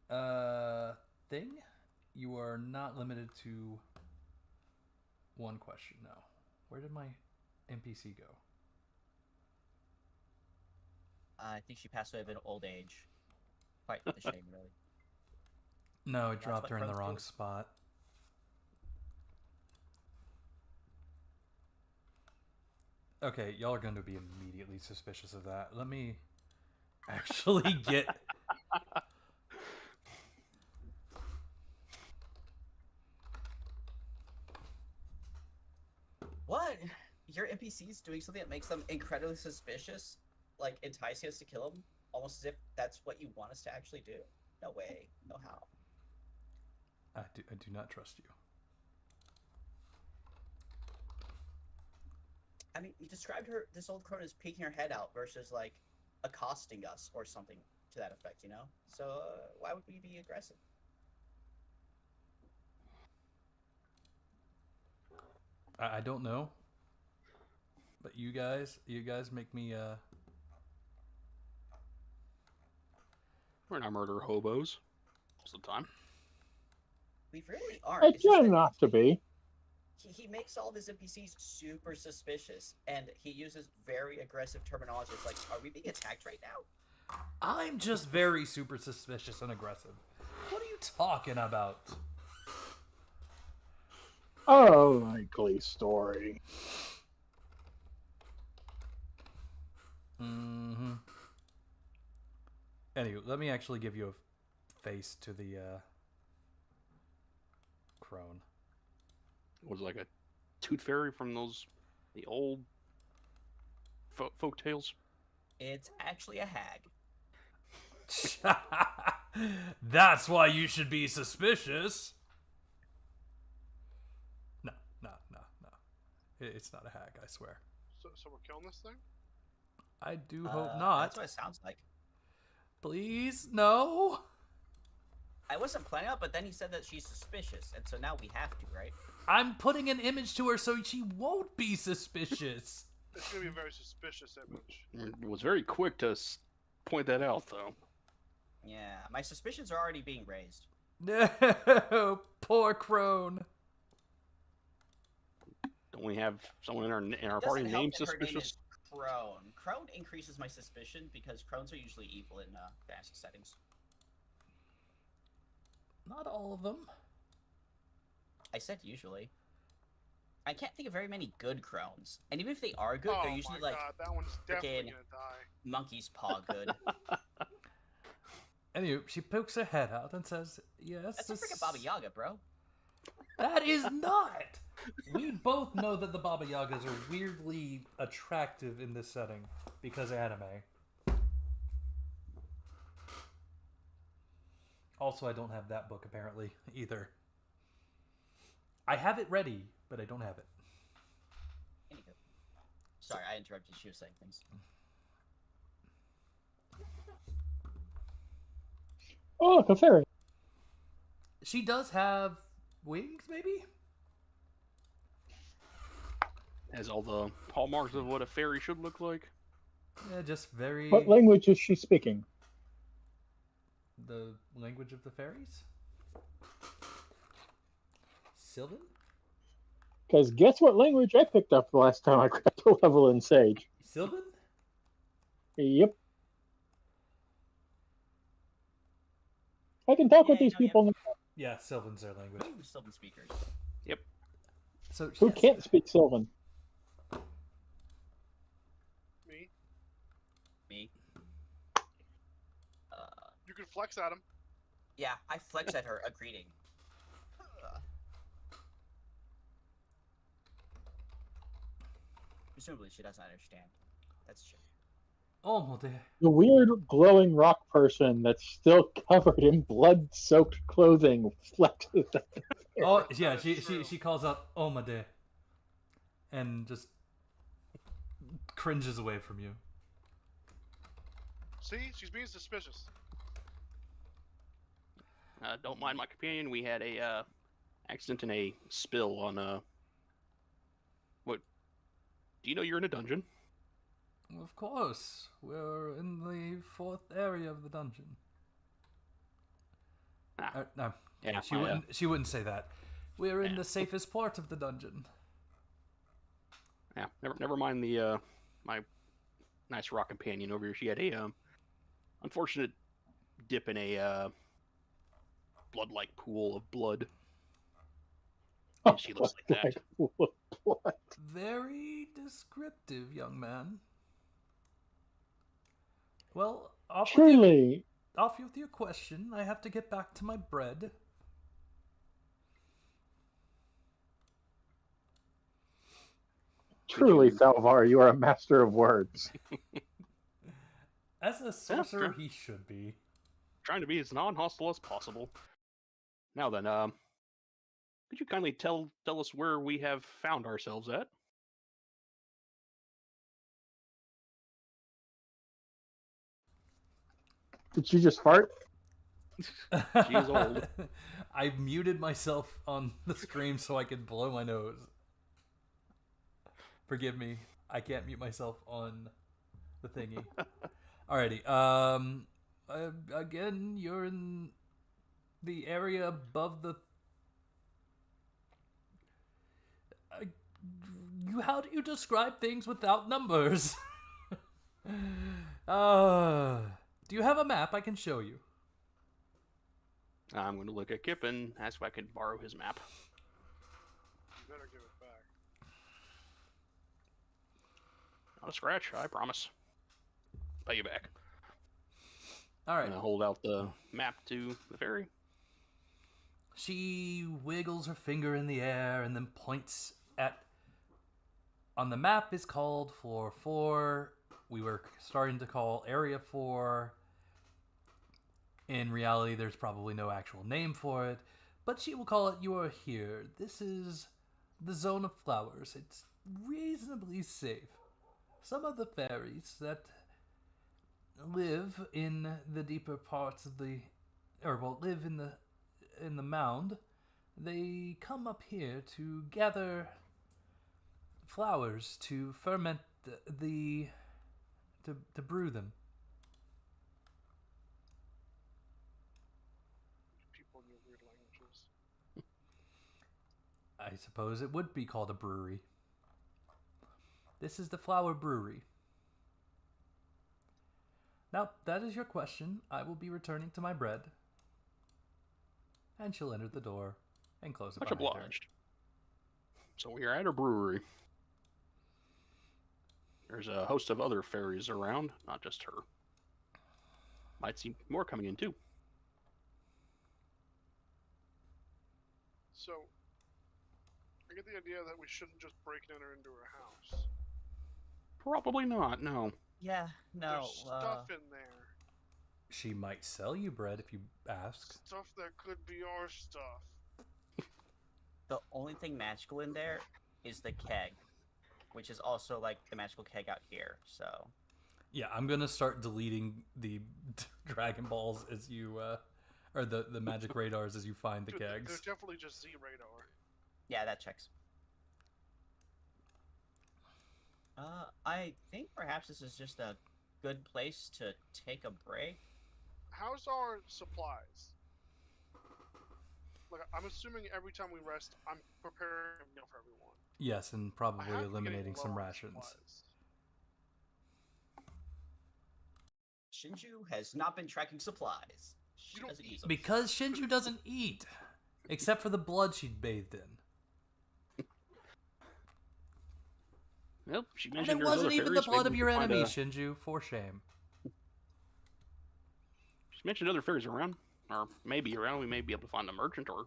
thing, you are not limited to one question. No. Where did my NPC go? I think she passed away of an old age. Quite a shame, really. No, it That's dropped what her in the crows wrong do. spot. Okay, y'all are going to be immediately suspicious of that. Let me actually get... What? Your NPC's doing something that makes them incredibly suspicious? Like, enticing us to kill them? Almost as if that's what you want us to actually do? No way. No how. I do not trust you. I mean, you described her, this old crone, as peeking her head out versus, like, accosting us or something to that effect, you know? So, why would we be aggressive? I don't know. But you guys make me, We're not murder hobos most of the time. We really aren't. I It's just try that not to be. he makes all of his NPCs super suspicious, and he uses very aggressive terminology. It's like, are we being attacked right now? I'm just very super suspicious and aggressive. What are you talking about? Oh, likely story. Mm-hmm. Anyway, let me actually give you a face to the crone. Was it like a tooth fairy from the old folk tales? It's actually a hag. That's why you should be suspicious. No. It's not a hag, I swear. So we're killing this thing? I do hope not. That's what it sounds like. Please, no. I wasn't planning on, but then he said that she's suspicious, and so now we have to, right? I'm putting an image to her so she won't be suspicious. It's gonna be a very suspicious image. It was very quick to point that out, though. Yeah, my suspicions are already being raised. No, poor crone. Don't we have someone in our It party doesn't help named that her name suspicious? is Crone. Crone increases my suspicion because crones are usually evil in fantasy settings. Not all of them. I said usually. I can't think of very many good crones, and even if they are good, oh they're usually my like god, that one's definitely frickin' gonna die. monkey's paw good. Anyway, she pokes her head out and says, "Yes, That's a freaking Baba Yaga, bro. That is not. We both know that the Baba Yagas are weirdly attractive in this setting because anime. Also, I don't have that book apparently either. I have it ready, but I don't have it. Anywho. Sorry, I interrupted. She was saying things. Oh, look, a fairy. She does have wings, maybe? Has all the hallmarks of what a fairy should look like. Yeah, just very... What language is she speaking? The language of the fairies? Sylvan? Because guess what language I picked up the last time I got to level in Sage? Sylvan? Yep. I can talk with these people. Yeah, Sylvan's their language. Ooh, Sylvan speakers. Yep. So Who yes. can't speak Sylvan? Me. Me. You can flex at him. Yeah, I flex at her, a greeting. Presumably she doesn't understand. That's true. Oh, my dear. The weird glowing rock person that's still covered in blood-soaked clothing flexes at the fairy. Oh, yeah, That is true. she calls out, "Oh, my dear," and just cringes away from you. See, she's being suspicious. Don't mind my companion. We had a accident and a spill on what? Do you know you're in a dungeon? Of course, we're in the 4th area of the dungeon. No, Yeah, she wouldn't say that. We're in the safest part of the dungeon. Yeah, never mind the my nice rock companion over here. She had a unfortunate dip in a blood-like pool of blood. And she looks like that. What? Very descriptive, young man. Well, off Truly, with your question. I have to get back to my bread. truly, Salvar, you are a master of words. As a sorcerer, sure. he should be. Trying to be as non-hostile as possible. Now then, could you kindly tell us where we have found ourselves at? Did you just fart? She is old. I muted myself on the stream so I could blow my nose. Forgive me. I can't mute myself on the thingy. Alrighty. Again, you're in the area above the... how do you describe things without numbers? Do you have a map I can show you? I'm going to look at Kip and ask if I can borrow his map. You better give it back. Not a scratch, I promise. Pay you back. All right. I'm going to hold out the map to the fairy. She wiggles her finger in the air and then points at... On the map is called Floor 4. We were starting to call Area 4. In reality, there's probably no actual name for it, but she will call it You Are Here. This is the Zone of Flowers. It's reasonably safe. Some of the fairies that live in the deeper parts of the... live in the mound, they come up here to gather flowers to ferment to brew them. People in your weird languages. I suppose it would be called a brewery. This is the Flower Brewery. Now, that is your question. I will be returning to my bread. And she'll enter the door and close it Much behind her. obliged. So we are at a brewery. There's a host of other fairies around, not just her. Might see more coming in too. So, I get the idea that we shouldn't just break and enter into her house. Probably not. No. Yeah, no. There's stuff in there. She might sell you bread if you ask. Stuff that could be our stuff. The only thing magical in there is the keg, which is also like the magical keg out here. So Yeah, I'm gonna start deleting the Dragon Balls as you, or the magic radars as you find the Dude, kegs. they're definitely just Z radar. yeah, that checks. I think perhaps this is just a good place to take a break. How's our supplies? Like, I'm assuming every time we rest, I'm preparing a meal for everyone. Yes, and I probably have been getting eliminating some low on rations. supplies. Shinju has not been tracking supplies. She You don't doesn't eat. use them. Because Shinju doesn't eat, except for the blood she bathed in. Nope. She And mentioned it there's wasn't other even the fairies. blood Maybe of we your could find enemy, a- Shinju. For shame. She mentioned other fairies around, or maybe around. We may be able to find a merchant or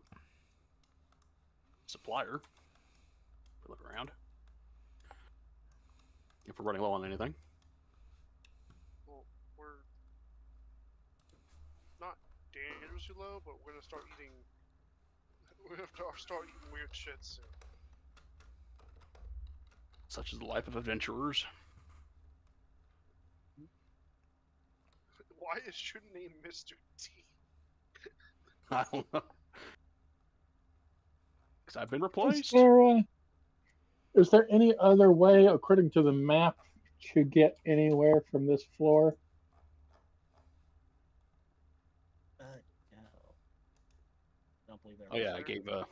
supplier. If we look around. If we're running low on anything. Well, we're not dangerously low, but we're gonna start eating. We have to start eating weird shit soon. Such is the life of adventurers. Why is your name Mr. T? I don't know. Because I've been Is replaced. is there any other way, according to the map, to get anywhere from this floor? No. Don't believe there Oh yeah, I Sure.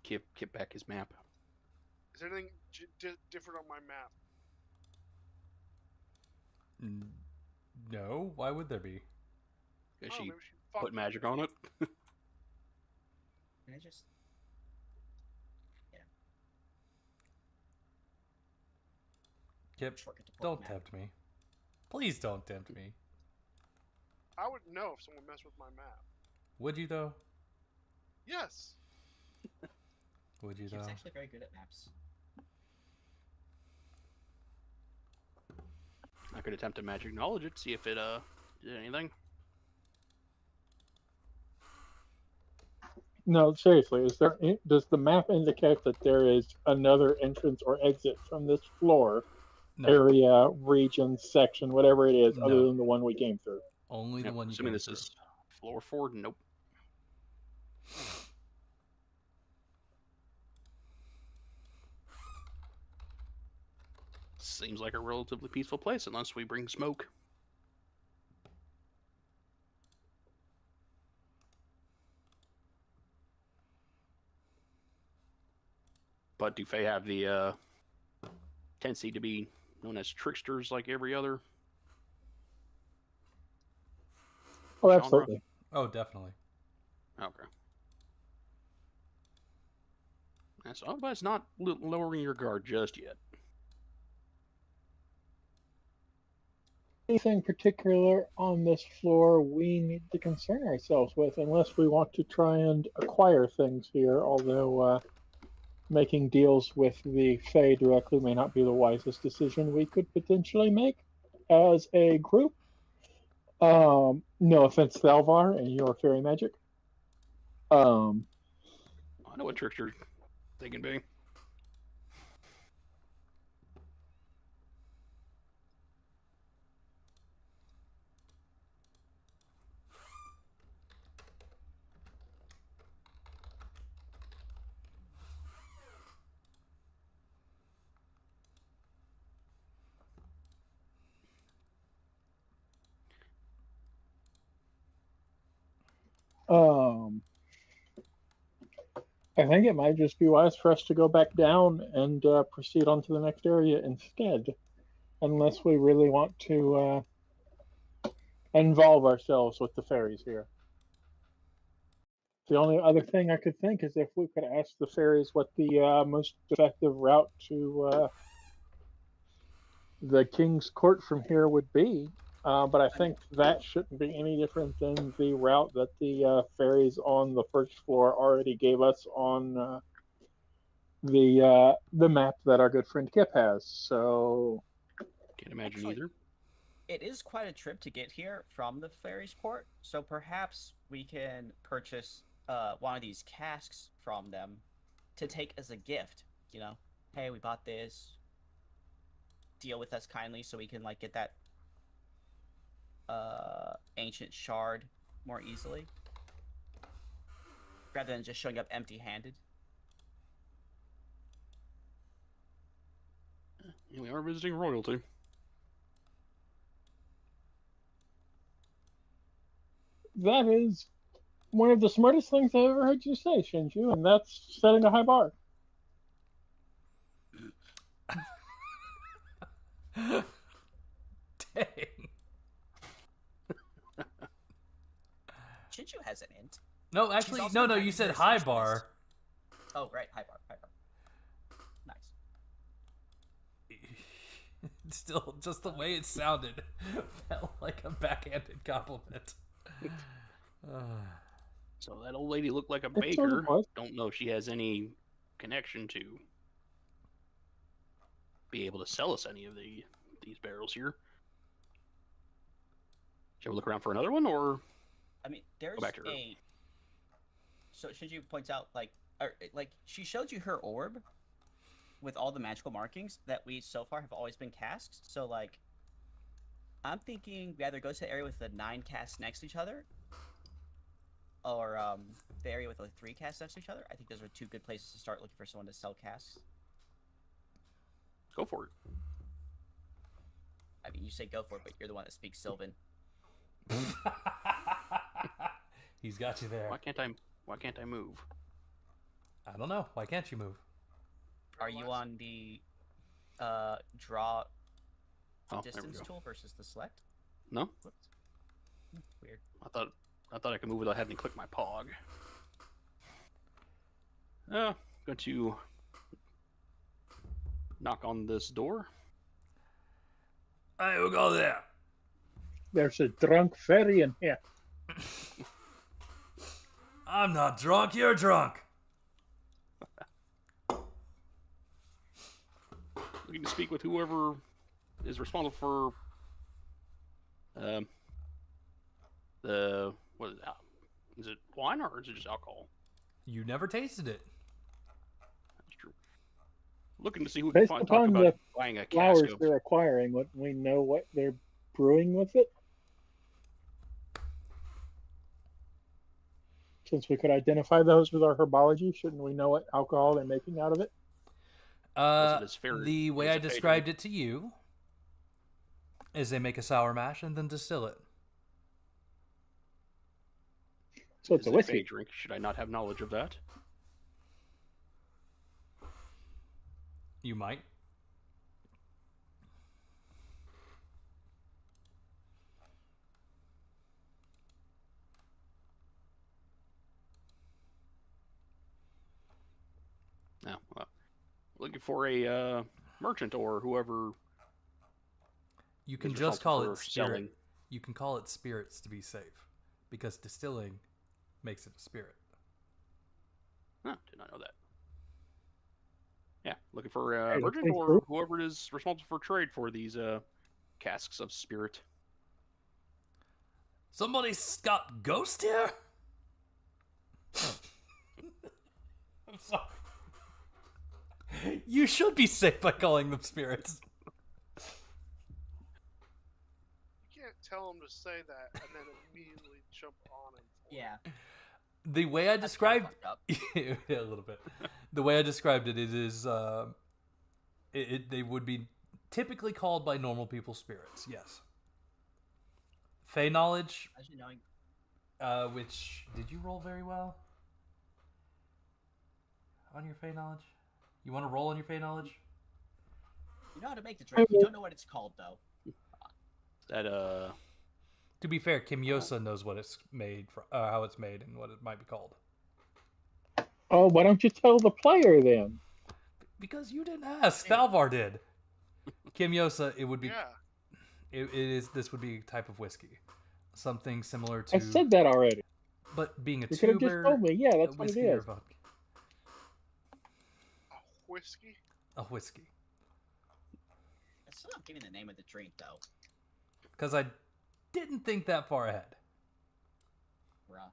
gave Kip back his map. Is there anything different on my map? No, why would there be? Because Oh, she maybe she fucked put me. magic on it. Can I just? Kip, Shortcut to don't Pokemon. tempt me. Please don't tempt me. I would know if someone messed with my map. Would you though? Yes. Would you though? Kip's actually very good at maps. I could attempt to magic knowledge it, see if it did anything. No, seriously, does the map indicate that there is another entrance or exit from this floor, No, area, region, section, whatever it is, other No. than the one we came through? only the Yep, one you assuming came this through. is floor 4. Nope. Seems like a relatively peaceful place unless we bring smoke. But do Fae have the tendency to be known as tricksters like every other? Oh, Genre? absolutely. Oh, definitely. Okay. That's, oh, but it's not lowering your guard just yet. Anything particular on this floor we need to concern ourselves with, unless we want to try and acquire things here, although making deals with the Fae directly may not be the wisest decision we could potentially make as a group. No offense, Thalvar, and your fairy magic. I know what trickster they can be. I think it might just be wise for us to go back down and proceed on to the next area instead, unless we really want to involve ourselves with the fairies here. The only other thing I could think is if we could ask the fairies what the most effective route to the king's court from here would be, But I think that shouldn't be any different than the route that the fairies on the first floor already gave us on the map that our good friend Kip has. So Can't imagine Actually, either. it is quite a trip to get here from the Fairies Court, so perhaps we can purchase one of these casks from them to take as a gift. You know, hey, we bought this. Deal with us kindly, so we can like get that ancient shard more easily, rather than just showing up empty-handed. Yeah, we are visiting royalty. that is one of the smartest things I've ever heard you say, Shinju, and that's setting a high bar. Dang. Shinju has an int. No, actually, also no. been You said very high socialist. bar. Oh, right, high bar, high bar. Nice. Still, just the way it sounded felt like a backhanded compliment. So that old lady looked like a It sort of baker. was. Don't know if she has any connection to be able to sell us any of these barrels here. Shall we look around for another one, or I mean, there's back to her. So Shinju points out, like she showed you her orb with all the magical markings that we so far have always been casks. So like, I'm thinking we either go to the area with the 9 casts next to each other, or the area with the 3 casts next to each other. I think those are 2 good places to start looking for someone to sell casks. go for it? I mean, you say go for it, but you're the one that speaks Sylvan. He's got you there. Why can't I move? I don't know. Why can't you move? Are you on the draw Oh, there we distance go. tool versus the select? No, Whoops. Weird. I thought I could move without having to click my pog. Going to knock on this door. I will go there. There's a drunk fairy in here. I'm not drunk. You're drunk. Looking to speak with whoever is responsible for the what is it? Is it wine or is it just alcohol? You never tasted it. That's true. Looking to see who we can Based find talk upon about the buying a cask Flowers of. they're acquiring, what we know what they're brewing with it. Since we could identify those with our herbology, shouldn't we know what alcohol they're making out of it? The way I described it to you is they make a sour mash and then distill it. So it's Is a it whiskey. fey drink? Should I not have knowledge of that? You might. No. Well, looking for a merchant or whoever. You can is just call responsible it for spirit. selling. You can call it spirits to be safe, because distilling makes it a spirit. Huh, did not know that. Yeah, looking for a Hey, merchant that's or true. whoever is responsible for trade for these casks of spirit. Somebody's got ghost here? I'm sorry. You should be safe by calling them spirits. You can't tell him to say that and then immediately jump on him. Yeah. The way I That's kinda described fucked up. yeah, a little bit. The way I described it is they would be typically called by normal people spirits. Yes. Fey knowledge, Imagine knowing. which did you roll very well on your Fey knowledge? You want to roll on your Fey knowledge? You know how to make the drink. You don't know what it's called though. That To be fair, Kim Yosa knows what it's made from, how it's made, and what it might be called. Oh, why don't you tell the player then? Because you didn't ask. Thalvar did. Kim Yosa, it would be. Yeah. It is. This would be a type of whiskey, something similar to. I said that already. But being a You could have just tuber, told me. Yeah, a that's what it whiskey or is. vodka. A whiskey? A whiskey. I still not giving the name of the drink though. Because I didn't think that far ahead. Bruh.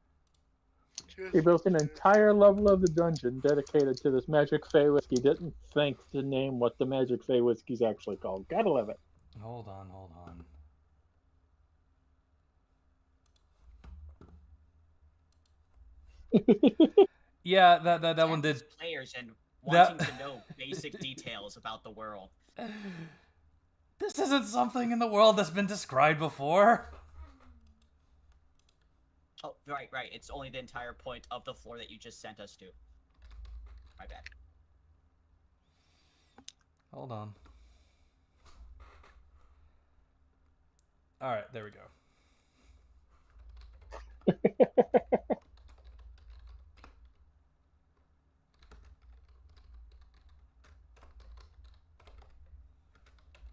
He built an entire level of the dungeon dedicated to this Magic Fey whiskey. Didn't think to name what the Magic Fey whiskey's actually called. Gotta love it. Hold on, hold on. Yeah, that one did. Players and That- wanting to know basic details about the world. This isn't something in the world that's been described before. Oh, right. It's only the entire point of the floor that you just sent us to. My bad. Hold on. All right, there we go.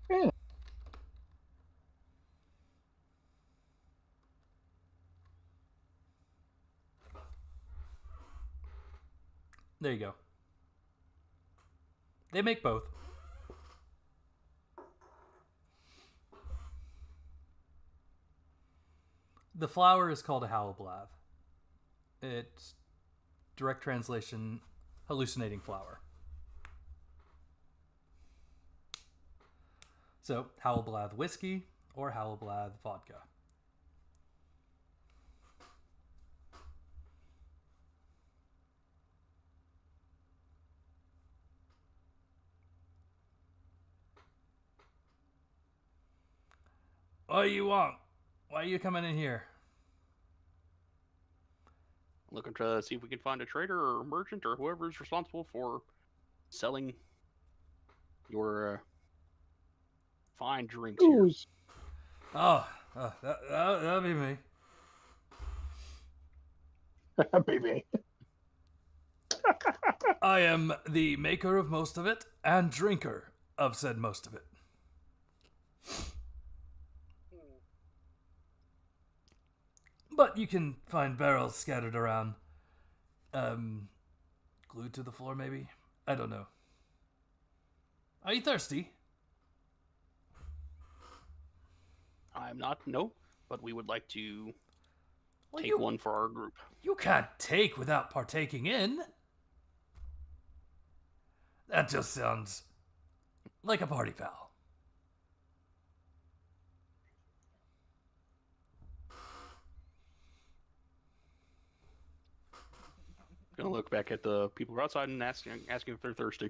Yeah. There you go. They make both. The flower is called a howlblath. It's direct translation, hallucinating flower. So, howlblath whiskey or howlblath vodka. What do you want? Why are you coming in here? Looking to see if we can find a trader or merchant or whoever is responsible for selling your fine drinks here. Ooze. Oh, that'll be me. Baby. I am the maker of most of it and drinker of said most of it. But you can find barrels scattered around. Glued to the floor, maybe? I don't know. Are you thirsty? I'm not, no, but we would like to Well, take one for our group. You can't take without partaking in. That just sounds like a party foul. Gonna look back at the people outside and asking if they're thirsty.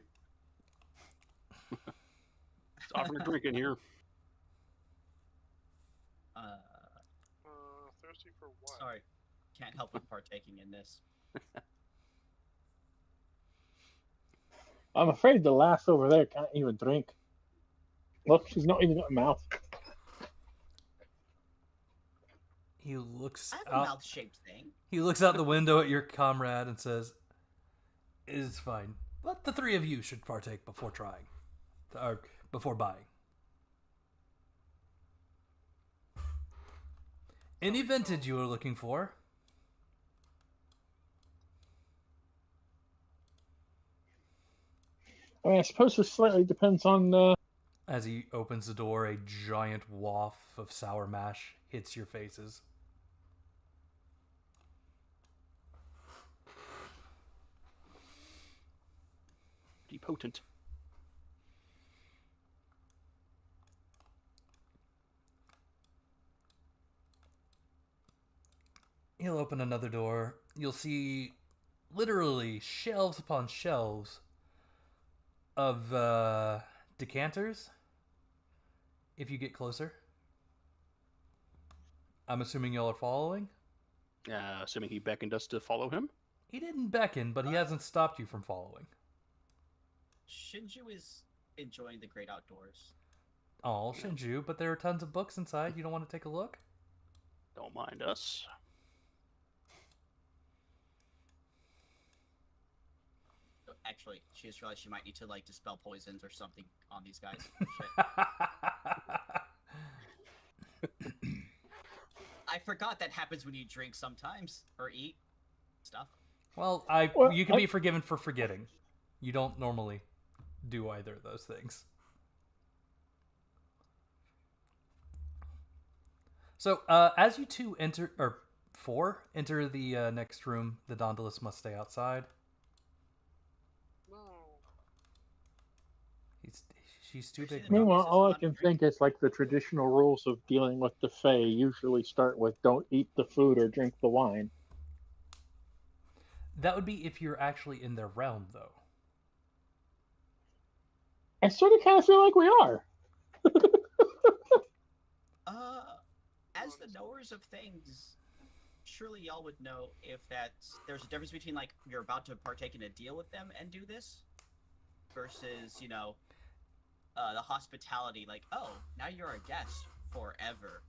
It's offering a drink in here. Thirsty for what? Sorry. Can't help but partaking in this. I'm afraid the lass over there can't even drink. Look, she's not even got a mouth. He looks I have a out. mouth-shaped thing. He looks out the window at your comrade and says, "It's fine. But the three of you should partake before trying, or before buying. Any vintage you are looking for?" I mean, I suppose it slightly depends on. As he opens the door, a giant waft of sour mash hits your faces. Pretty potent. He'll open another door. You'll see literally shelves upon shelves of decanters. If you get closer. I'm assuming y'all are following? Assuming he beckoned us to follow him. He didn't beckon, but he hasn't stopped you from following. Shinju is enjoying the great outdoors. Oh, Shinju, but there are tons of books inside. You don't want to take a look? Don't mind us. Actually, she just realized she might need to like dispel poisons or something on these guys. I forgot that happens when you drink sometimes or eat stuff. Well, you can be forgiven for forgetting. You don't normally do either of those things. So, as you two enter the next room, the Dondulus must stay outside. No. She's too big. The Meanwhile, Dondulus all I isn't can allowed to drink? think is like the traditional rules of dealing with the Fae usually start with don't eat the food or drink the wine. That would be if you're actually in their realm, though. I sort of kind of feel like we are. As the knowers of things, surely y'all would know if there's a difference between like you're about to partake in a deal with them and do this, versus the hospitality. Like, oh, now you're a guest forever.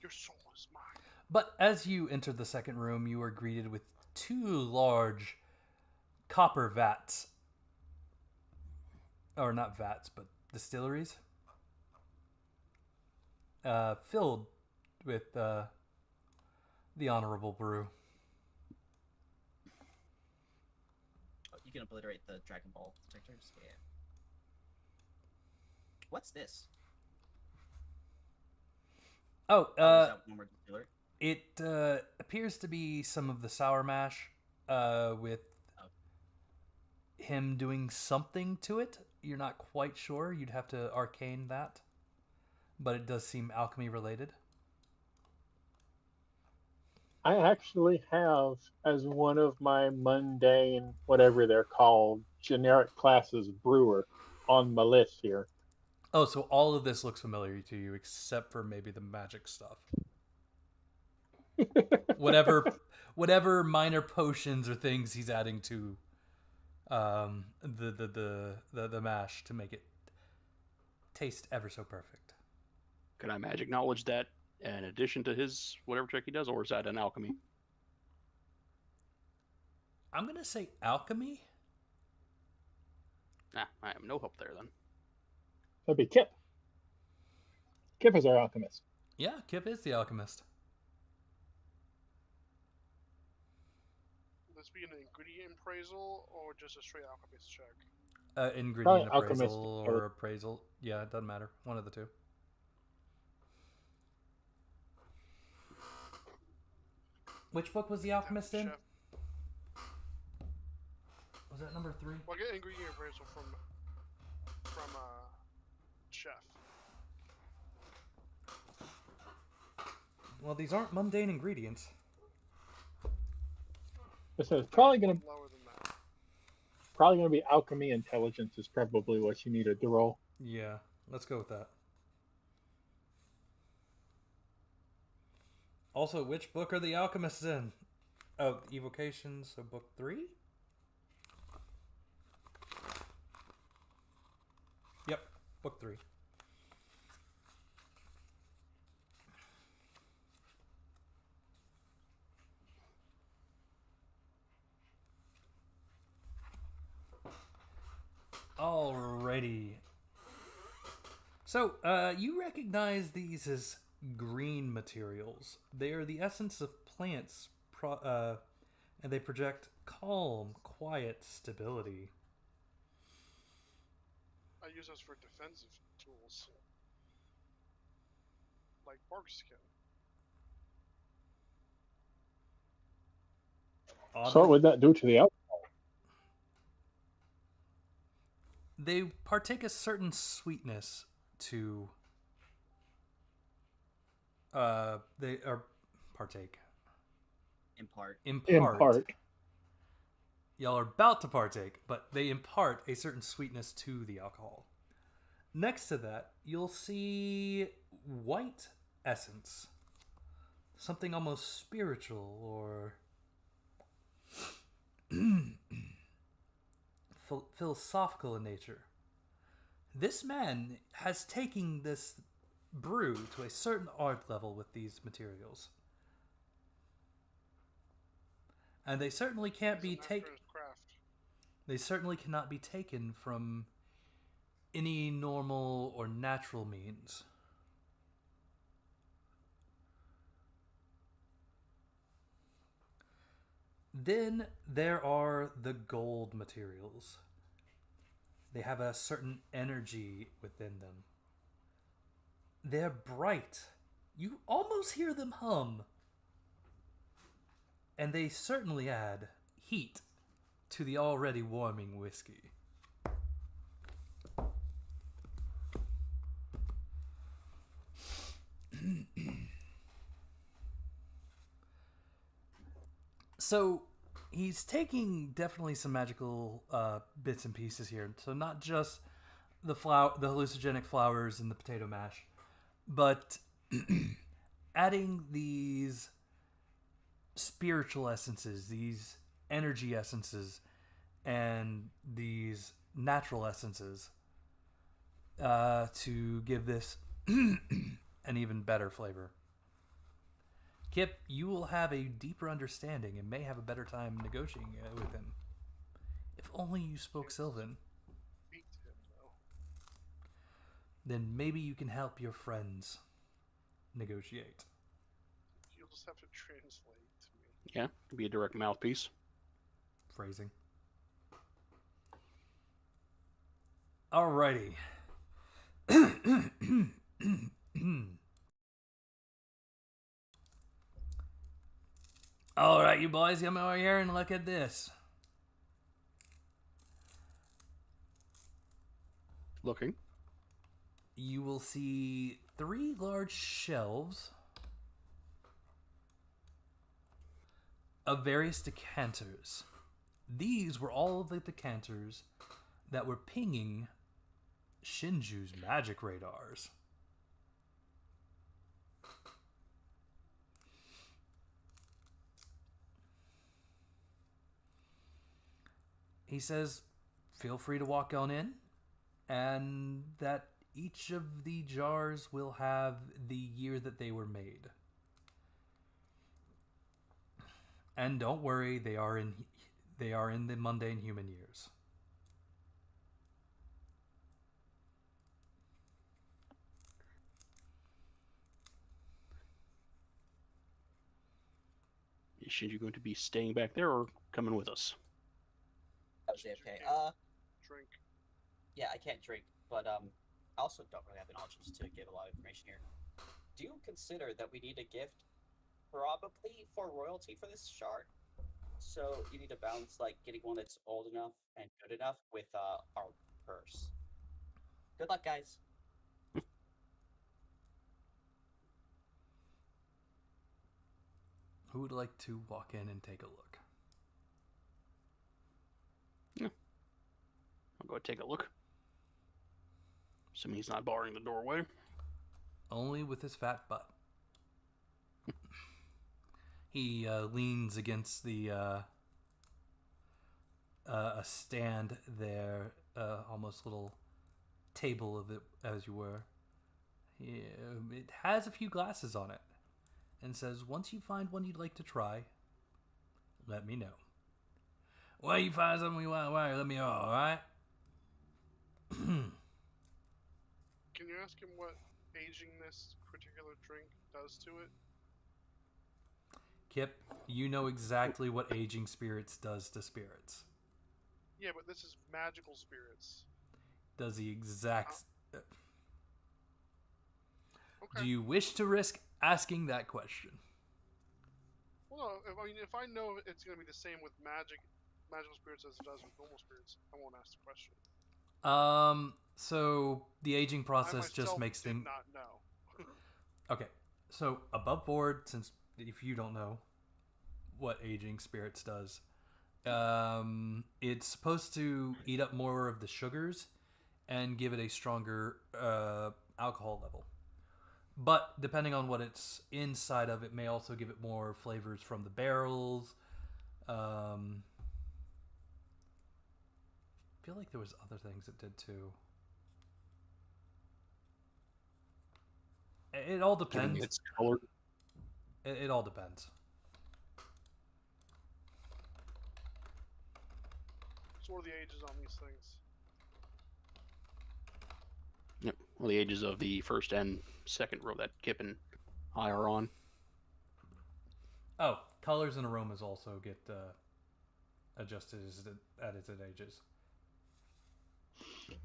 Your soul is mine. But as you enter the second room, you are greeted with two large copper vats. Or not vats, but distilleries. Filled with the honorable brew. Oh, you can obliterate the Dragon Ball detectors. Yeah. What's this? Oh, Is that one more distillery? it appears to be some of the sour mash with him doing something to it. You're not quite sure. You'd have to arcane that. But it does seem alchemy related. I actually have, as one of my mundane, whatever they're called, generic classes, brewer on my list here. Oh, so all of this looks familiar to you, except for maybe the magic stuff. whatever minor potions or things he's adding to the mash to make it taste ever so perfect. Can I magic knowledge that in addition to his whatever check he does, or is that an alchemy? I'm gonna say alchemy. Nah, I have no help there then. That'd be Kip. Kip is our alchemist. Yeah, Kip is the alchemist. Will this be an ingredient appraisal or just a straight alchemist check? Ingredient Probably appraisal alchemist. or appraisal. Yeah, it doesn't matter. One of the two. Which book was the alchemist in? Chef. Was that number 3? Well, I get ingredient appraisal from chef. Well, these aren't mundane ingredients. So it's probably gonna Lower than that. be alchemy intelligence is probably what you needed to roll. Yeah, let's go with that. Also, which book are the alchemists in? Oh, Evocations, so book 3? Yep, book 3. Alrighty. So, you recognize these as green materials. They are the essence of plants, and they project calm, quiet stability. I use those for defensive tools, like bark skin. So what would that do to the alchemy? They partake a certain sweetness to. They are partake. Impart. Impart. Y'all are about to partake, but they impart a certain sweetness to the alcohol. Next to that, you'll see white essence. Something almost spiritual or philosophical in nature. This man has taken this brew to a certain art level with these materials. And they certainly can't be taken. Craft. They certainly cannot be taken from any normal or natural means. Then there are the gold materials. They have a certain energy within them. They're bright. You almost hear them hum. And they certainly add heat to the already warming whiskey. So he's taking definitely some magical bits and pieces here. So not just the hallucinogenic flowers and the potato mash, but adding these spiritual essences, these energy essences, and these natural essences to give this an even better flavor. Kip, you will have a deeper understanding and may have a better time negotiating with him. If only you spoke Sylvan. Speak to him, though. Then maybe you can help your friends negotiate. You'll just have to translate to me. Yeah, could be a direct mouthpiece. Phrasing. Alrighty. Alright, you boys, come over here and look at this. Looking. You will see 3 large shelves of various decanters. These were all of the decanters that were pinging Shinju's magic radars. He says, feel free to walk on in, and that each of the jars will have the year that they were made. And don't worry, they are in the mundane human years. Is Shinju going to be staying back there or coming with us? That was AFK. Drink. Yeah, I can't drink, but I also don't really have the knowledge to give a lot of information here. Do you consider that we need a gift, probably for royalty for this shard? So you need to balance like getting one that's old enough and good enough with our purse. Good luck, guys. Who would like to walk in and take a look? I'll go take a look. Assuming he's not barring the doorway. Only with his fat butt. He leans against the a stand there, almost little table of it, as you were. It has a few glasses on it, and says, "Once you find one you'd like to try, let me know." Well, you find something you want, let me know, all right? Can you ask him what aging this particular drink does to it? Kip, you know exactly what aging spirits does to spirits. Yeah, but this is magical spirits. Does the exact... Okay. Do you wish to risk asking that question? Well, no, if I know it's going to be the same with magical spirits as it does with normal spirits, I won't ask the question. So the aging process I just makes did things... not know. Okay, so above board, since if you don't know what aging spirits does, it's supposed to eat up more of the sugars and give it a stronger alcohol level. But depending on what it's inside of, it may also give it more flavors from the barrels. I feel like there was other things it did too. It all Giving depends. its color. It all depends. So what are the ages on these things? Yep. Well, the ages of the first and second row that Kip and I are on. Oh, colors and aromas also get adjusted at its ages.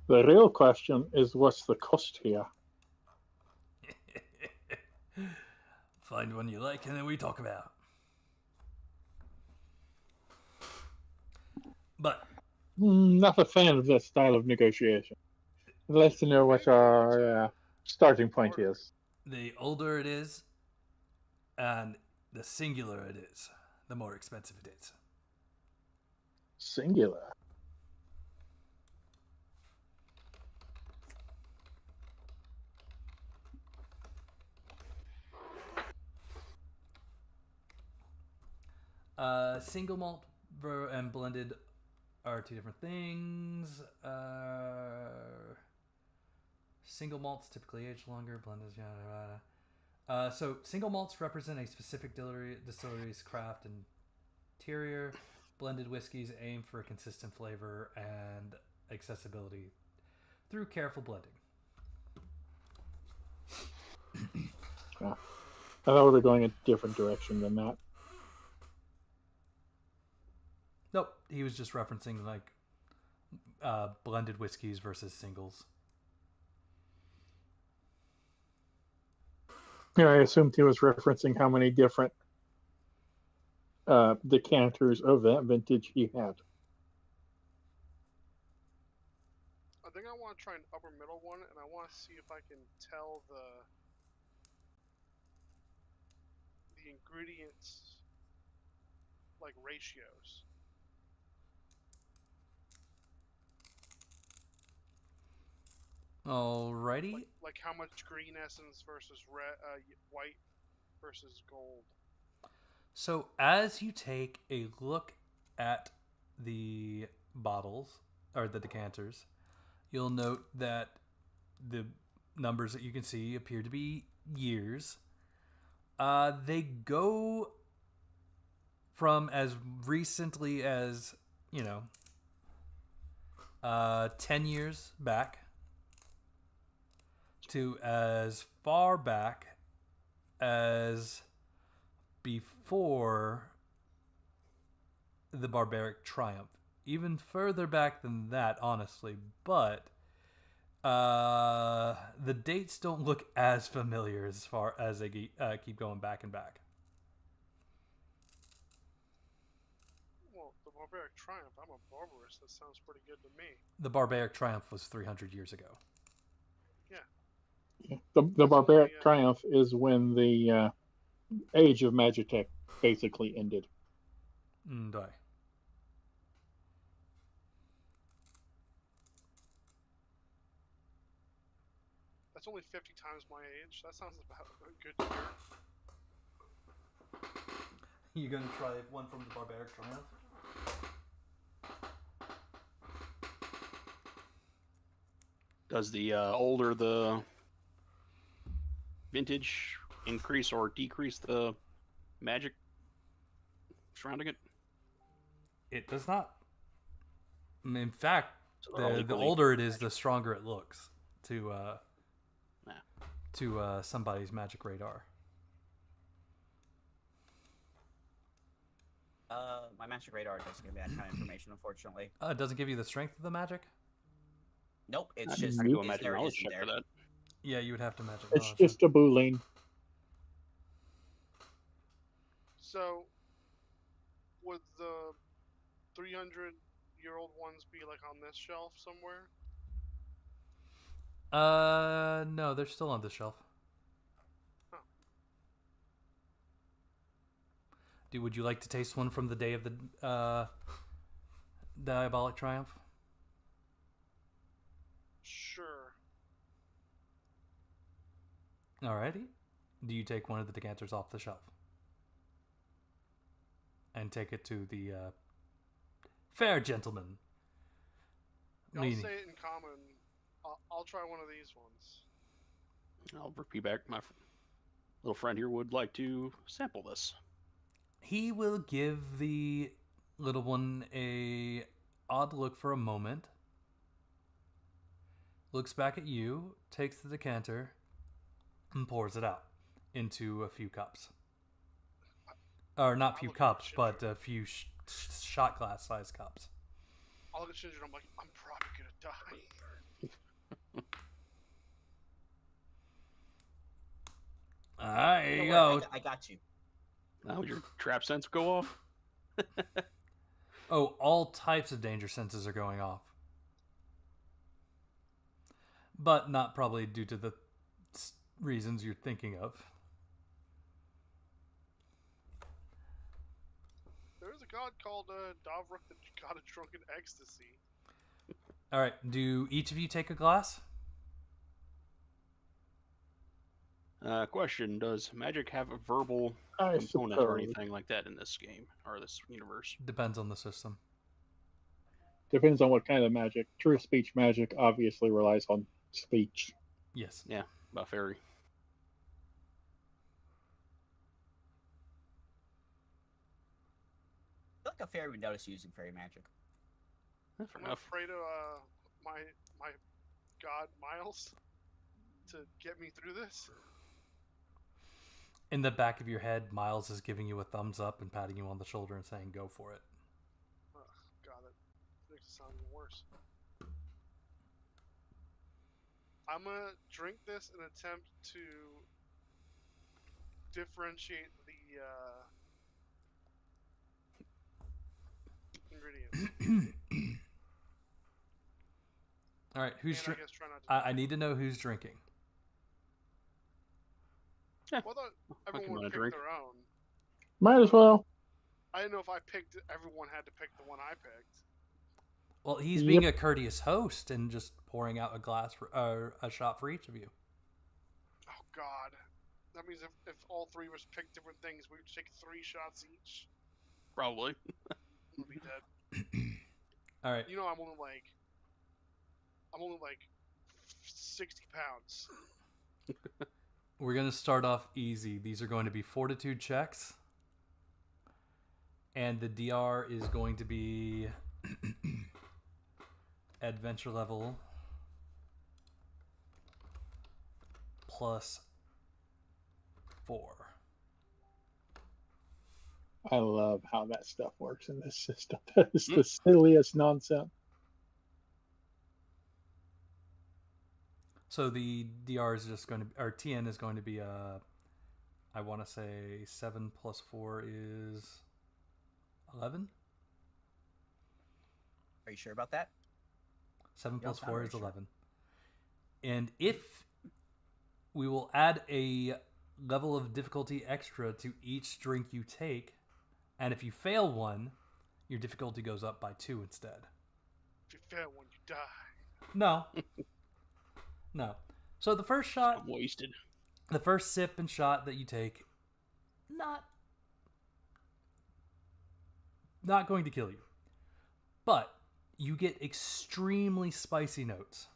The real question is, what's the cost here? Find one you like, and then we talk about. But Not a fan of this style of negotiation. I'd like to know what our starting point is. the older it is, and the singular it is, the more expensive it is. Singular. Single malt and blended are two different things. Single malts typically age longer. Blended, yada yada. So single malts represent a specific distillery's craft and interior. Blended whiskeys aim for a consistent flavor and accessibility through careful blending. I thought we were going a different direction than that. Nope, he was just referencing like blended whiskeys versus singles. Yeah, I assumed he was referencing how many different decanters of that vintage he had. I think I want to try an upper middle one, and I want to see if I can tell the ingredients, like ratios. Alrighty. Like how much green essence versus red, white versus gold. So as you take a look at the bottles or the decanters, you'll note that the numbers that you can see appear to be years. They go from as recently as 10 years back to as far back as before the Barbaric Triumph. Even further back than that, honestly, but the dates don't look as familiar as far as they keep going back and back. Well, the Barbaric Triumph, I'm a barbarous. That sounds pretty good to me. The Barbaric Triumph was 300 years ago. The Barbaric Triumph is when the age of Magitech basically ended. Die. That's only 50 times my age. That sounds about good to hear. You gonna try one from the Barbaric Triumph? Does the older the vintage increase or decrease the magic surrounding it? It does not. In fact, So they're all the equally older it is, magic. the stronger it looks to somebody's magic radar. My magic radar doesn't give me that kind of information, unfortunately. It doesn't give you the strength of the magic? Nope, it's I just can do a is magic there, knowledge isn't check there. for that. Yeah, you would have to magic It's knowledge. just a boolean. So, would the 300-year-old ones be like on this shelf somewhere? No, they're still on the shelf. Huh. Would you like to taste one from the day of the Diabolic Triumph? Sure. Alrighty. Do you take one of the decanters off the shelf and take it to the fair gentleman? I'll Leaning. say it in common. I'll try one of these ones. I'll repeat back. My little friend here would like to sample this. He will give the little one a odd look for a moment, looks back at you, takes the decanter, and pours it out into a few cups. Or not few look at cups, Ginger. but a few shot glass sized cups. I look at Ginger and I'm like, I'm probably gonna die. Alright, here Don't you worry, go. I got you. Now your trap sense go off. Oh, all types of danger senses are going off. But not probably due to the reasons you're thinking of. There's a god called Davruk, the god of drunken ecstasy. Alright, do each of you take a glass? Question: does magic have a verbal I component suppose. or anything like that in this game or this universe? Depends on the system. Depends on what kind of magic. True speech magic obviously relies on speech. Yes. Yeah, about fairy. I feel like a fairy would notice using fairy magic. Yeah, fair I'm enough. afraid of my god Miles to get me through this. In the back of your head, Miles is giving you a thumbs up and patting you on the shoulder and saying, go for it. Ugh, God, that makes it sound even worse. I'm gonna drink this in an attempt to differentiate the ingredients. Alright, who's And I drinking? guess try not to. I need to know who's drinking. Well, I thought I can everyone run a would pick drink. their own. Might as well. I didn't know if I picked. Everyone had to pick the one I picked. Well, he's Yep. being a courteous host and just pouring out a glass for a shot for each of you. Oh God, that means if all three of us picked different things, we would take 3 shots each. Probably. We'd be dead. All right. You know, I'm only like 60 pounds. We're going to start off easy. These are going to be fortitude checks. And the DR is going to be adventure level +4. I love how that stuff works in this system. That is the silliest nonsense. So the DR is just going to, or TN is going to be I want to say 7 + 4 is 11. Are you sure about that? 7 You don't + sound 4 very is sure. 11. And if we will add a level of difficulty extra to each drink you take, and if you fail one, your difficulty goes up by 2 instead. If you fail one, you die. No. No. So the first shot, I'm wasted. the first sip and shot that you take, not going to kill you. But you get extremely spicy notes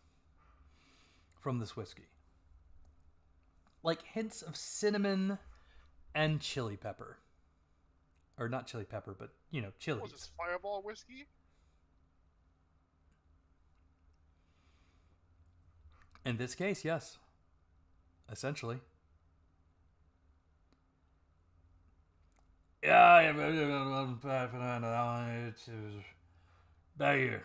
from this whiskey. Like hints of cinnamon and chili pepper. Or not chili pepper, but, you know, Was chilies. this Fireball whiskey? In this case, yes. Essentially. Yeah, it's back here.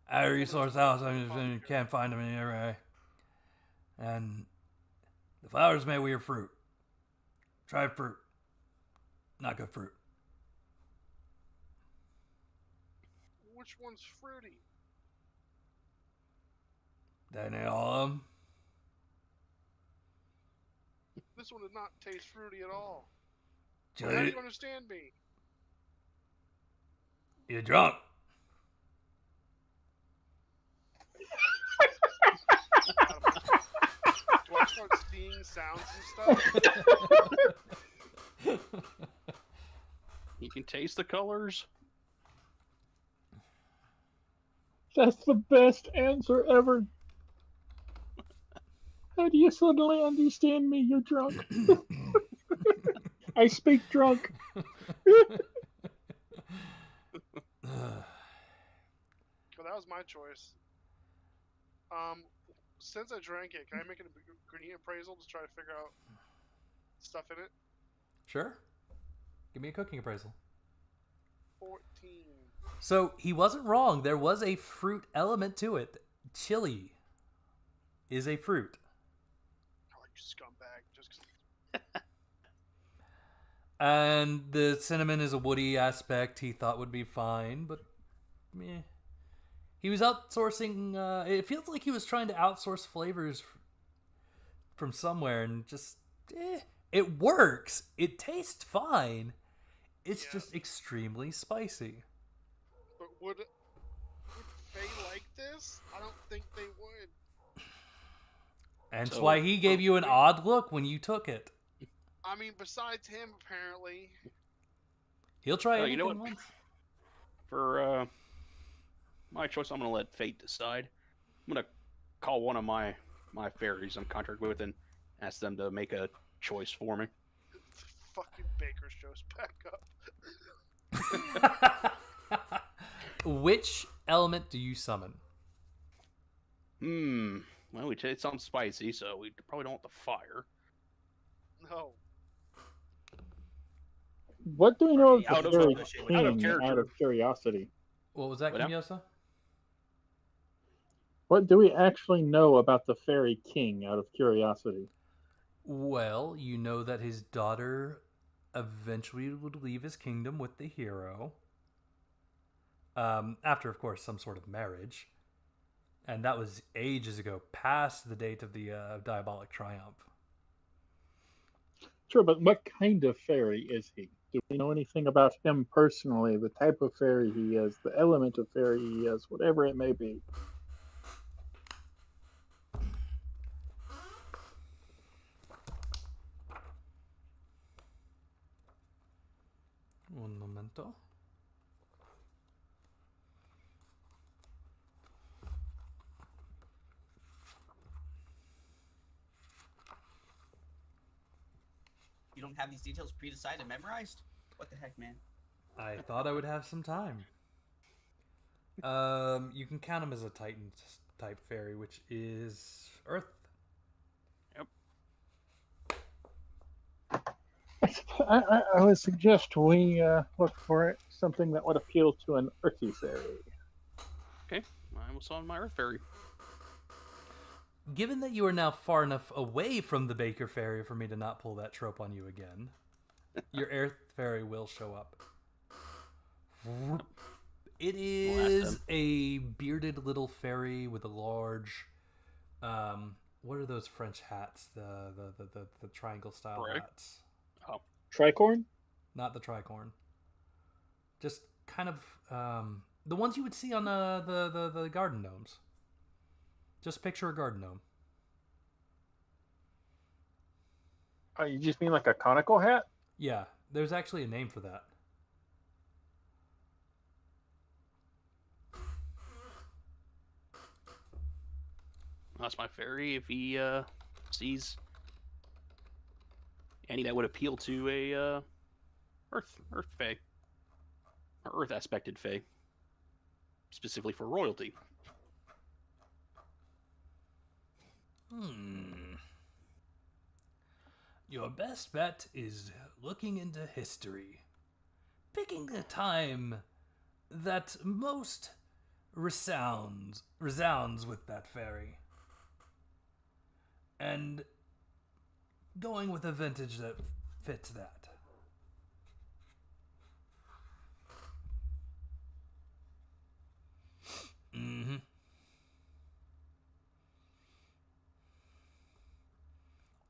At a resource house, I can't find them anywhere. And the flowers may wear fruit. Try fruit. Not good fruit. Which one's fruity? That ain't all of them. This one did not taste fruity at all. So How do you understand me? you're drunk. Do I start seeing sounds and stuff? You can taste the colors. That's the best answer ever. How do you suddenly understand me? You're drunk. I speak drunk. that was my choice. Since I drank it, can I make an ingredient appraisal to try to figure out stuff in it? Sure. Give me a cooking appraisal. 14. So he wasn't wrong. There was a fruit element to it. Chili is a fruit. Oh, you scumbag. Just 'cause- And the cinnamon is a woody aspect he thought would be fine, but meh. He was outsourcing. It feels like he was trying to outsource flavors from somewhere, and just it works. It tastes fine. It's Yeah. just extremely spicy. But would Faye like this? I don't think they would. And that's So, why he gave you an odd look when you took it. I mean, besides him, apparently. He'll try anything you know what? once. For my choice, I'm gonna let fate decide. I'm gonna call one of my fairies I'm contract with and ask them to make a choice for me. Fucking Baker's Joe's back up. Which element do you summon? Well, it sounds spicy, so we probably don't want the fire. No. What do we know of Out the of- Fairy out of King, character. out of curiosity? What was that, What now? Kimyosa? What do we actually know about the Fairy King, out of curiosity? Well, you know that his daughter eventually would leave his kingdom with the hero. After, of course, some sort of marriage. And that was ages ago, past the date of the Diabolic Triumph. Sure, but what kind of fairy is he? Do we know anything about him personally? The type of fairy he is, the element of fairy he is, whatever it may be. Un momento. You don't have these details pre-decided and memorized? What the heck, man? I thought I would have some time. You can count him as a Titan type fairy, which is Earth. I would suggest we look for something that would appeal to an earthy fairy. Okay, I was on my Earth Fairy. Given that you are now far enough away from the Baker Fairy for me to not pull that trope on you again, your Earth Fairy will show up. It is a bearded little fairy with a large, what are those French hats? The triangle style Right. hats. Oh, Tricorn? Not the tricorn. Just kind of the ones you would see on the garden gnomes. Just picture a garden gnome. Oh, you just mean like a conical hat? Yeah, there's actually a name for that. that's my fairy. If he sees any that would appeal to a Earth Fae, or Earth aspected Fae, specifically for royalty. Your best bet is looking into history. Picking a time that most resounds with that fairy. And going with a vintage that fits that. Mm-hmm.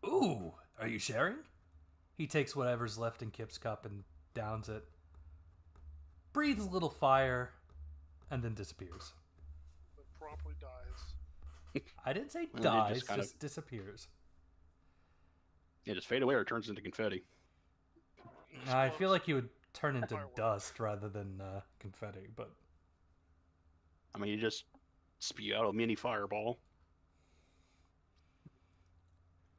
Ooh, are you sharing? He takes whatever's left in Kip's cup and downs it. Breathes a little fire, and then disappears. But promptly dies. I didn't say Well, it dies, just kind just disappears. Yeah, just fade away or it turns into confetti. I feel like he would turn into Firework. dust rather than confetti, but I mean, you just spew out a mini fireball.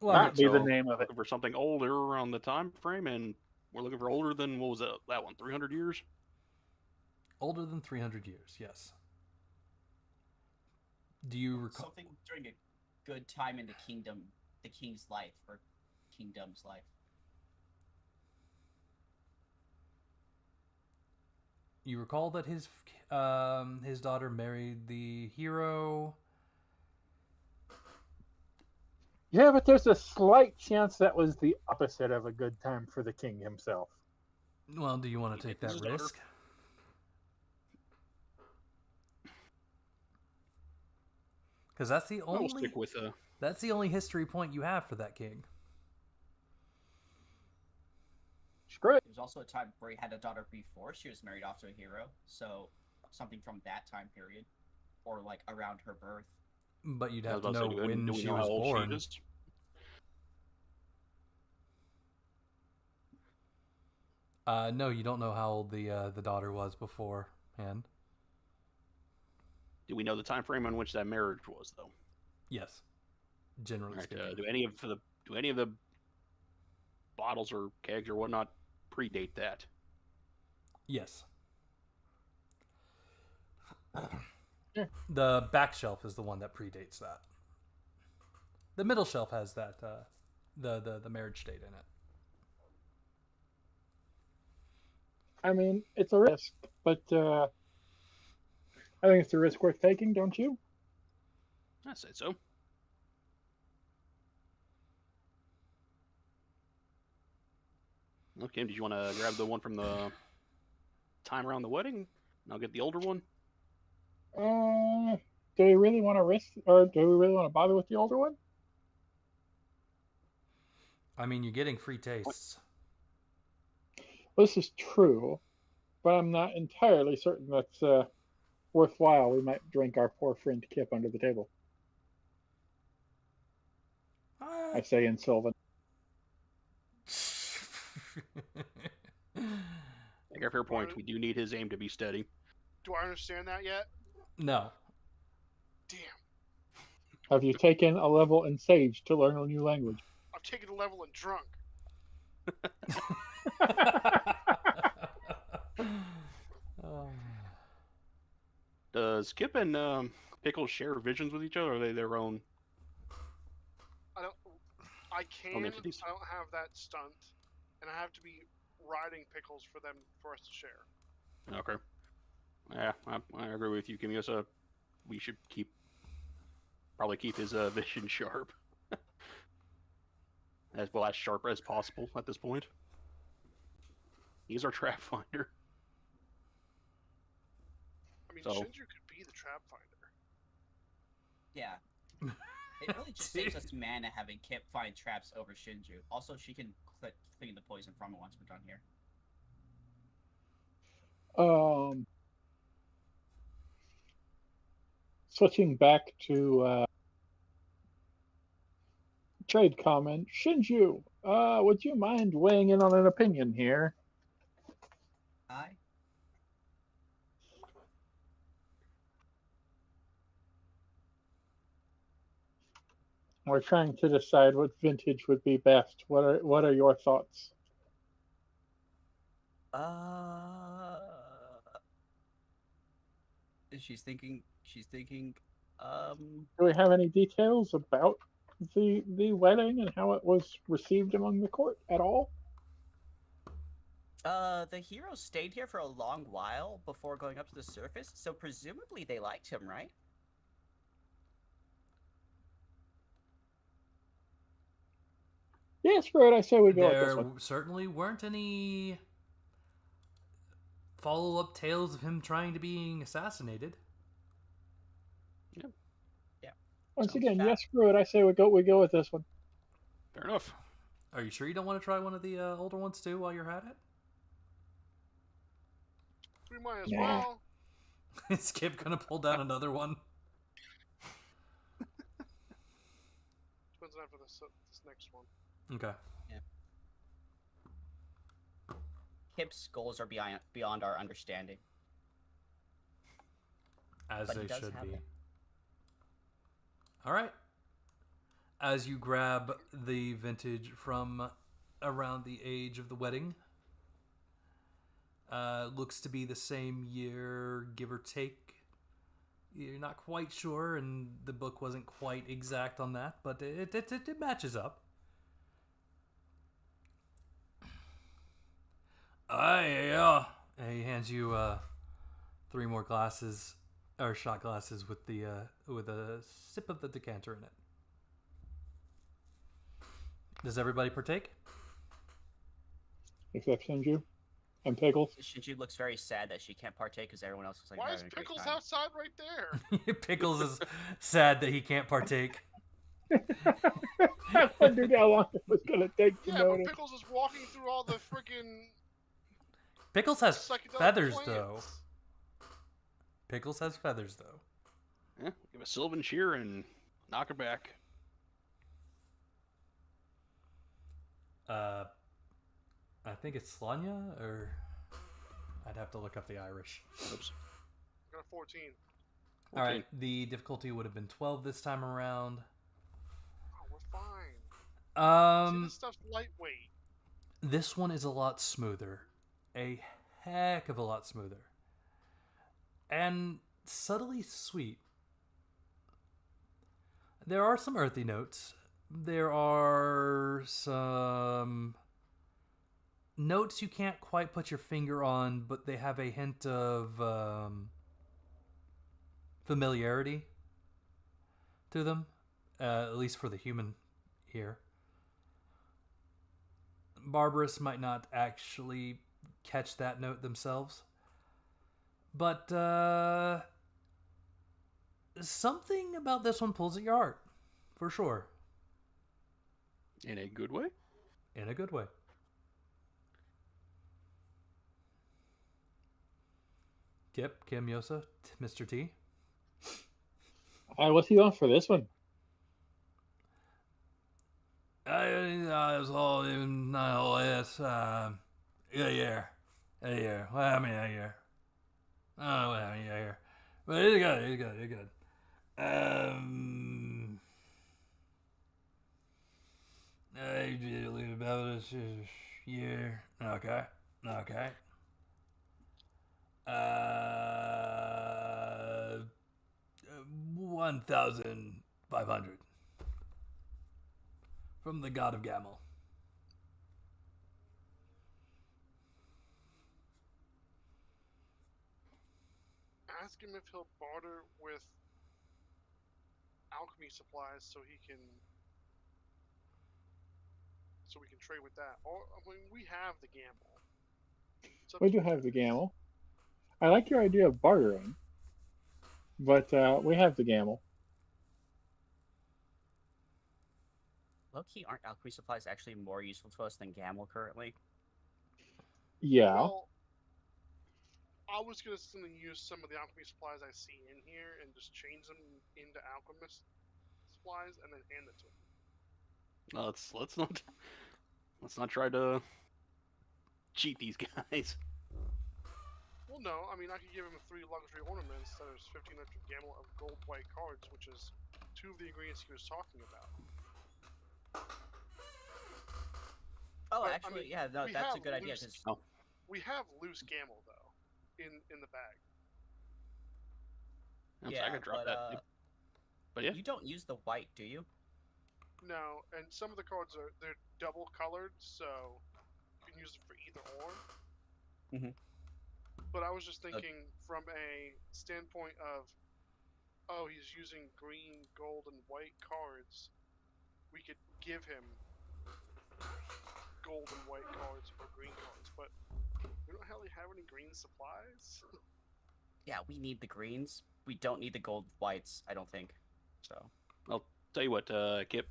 well, That'd be the So, name of it. Looking for something older around the time frame, and we're looking for older than, what was that one, 300 years? older than 300 years, yes. Do you recall? Something during a good time in the king's life or kingdom's life. You recall that his daughter married the hero. Yeah, but there's a slight chance that was the opposite of a good time for the king himself. Well, do you want to take that His daughter? risk? Because that's the We'll only stick with that's the only history point you have for that king. Screw it. There's also a time where he had a daughter before she was married off to a hero, so something from that time period, or like around her birth. But you'd I have was to about know to say, when do we she know was how old born. she is? No, you don't know how old the daughter was beforehand. Do we know the time frame on which that marriage was, though? Yes, generally All right, speaking. do any of the bottles or kegs or whatnot predate that? Yes. Yeah. The back shelf is the one that predates that. The middle shelf has that the marriage date in it. I mean, it's a risk, but I think it's a risk worth taking, don't you? I said so. Okay, did you want to grab the one from the time around the wedding? And I'll get the older one. Do we really want to risk, or do we really want to bother with the older one? I mean, you're getting free tastes. Well, this is true, but I'm not entirely certain that's worthwhile. We might drink our poor friend Kip under the table. I say in Sylvan. I got fair point. We do need his aim to be steady. Do I understand that yet? No. Damn. Have you taken a level in Sage to learn a new language? I've taken a level in drunk. Oh. Does Kip and Pickles share visions with each other, or are they their own? I can. entities. I don't have that stunt, and I have to be riding Pickles for us to share. Okay. Yeah, I agree with you, Kimmy. We should probably keep his vision sharp, as well as sharp as possible at this point. He's our trap finder. I mean, So- Shinju could be the trap finder. Yeah. It really just saves us mana having Kip find traps over Shinju. Also, she can clean the poison from it once we're done here. Switching back to trade comment, Shinju, would you mind weighing in on an opinion here? Aye. We're trying to decide what vintage would be best. What are your thoughts? She's thinking. Do we have any details about the wedding and how it was received among the court at all? The hero stayed here for a long while before going up to the surface, so presumably they liked him, right? Yeah, screw it. I say we go with this There one. certainly weren't any follow-up tales of him trying to being assassinated. Once Sounds again, fat. yes, screw it. I say we go with this one. Fair enough. Are you sure you don't want to try one of the older ones too while you're at it? We might as Nah. well. Is Kip gonna pull down another one? Depends on after this next one. Okay. Kip's goals are beyond our understanding. As But he they does should have be. them. All right. As you grab the vintage from around the age of the wedding, looks to be the same year, give or take. You're not quite sure, and the book wasn't quite exact on that, but it matches up. Yeah. And he hands you 3 more glasses, or shot glasses with with a sip of the decanter in it. Does everybody partake? Except Shinju and Pickles. Shinju looks very sad that she can't partake because everyone else is like Why is having a great Pickles time. outside right there? Pickles is sad that he can't partake. I wondered how long it was going to take to Yeah, but notice. Pickles is walking through all the freaking Pickles has psychedelic feathers, plants. though. Pickles has feathers, though. Yeah, give a Sylvan Shear and knock her back. I think it's Slanya, or I'd have to look up the Irish. Oops. Got a 14. All right, the difficulty would have been 12 this time around. Oh, we're fine. See, Um, this stuff's lightweight. this one is a lot smoother, a heck of a lot smoother, and subtly sweet. There are some earthy notes. There are some notes you can't quite put your finger on, but they have a hint of familiarity to them, at least for the human here. Barbarous might not actually catch that note themselves, but something about this one pulls at your heart, for sure. In a good way? In a good way. Kip, Kim, Yosa, Mr. T. What's he on for this one? I was all in all this. Yeah. Well, I mean, a year. Oh, well, I mean, a year. But it's good. I did a little about this year. Okay. 1,500 from the god of Gamel. Ask him if he'll barter with alchemy supplies so we can trade with that. Or I mean, we have the gamble. We do have the gamble. I like your idea of bartering, but we have the gamble. Low-key, aren't alchemy supplies actually more useful to us than Gamel currently? Yeah. Well, I was gonna use some of the alchemy supplies I see in here and just change them into alchemist supplies and then hand it to him. Let's not try to cheat these guys. Well, no, I mean I could give him 3 luxury ornaments that is 1,500 gamma of gold white cards, which is 2 of the ingredients he was talking about. Oh, But, I actually, mean, yeah, no, we that's a have good idea. loose- 'Cause We have loose gamma though, in the bag. So yeah, I could drop but, that. Too. But yeah, you don't use the white, do you? No, and some of the cards they're double colored, so you can use it for either or. Mhm. But I was just thinking from a standpoint of, oh, he's using green, gold, and white cards. We could give him gold and white cards or green cards, but we don't really have any green supplies. Yeah, we need the greens. We don't need the gold whites, I don't think. So. I'll tell you what, Kip,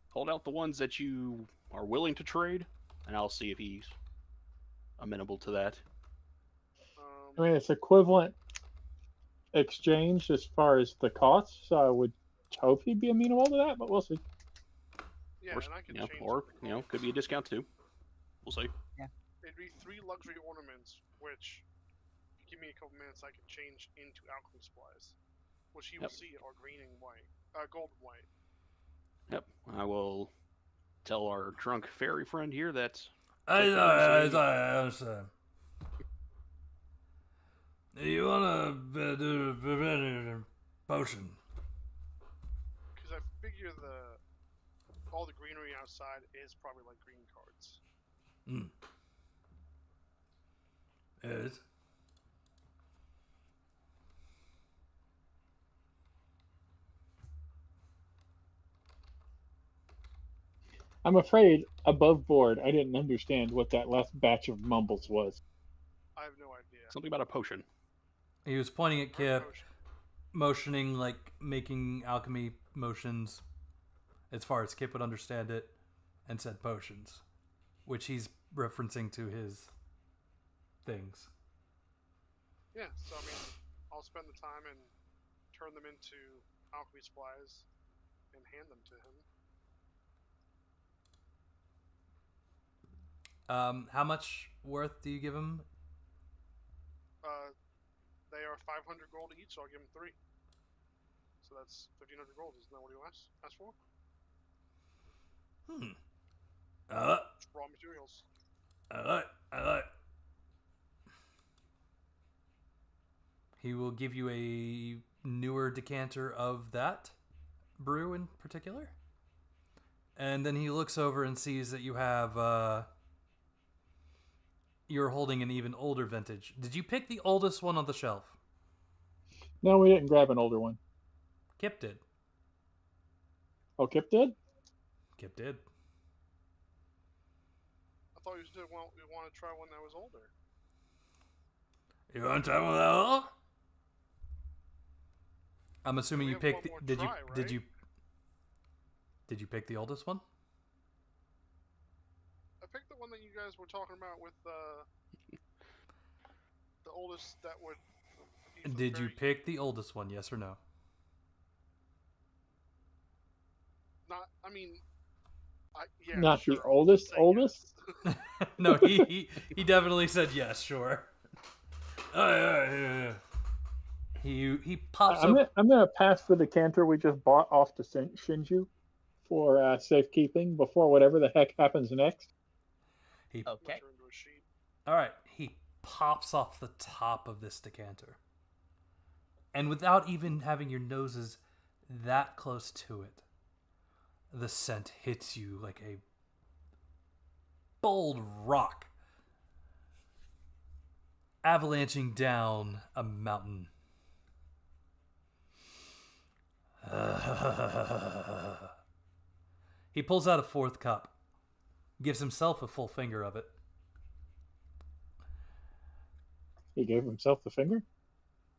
hold out the ones that you are willing to trade, and I'll see if he's amenable to that. I mean, it's equivalent exchange as far as the costs, so I would hope he'd be amenable to that, but we'll see. Yeah, Or, and I can you know, change or the cards. could be a discount too. We'll see. It'd be 3 luxury ornaments, which, if you give me a couple minutes, I can change into alchemy supplies, which you will Yep. see are green and white, gold and white. Yep, I will tell our drunk fairy friend here that. I understand. You wanna do Potion. Because I figure all the greenery outside is probably like green cards. It is. I'm afraid, above board, I didn't understand what that last batch of mumbles was. I have no idea. Something about a potion. He was pointing at Kip, Potion. motioning, like making alchemy motions as far as Kip would understand it, and said potions, which he's referencing to his things. Yeah, so I mean, I'll spend the time and turn them into alchemy supplies and hand them to him. How much worth do you give him? They are 500 gold each, so I'll give him 3. So that's 1,500 gold. Isn't that what you asked for? It's raw materials. I like. He will give you a newer decanter of that brew in particular. And then he looks over and sees that you have, you're holding an even older vintage. Did you pick the oldest one on the shelf? No, we didn't grab an older one. Kip did. Oh, Kip did? Kip did. I thought you said you want to try one that was older. You want to try one of that? I'm assuming we you have picked. one more Did you? try, Did right? you? Did you pick the oldest one? I picked the one that you guys were talking about with the oldest that would. be for the Did you very- pick the oldest one? Yes or no? Not. I mean. Yeah. Not sure, the I'll oldest, say oldest? yes. No, he definitely said yes. Sure. Yeah. He pops I'm up. gonna pass the decanter we just bought off to Shinju for safekeeping before whatever the heck happens next. He Okay. Turn into a sheep. All right. He pops off the top of this decanter, and without even having your noses that close to it, the scent hits you like a bold rock avalanching down a mountain. He pulls out a fourth cup, gives himself a full finger of it. He gave himself the finger?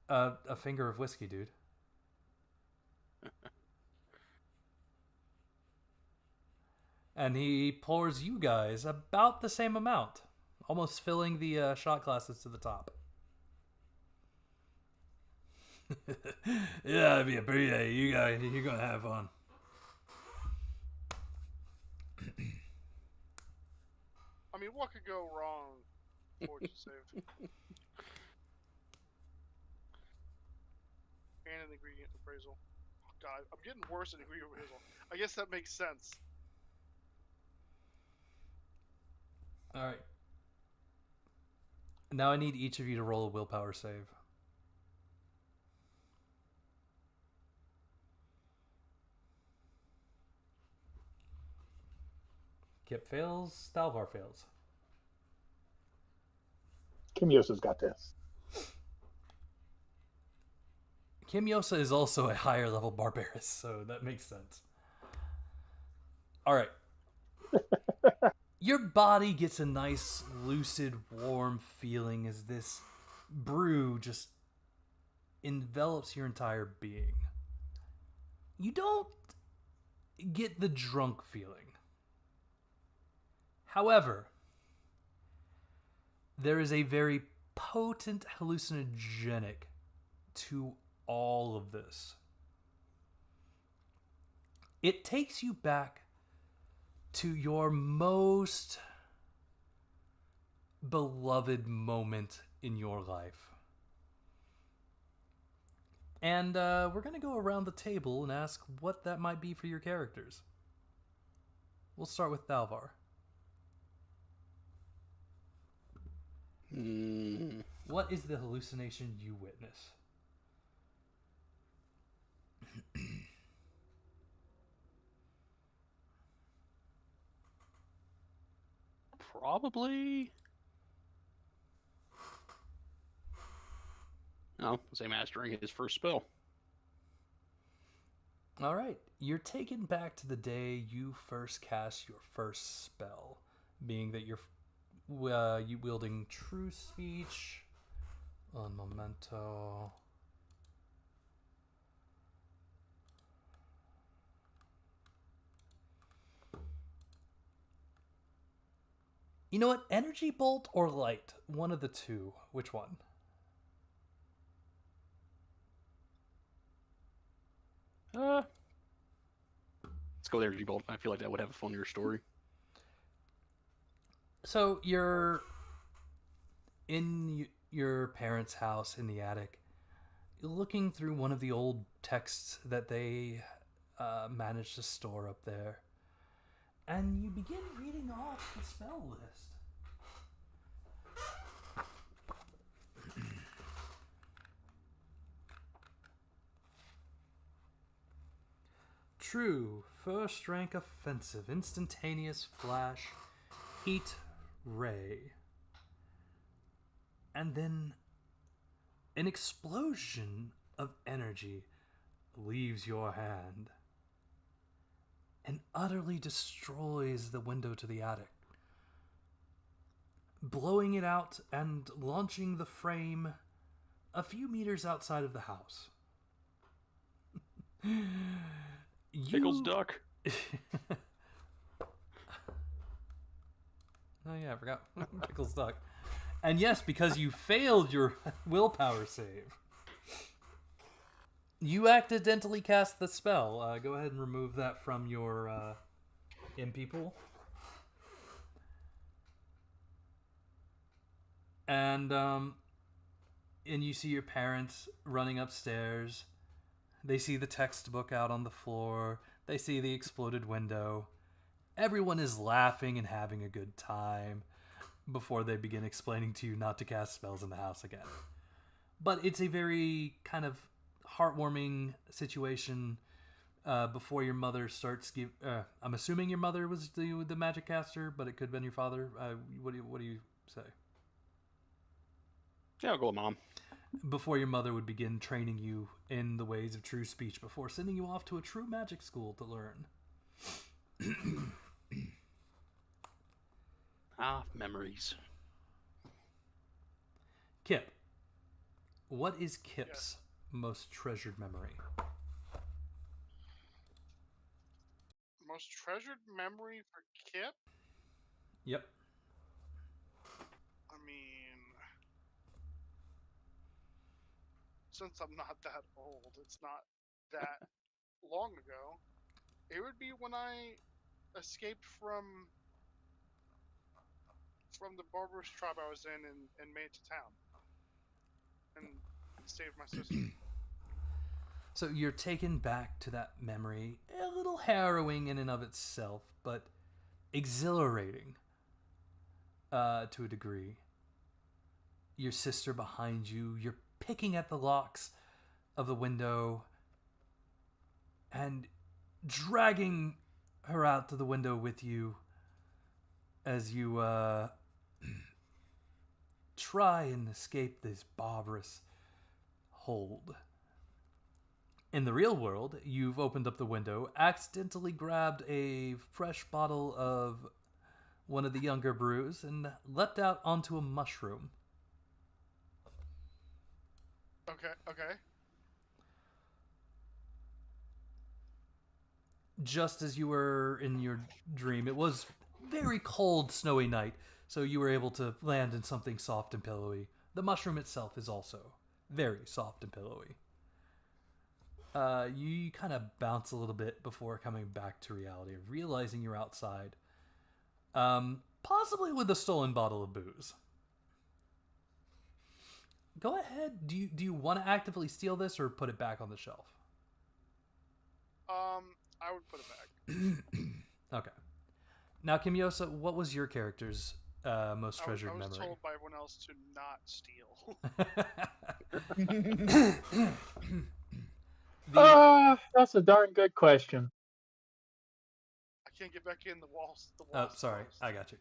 A finger of whiskey, dude. And he pours you guys about the same amount, almost filling the shot glasses to the top. Yeah, it'd be a pretty day. You guys, you're gonna have fun. I mean, what could go wrong? Fortune save. And an ingredient appraisal. Oh, God, I'm getting worse at ingredient appraisal. I guess that makes sense. All right. Now I need each of you to roll a willpower save. Kip fails. Stalvar fails. Kimyosa's got this. Kimyosa is also a higher level barbarous, so that makes sense. All right. Your body gets a nice, lucid, warm feeling as this brew just envelops your entire being. You don't get the drunk feeling. However, there is a very potent hallucinogenic to all of this. It takes you back to your most beloved moment in your life. And we're going to go around the table and ask what that might be for your characters. We'll start with Dalvar. What is the hallucination you witness? probably... No, say mastering his first spell. All right, you're taken back to the day you first cast your first spell, being that you're you wielding True Speech. Un momento. You know what? Energy Bolt or Light? One of the two. Which one? Let's go with Energy Bolt. I feel like that would have a funnier story. So you're in your parents' house in the attic, looking through one of the old texts that they managed to store up there, and you begin reading off the spell list. True, first rank offensive, instantaneous flash, heat ray. And then an explosion of energy leaves your hand and utterly destroys the window to the attic, blowing it out and launching the frame a few meters outside of the house. Pickles duck. Oh yeah, I forgot. Pickles duck. And yes, because you failed your willpower save, you accidentally cast the spell. Go ahead and remove that from your MP pool. And you see your parents running upstairs. They see the textbook out on the floor. They see the exploded window. Everyone is laughing and having a good time before they begin explaining to you not to cast spells in the house again. But it's a very kind of heartwarming situation before your mother starts I'm assuming your mother was the magic caster, but it could have been your father. What do you say? Yeah, I'll go with Mom. Before your mother would begin training you in the ways of true speech before sending you off to a true magic school to learn. Memories. Kip, what is Kip's most treasured memory? Most treasured memory for Kip? Yep. I mean, since I'm not that old, it's not that long ago. It would be when I escaped from the barbarous tribe I was in and made it to town and saved my sister. So you're taken back to that memory, a little harrowing in and of itself, but exhilarating to a degree. Your sister behind you, you're picking at the locks of the window and dragging her out to the window with you as you try and escape this barbarous hold. In the real world, you've opened up the window, accidentally grabbed a fresh bottle of one of the younger brews, and leapt out onto a mushroom. Okay. Just as you were in your dream, it was very cold, snowy night, so you were able to land in something soft and pillowy. The mushroom itself is also very soft and pillowy. You kind of bounce a little bit before coming back to reality, realizing you're outside. Possibly with a stolen bottle of booze. Go ahead. Do you want to actively steal this or put it back on the shelf? I would put it back. Okay. Now, Kimyosa, what was your character's most treasured memory? I was told by everyone else to not steal. That's a darn good question. I can't get back in the walls. Oh, sorry. closed. I got you.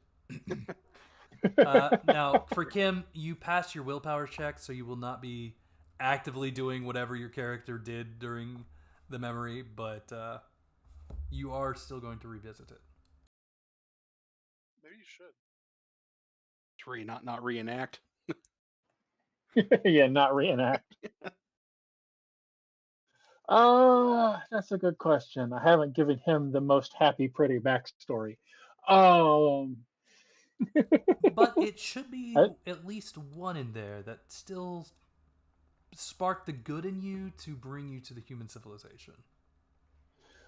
Now, for Kim, you passed your willpower check, so you will not be actively doing whatever your character did during the memory, but you are still going to revisit it. Maybe you should. 3, not reenact. Yeah, not reenact. That's a good question. I haven't given him the most happy, pretty backstory. Um, But it should be I- at least one in there that still sparked the good in you to bring you to the human civilization.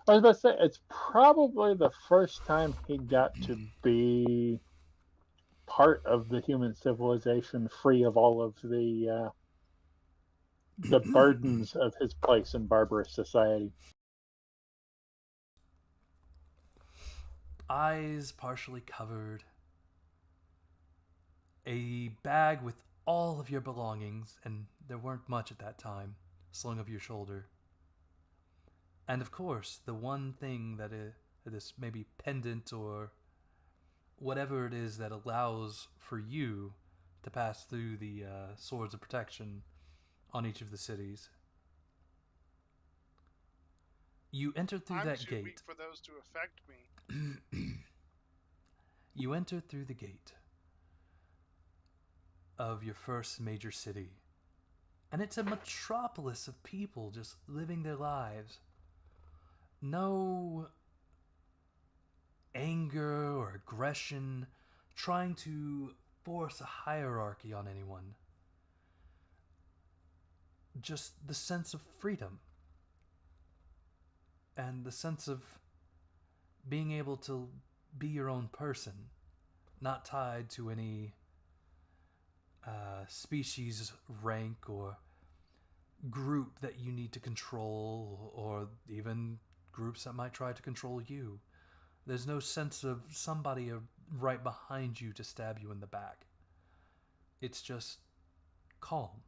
I was about to say it's probably the first time he got to be part of the human civilization, free of all of the burdens of his place in barbarous society. Eyes partially covered, a bag with all of your belongings, and there weren't much at that time, slung over your shoulder. And of course, the one thing that this maybe pendant or whatever it is that allows for you to pass through the swords of protection on each of the cities. You enter through I'm that too gate. weak for those to affect me. You enter through the gate of your first major city. And it's a metropolis of people just living their lives. No anger or aggression trying to force a hierarchy on anyone. Just the sense of freedom. And the sense of being able to be your own person, not tied to any species, rank, or group that you need to control, or even groups that might try to control you. There's no sense of somebody right behind you to stab you in the back. It's just calm.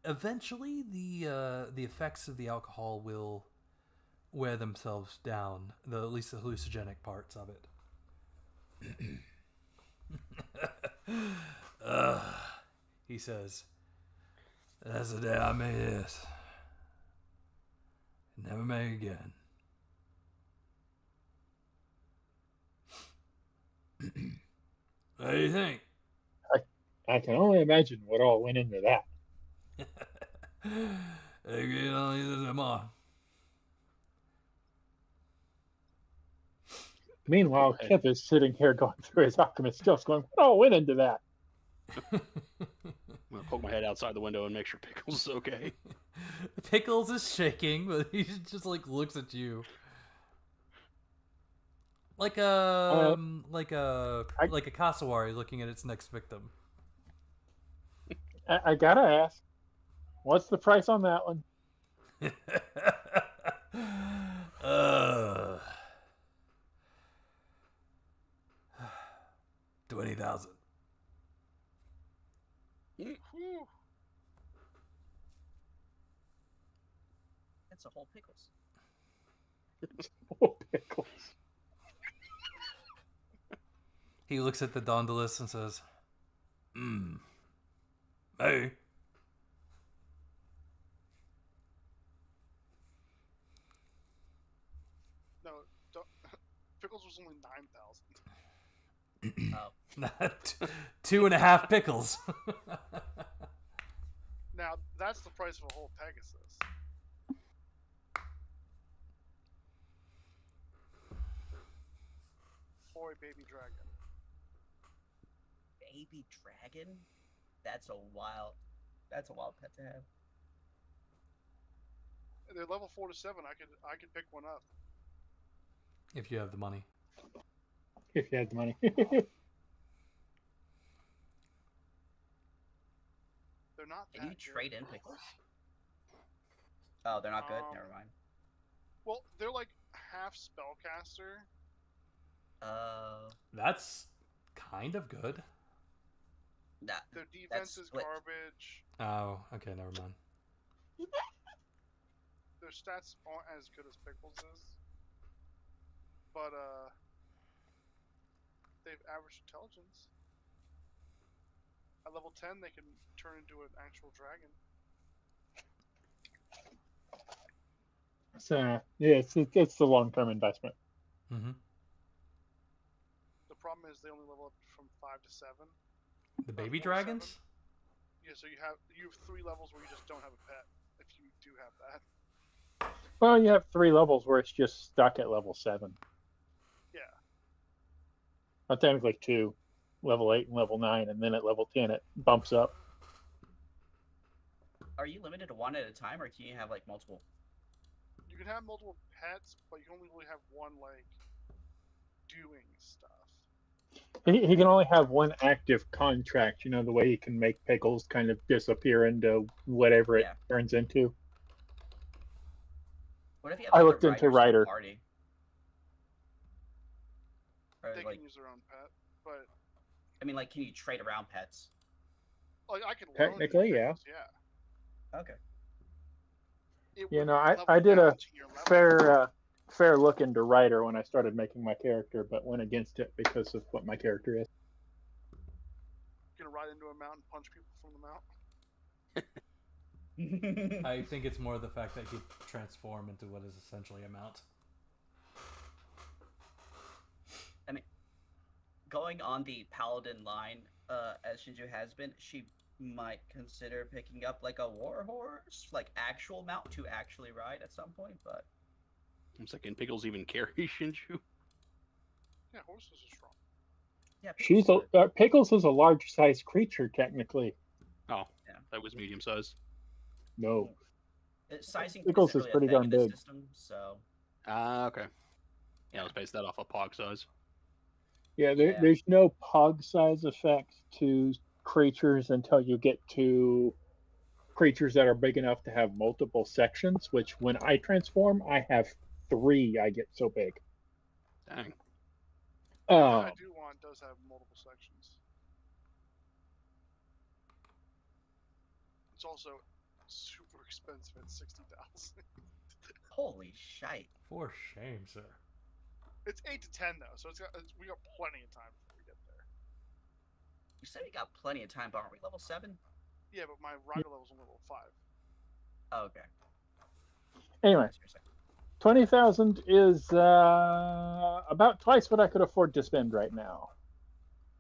Eventually, the effects of the alcohol will wear themselves down, at least the hallucinogenic parts of it. He says, "That's the day I made it. Never made again." What do you think? I can only imagine what all went into that. Meanwhile, Okay. Kip is sitting here going through his alchemist skills, going, "What all went into that?" I'm gonna poke my head outside the window and make sure Pickles is okay. Pickles is shaking, but he just like looks at you. Like a cassowary looking at its next victim. I gotta ask, what's the price on that one? uh, 20,000. Whew. That's a whole pickles. Oh, Pickles. He looks at the Dondulus and says, hey. No, don't. Pickles was only 9,000. Oh, 2.5 pickles. Now that's the price of a whole Pegasus. Or a baby dragon. baby dragon? That's a wild pet to have. They're level 4 to 7. I could pick one up. If you have the money. If you had the money. They're not that Can you good. trade in pickles? Oh, they're not good? Never mind. Well, they're like half spellcaster. That's kind of good. Nah, Their defense is split. garbage. Oh, okay, never mind. Their stats aren't as good as Pickles is. But they've average intelligence. At level 10, they can turn into an actual dragon. So yeah, it's the long-term investment. Mm-hmm. The problem is they only level up from 5 to 7. The baby 4 to 7. dragons? Yeah, so you have 3 levels where you just don't have a pet. If you do have that. Well, you have 3 levels where it's just stuck at level 7. Yeah. Well, technically 2, level 8 and level 9, and then at level 10 it bumps up. Are you limited to one at a time, or can you have like multiple? You can have multiple pets, but you can only really have one like doing stuff. He can only have one active contract. You know, the way he can make Pickles kind of disappear into whatever it Yeah. turns into. What if you have I other looked into riders in the Ryder. party? Or, They like, can use their own pet, but I mean, like, can you trade around pets? like I can loan Technically, you yeah. Pickles, yeah. Okay. It You know, wouldn't I level did down a to your level. fair look into Ryder when I started making my character, but went against it because of what my character is. You're gonna ride into a mountain, punch people from the mount. I think it's more the fact that he transform into what is essentially a mount. I mean, going on the paladin line, as Shinju has been, she might consider picking up like a war horse, like actual mount to actually ride at some point. But I'm thinking Pickles even carry Shinju. Yeah, horses are strong. yeah, She's Pickles is a large-sized creature technically. Oh, Yeah. that was medium size. No, sizing Pickles isn't is really pretty a thing darn in this big. system, so Ah, okay. Yeah, let's base that off of Pog size. Yeah, Yeah. there's no Pog size effect to creatures until you get to creatures that are big enough to have multiple sections, which when I transform, I have 3, I get so big. Dang. The one I do want does have multiple sections. It's also super expensive at 60,000. holy shite. For shame, sir. It's 8 to 10 though, so we got plenty of time before we get there. You said we got plenty of time, but aren't we level 7? Yeah, but my rider level's only level 5. Oh, okay. Anyway, 20,000 is about twice what I could afford to spend right now.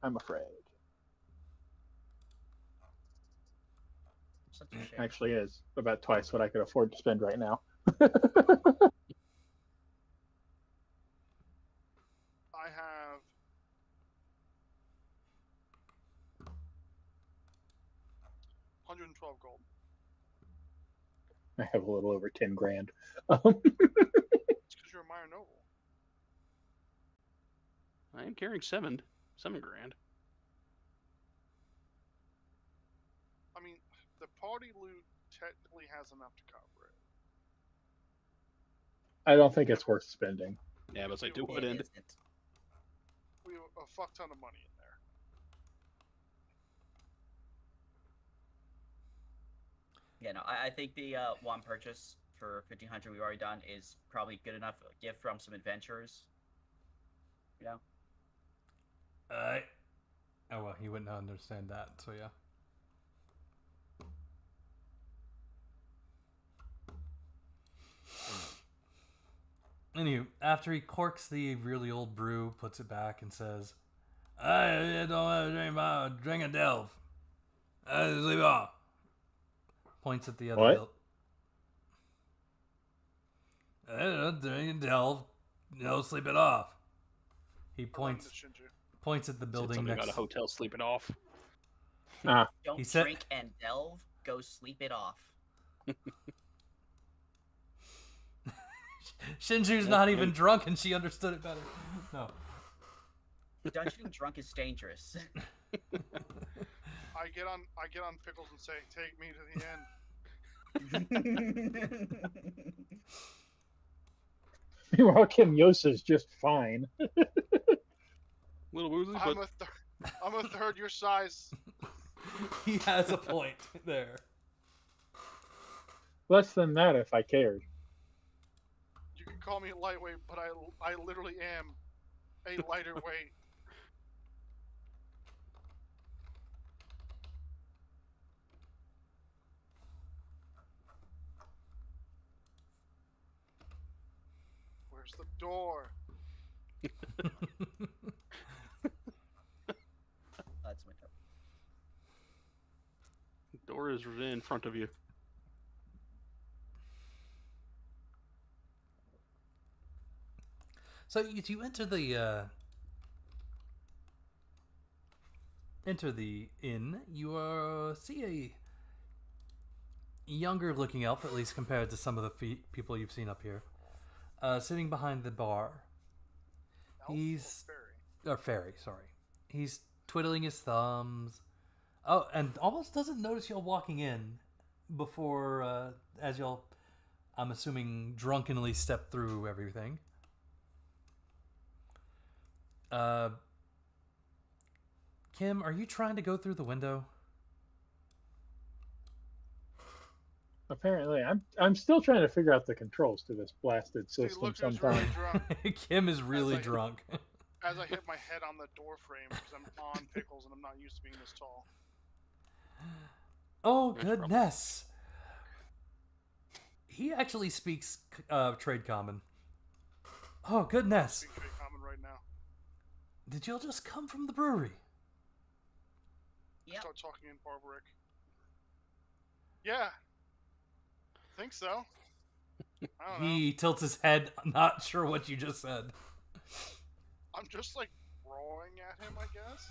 I'm afraid. Such a shame. Actually, is about twice what I could afford to spend right now. I have $112 gold. I have a little over 10 grand. It's because you're a minor noble. I am carrying 7 grand. I mean, the party loot technically has enough to cover it. I don't think it's worth spending. Yeah, but it's like to It what end? isn't. We have a fuck ton of money in there. Yeah, no, I think the one purchase for 1,500 we've already done is probably good enough gift from some adventurers. You know? Oh well, he wouldn't understand that, so yeah. Anywho, after he corks the really old brew, puts it back, and says, I don't want to drink about drink and delve. Sleep off. Points at the other What? build. I don't drink and delve. No, sleep it off. He points at the Said building something next. about a hotel sleeping off. Ah, Don't He said- drink and delve, go sleep it off. Shinju's not even drunk, and she understood it better. No. Dungeoning drunk is dangerous. I get on Pickles and say, "Take me to the end." meanwhile, Kim Yosa's just fine. Little woozy, I'm but a third your size. He has a point there. Less than that if I cared. You can call me lightweight, but I literally am a lighter weight. Where's the door? That's my turn. Door is in front of you. So you enter the inn. You see a younger looking elf, at least compared to some of the people you've seen up here, sitting behind the bar. Elf He's or fairy? fairy, sorry. He's twiddling his thumbs. Oh, and almost doesn't notice y'all walking in before, as y'all, I'm assuming, drunkenly step through everything. Kim, are you trying to go through the window? Apparently, I'm still trying to figure out the controls to this blasted So he system. looks really Sometimes. drunk Kim is really like- drunk. as I hit my head on the door frame because I'm on pickles and I'm not used to being this tall. Oh, That's probably- goodness. He actually speaks trade common. Oh, goodness. Speak very common right now. Did y'all just come from the brewery? Yep. Start talking in barbaric. Yeah. Think so. I don't know. He tilts his head, not sure what you just said. I'm just like roaring at him, I guess.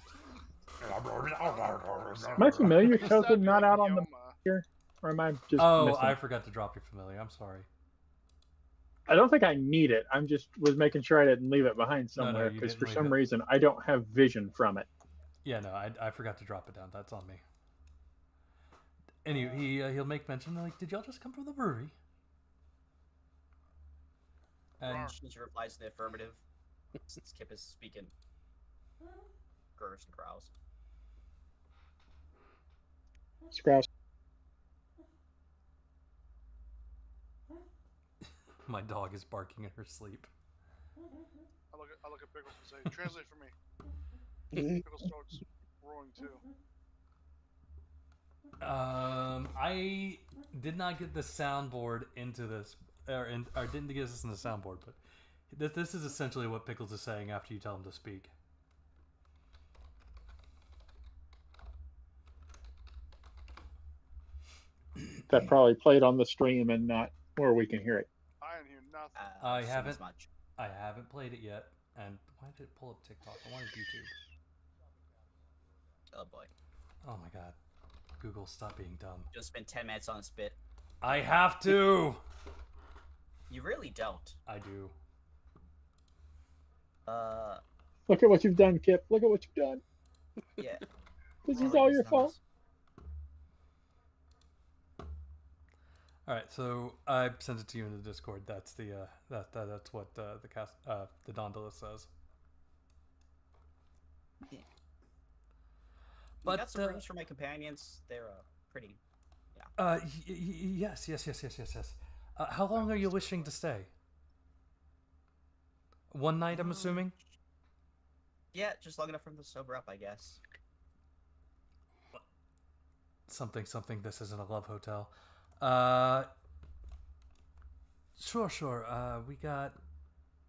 Am I familiar I guess token that'd be not like out on the Yoma. here, or am I just? Oh, missing? I forgot to drop your familiar. I'm sorry. I don't think I need it. I'm just was making sure I didn't leave it behind No, somewhere you because didn't for leave some it. reason I don't have vision from it. Yeah, no, I forgot to drop it down. That's on me. Anyway, he'll make mention like, did y'all just come from the brewery? And She replies in the affirmative. Since Kip is speaking. Gurs and growls. Scrouse. my dog is barking in her sleep. I look at Pickles and say, translate for me. Pickles starts roaring too. I did not get the soundboard into this, or didn't get this in the soundboard, but this is essentially what Pickles is saying after you tell him to speak. That probably played on the stream and not where we can hear it. I didn't hear nothing. I Assume haven't- as much. I haven't played it yet, and why did it pull up TikTok? I wanted YouTube. Oh boy. Oh my god. Google, stop being dumb. You'll spend 10 minutes on a spit. I have to! You really don't. I do. Look at what you've done, Kip. Look at what you've done. Yeah. This is Really all these your fault. numbers. Alright, so I sent it to you in the Discord. That's the that's what the Dondola says. Yeah. But You got some rooms for my companions. They're pretty. yes. How long are you wishing to stay? One night, I'm assuming? Yeah, just long enough for them to sober up, I guess. Something, this isn't a love hotel. Sure. We got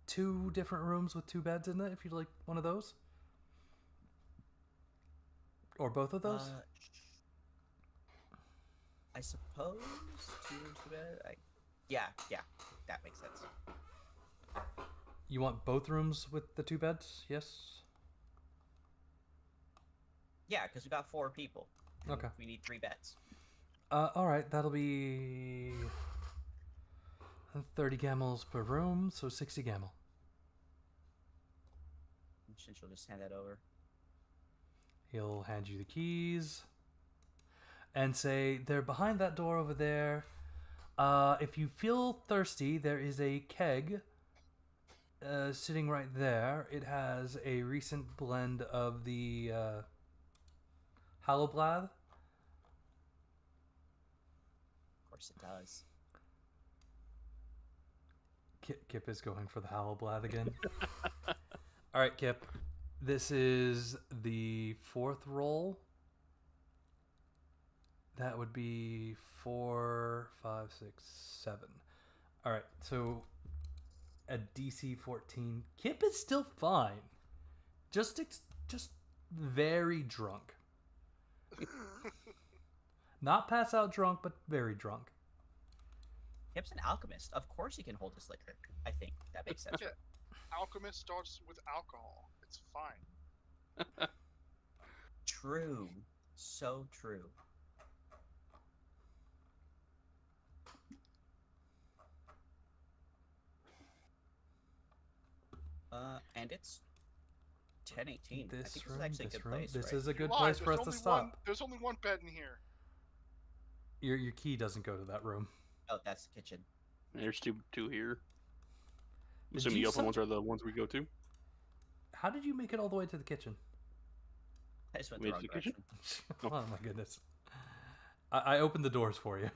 2 different rooms with 2 beds in it, if you'd like one of those. Or both of those? I suppose 2 rooms to bed. Yeah, that makes sense. You want both rooms with the 2 beds? Yes? Yeah, because we got 4 people. and Okay. We need 3 beds. Alright, that'll be 30 gamels per room, so 60 gamel. She'll just hand that over. He'll hand you the keys and say, they're behind that door over there. If you feel thirsty, there is a keg sitting right there. It has a recent blend of the Hallowblad course it does. Kip is going for the Howlblad again. All right, Kip. This is the 4th roll. That would be 4, 5, 6, 7. All right, so a DC 14. Kip is still fine. Just very drunk. Not pass out drunk, but very drunk. Kip's an alchemist. Of course he can hold his liquor. I think that makes sense. Yeah. Alchemist starts with alcohol. It's fine. True. So true. And it's 10:18. I think this is actually a good place, This right? is a good Lies, place for there's us to only stop. There's only one bed in here. Your key doesn't go to that room. Oh, that's the kitchen. There's two here. I'm Did assuming you the open some- ones are the ones we go to. How did you make it all the way to the kitchen? I just went Wait, the wrong the kitchen? direction. Oh my goodness. I opened the doors for you.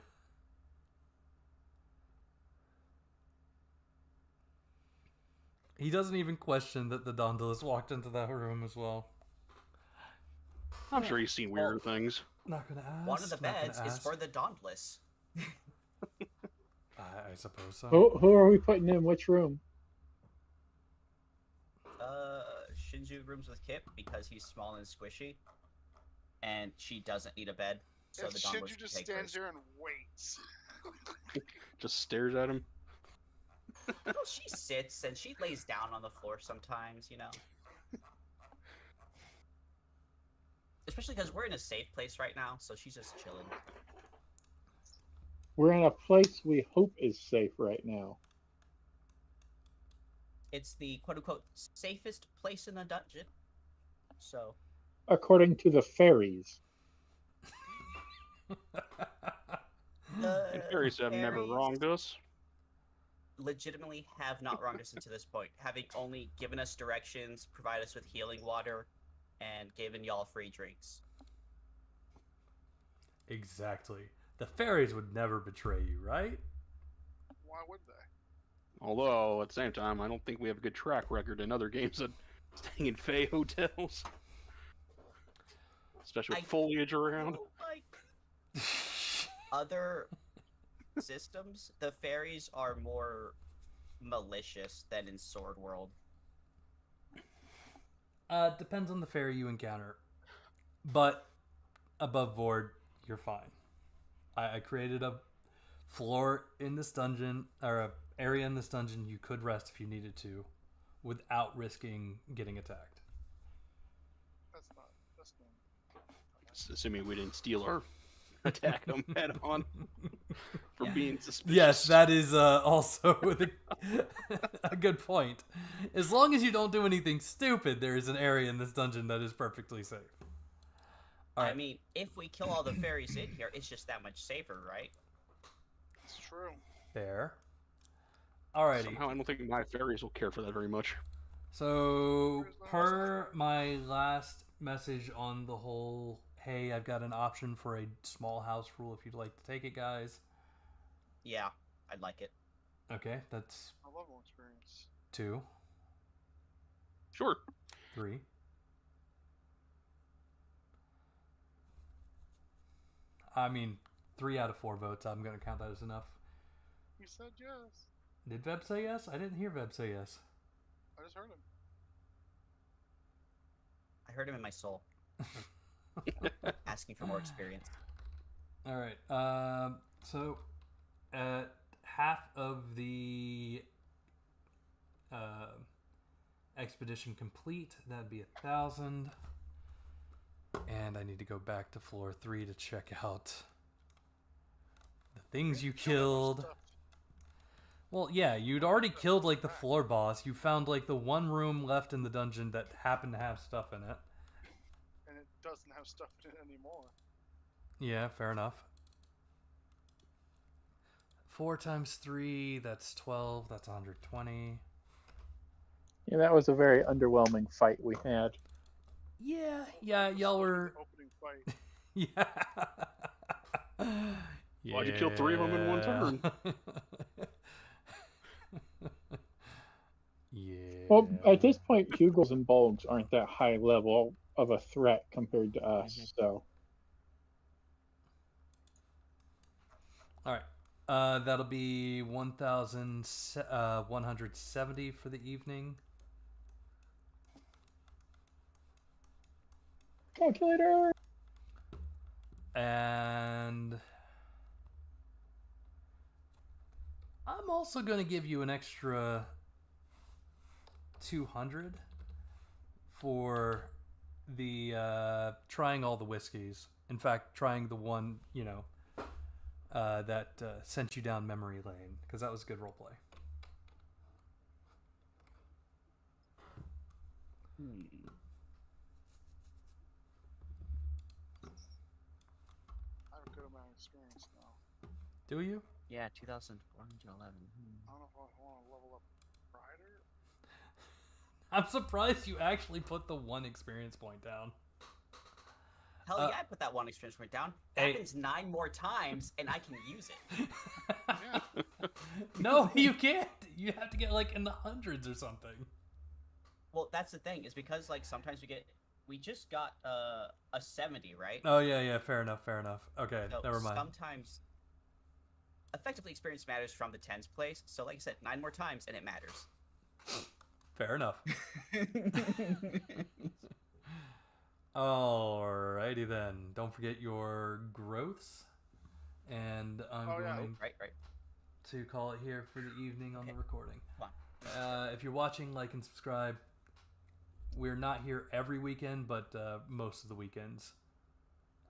He doesn't even question that the Dondalus walked into that room as well. I'm sure he's seen weirder things. Not gonna ask. One of the not gonna beds is ask. for the Dauntless. I suppose so. Who are we putting in which room? Shinju rooms with Kip because he's small and squishy, and she doesn't need a bed. So If the Dauntless Shinju just take stands hers. there and waits. Just stares at him. Well, she sits and she lays down on the floor sometimes, you know. Especially because we're in a safe place right now, so she's just chilling. We're in a place we hope is safe right now. It's the quote-unquote safest place in the dungeon. So, According to the fairies. And fairies have never fairies wronged us. legitimately have not wronged us until this point, having only given us directions, provided us with healing water, and given y'all free drinks. Exactly. The fairies would never betray you, right? Why would they? Although, at the same time, I don't think we have a good track record in other games of staying in Fey hotels. Especially with foliage around. Well, like other systems, the fairies are more malicious than in Sword World. Depends on the fairy you encounter. But above board, you're fine. I created a floor in this dungeon, or a area in this dungeon you could rest if you needed to, without risking getting attacked. That's not. Assuming we didn't steal or attack them head on for Yeah. being suspicious. Yes, that is also a good point. As long as you don't do anything stupid, there is an area in this dungeon that is perfectly safe. All I right. mean, if we kill all the fairies in here, it's just that much safer, right? It's true. Fair. Alrighty. Somehow I don't think my fairies will care for that very much. So, Here's my per message. my last message on the whole, hey, I've got an option for a small house rule if you'd like to take it, guys. Yeah, I'd like it. Okay, that's A level experience. 2, Sure. 3. I mean, 3 out of 4 votes. I'm going to count that as enough. He said yes. Did Veb say yes? I didn't hear Veb say yes. I just heard him. I heard him in my soul, asking for more experience. All right. So, at half of the expedition complete, that'd be 1,000. And I need to go back to floor 3 to check out the things you killed. Stuff. Well, yeah, you'd already killed like the floor boss. You found like the one room left in the dungeon that happened to have stuff in it. And it doesn't have stuff in it anymore. Yeah, fair enough. 4 times 3, that's 12. That's 120. Yeah, that was a very underwhelming fight we had. Yeah, y'all were. Opening fight. Yeah. Why'd you kill 3 of them in one turn? Yeah. Well, at this point, Hugels and Bulgs aren't that high level of a threat compared to us. Mhm. So All right. That'll be 1,170 for the evening. calculator. And I'm also going to give you an extra 200 for the trying all the whiskeys. In fact, trying the one, that sent you down memory lane, because that was a good roleplay. I have a good amount of experience now. Do you? Yeah, 2,411. I don't know if I want to level up Rider. I'm surprised you actually put the 1 experience point down. Hell yeah, I put that 1 experience point down. Hey. Happens 9 more times, and I can use it. Yeah. No, you can't. You have to get like in the hundreds or something. Well, that's the thing, is because like sometimes we just got a 70, right? Oh yeah, fair enough. Okay, So never mind. sometimes effectively experience matters from the tens place. So like I said, 9 more times and it matters. Fair enough. Alrighty then. Don't forget your growths. And I'm going Right. to call it here for the evening on the recording. Come If you're watching, like and subscribe. We're not here every weekend, but most of the weekends.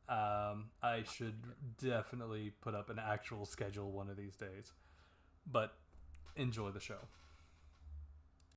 I should definitely put up an actual schedule one of these days. But enjoy the show.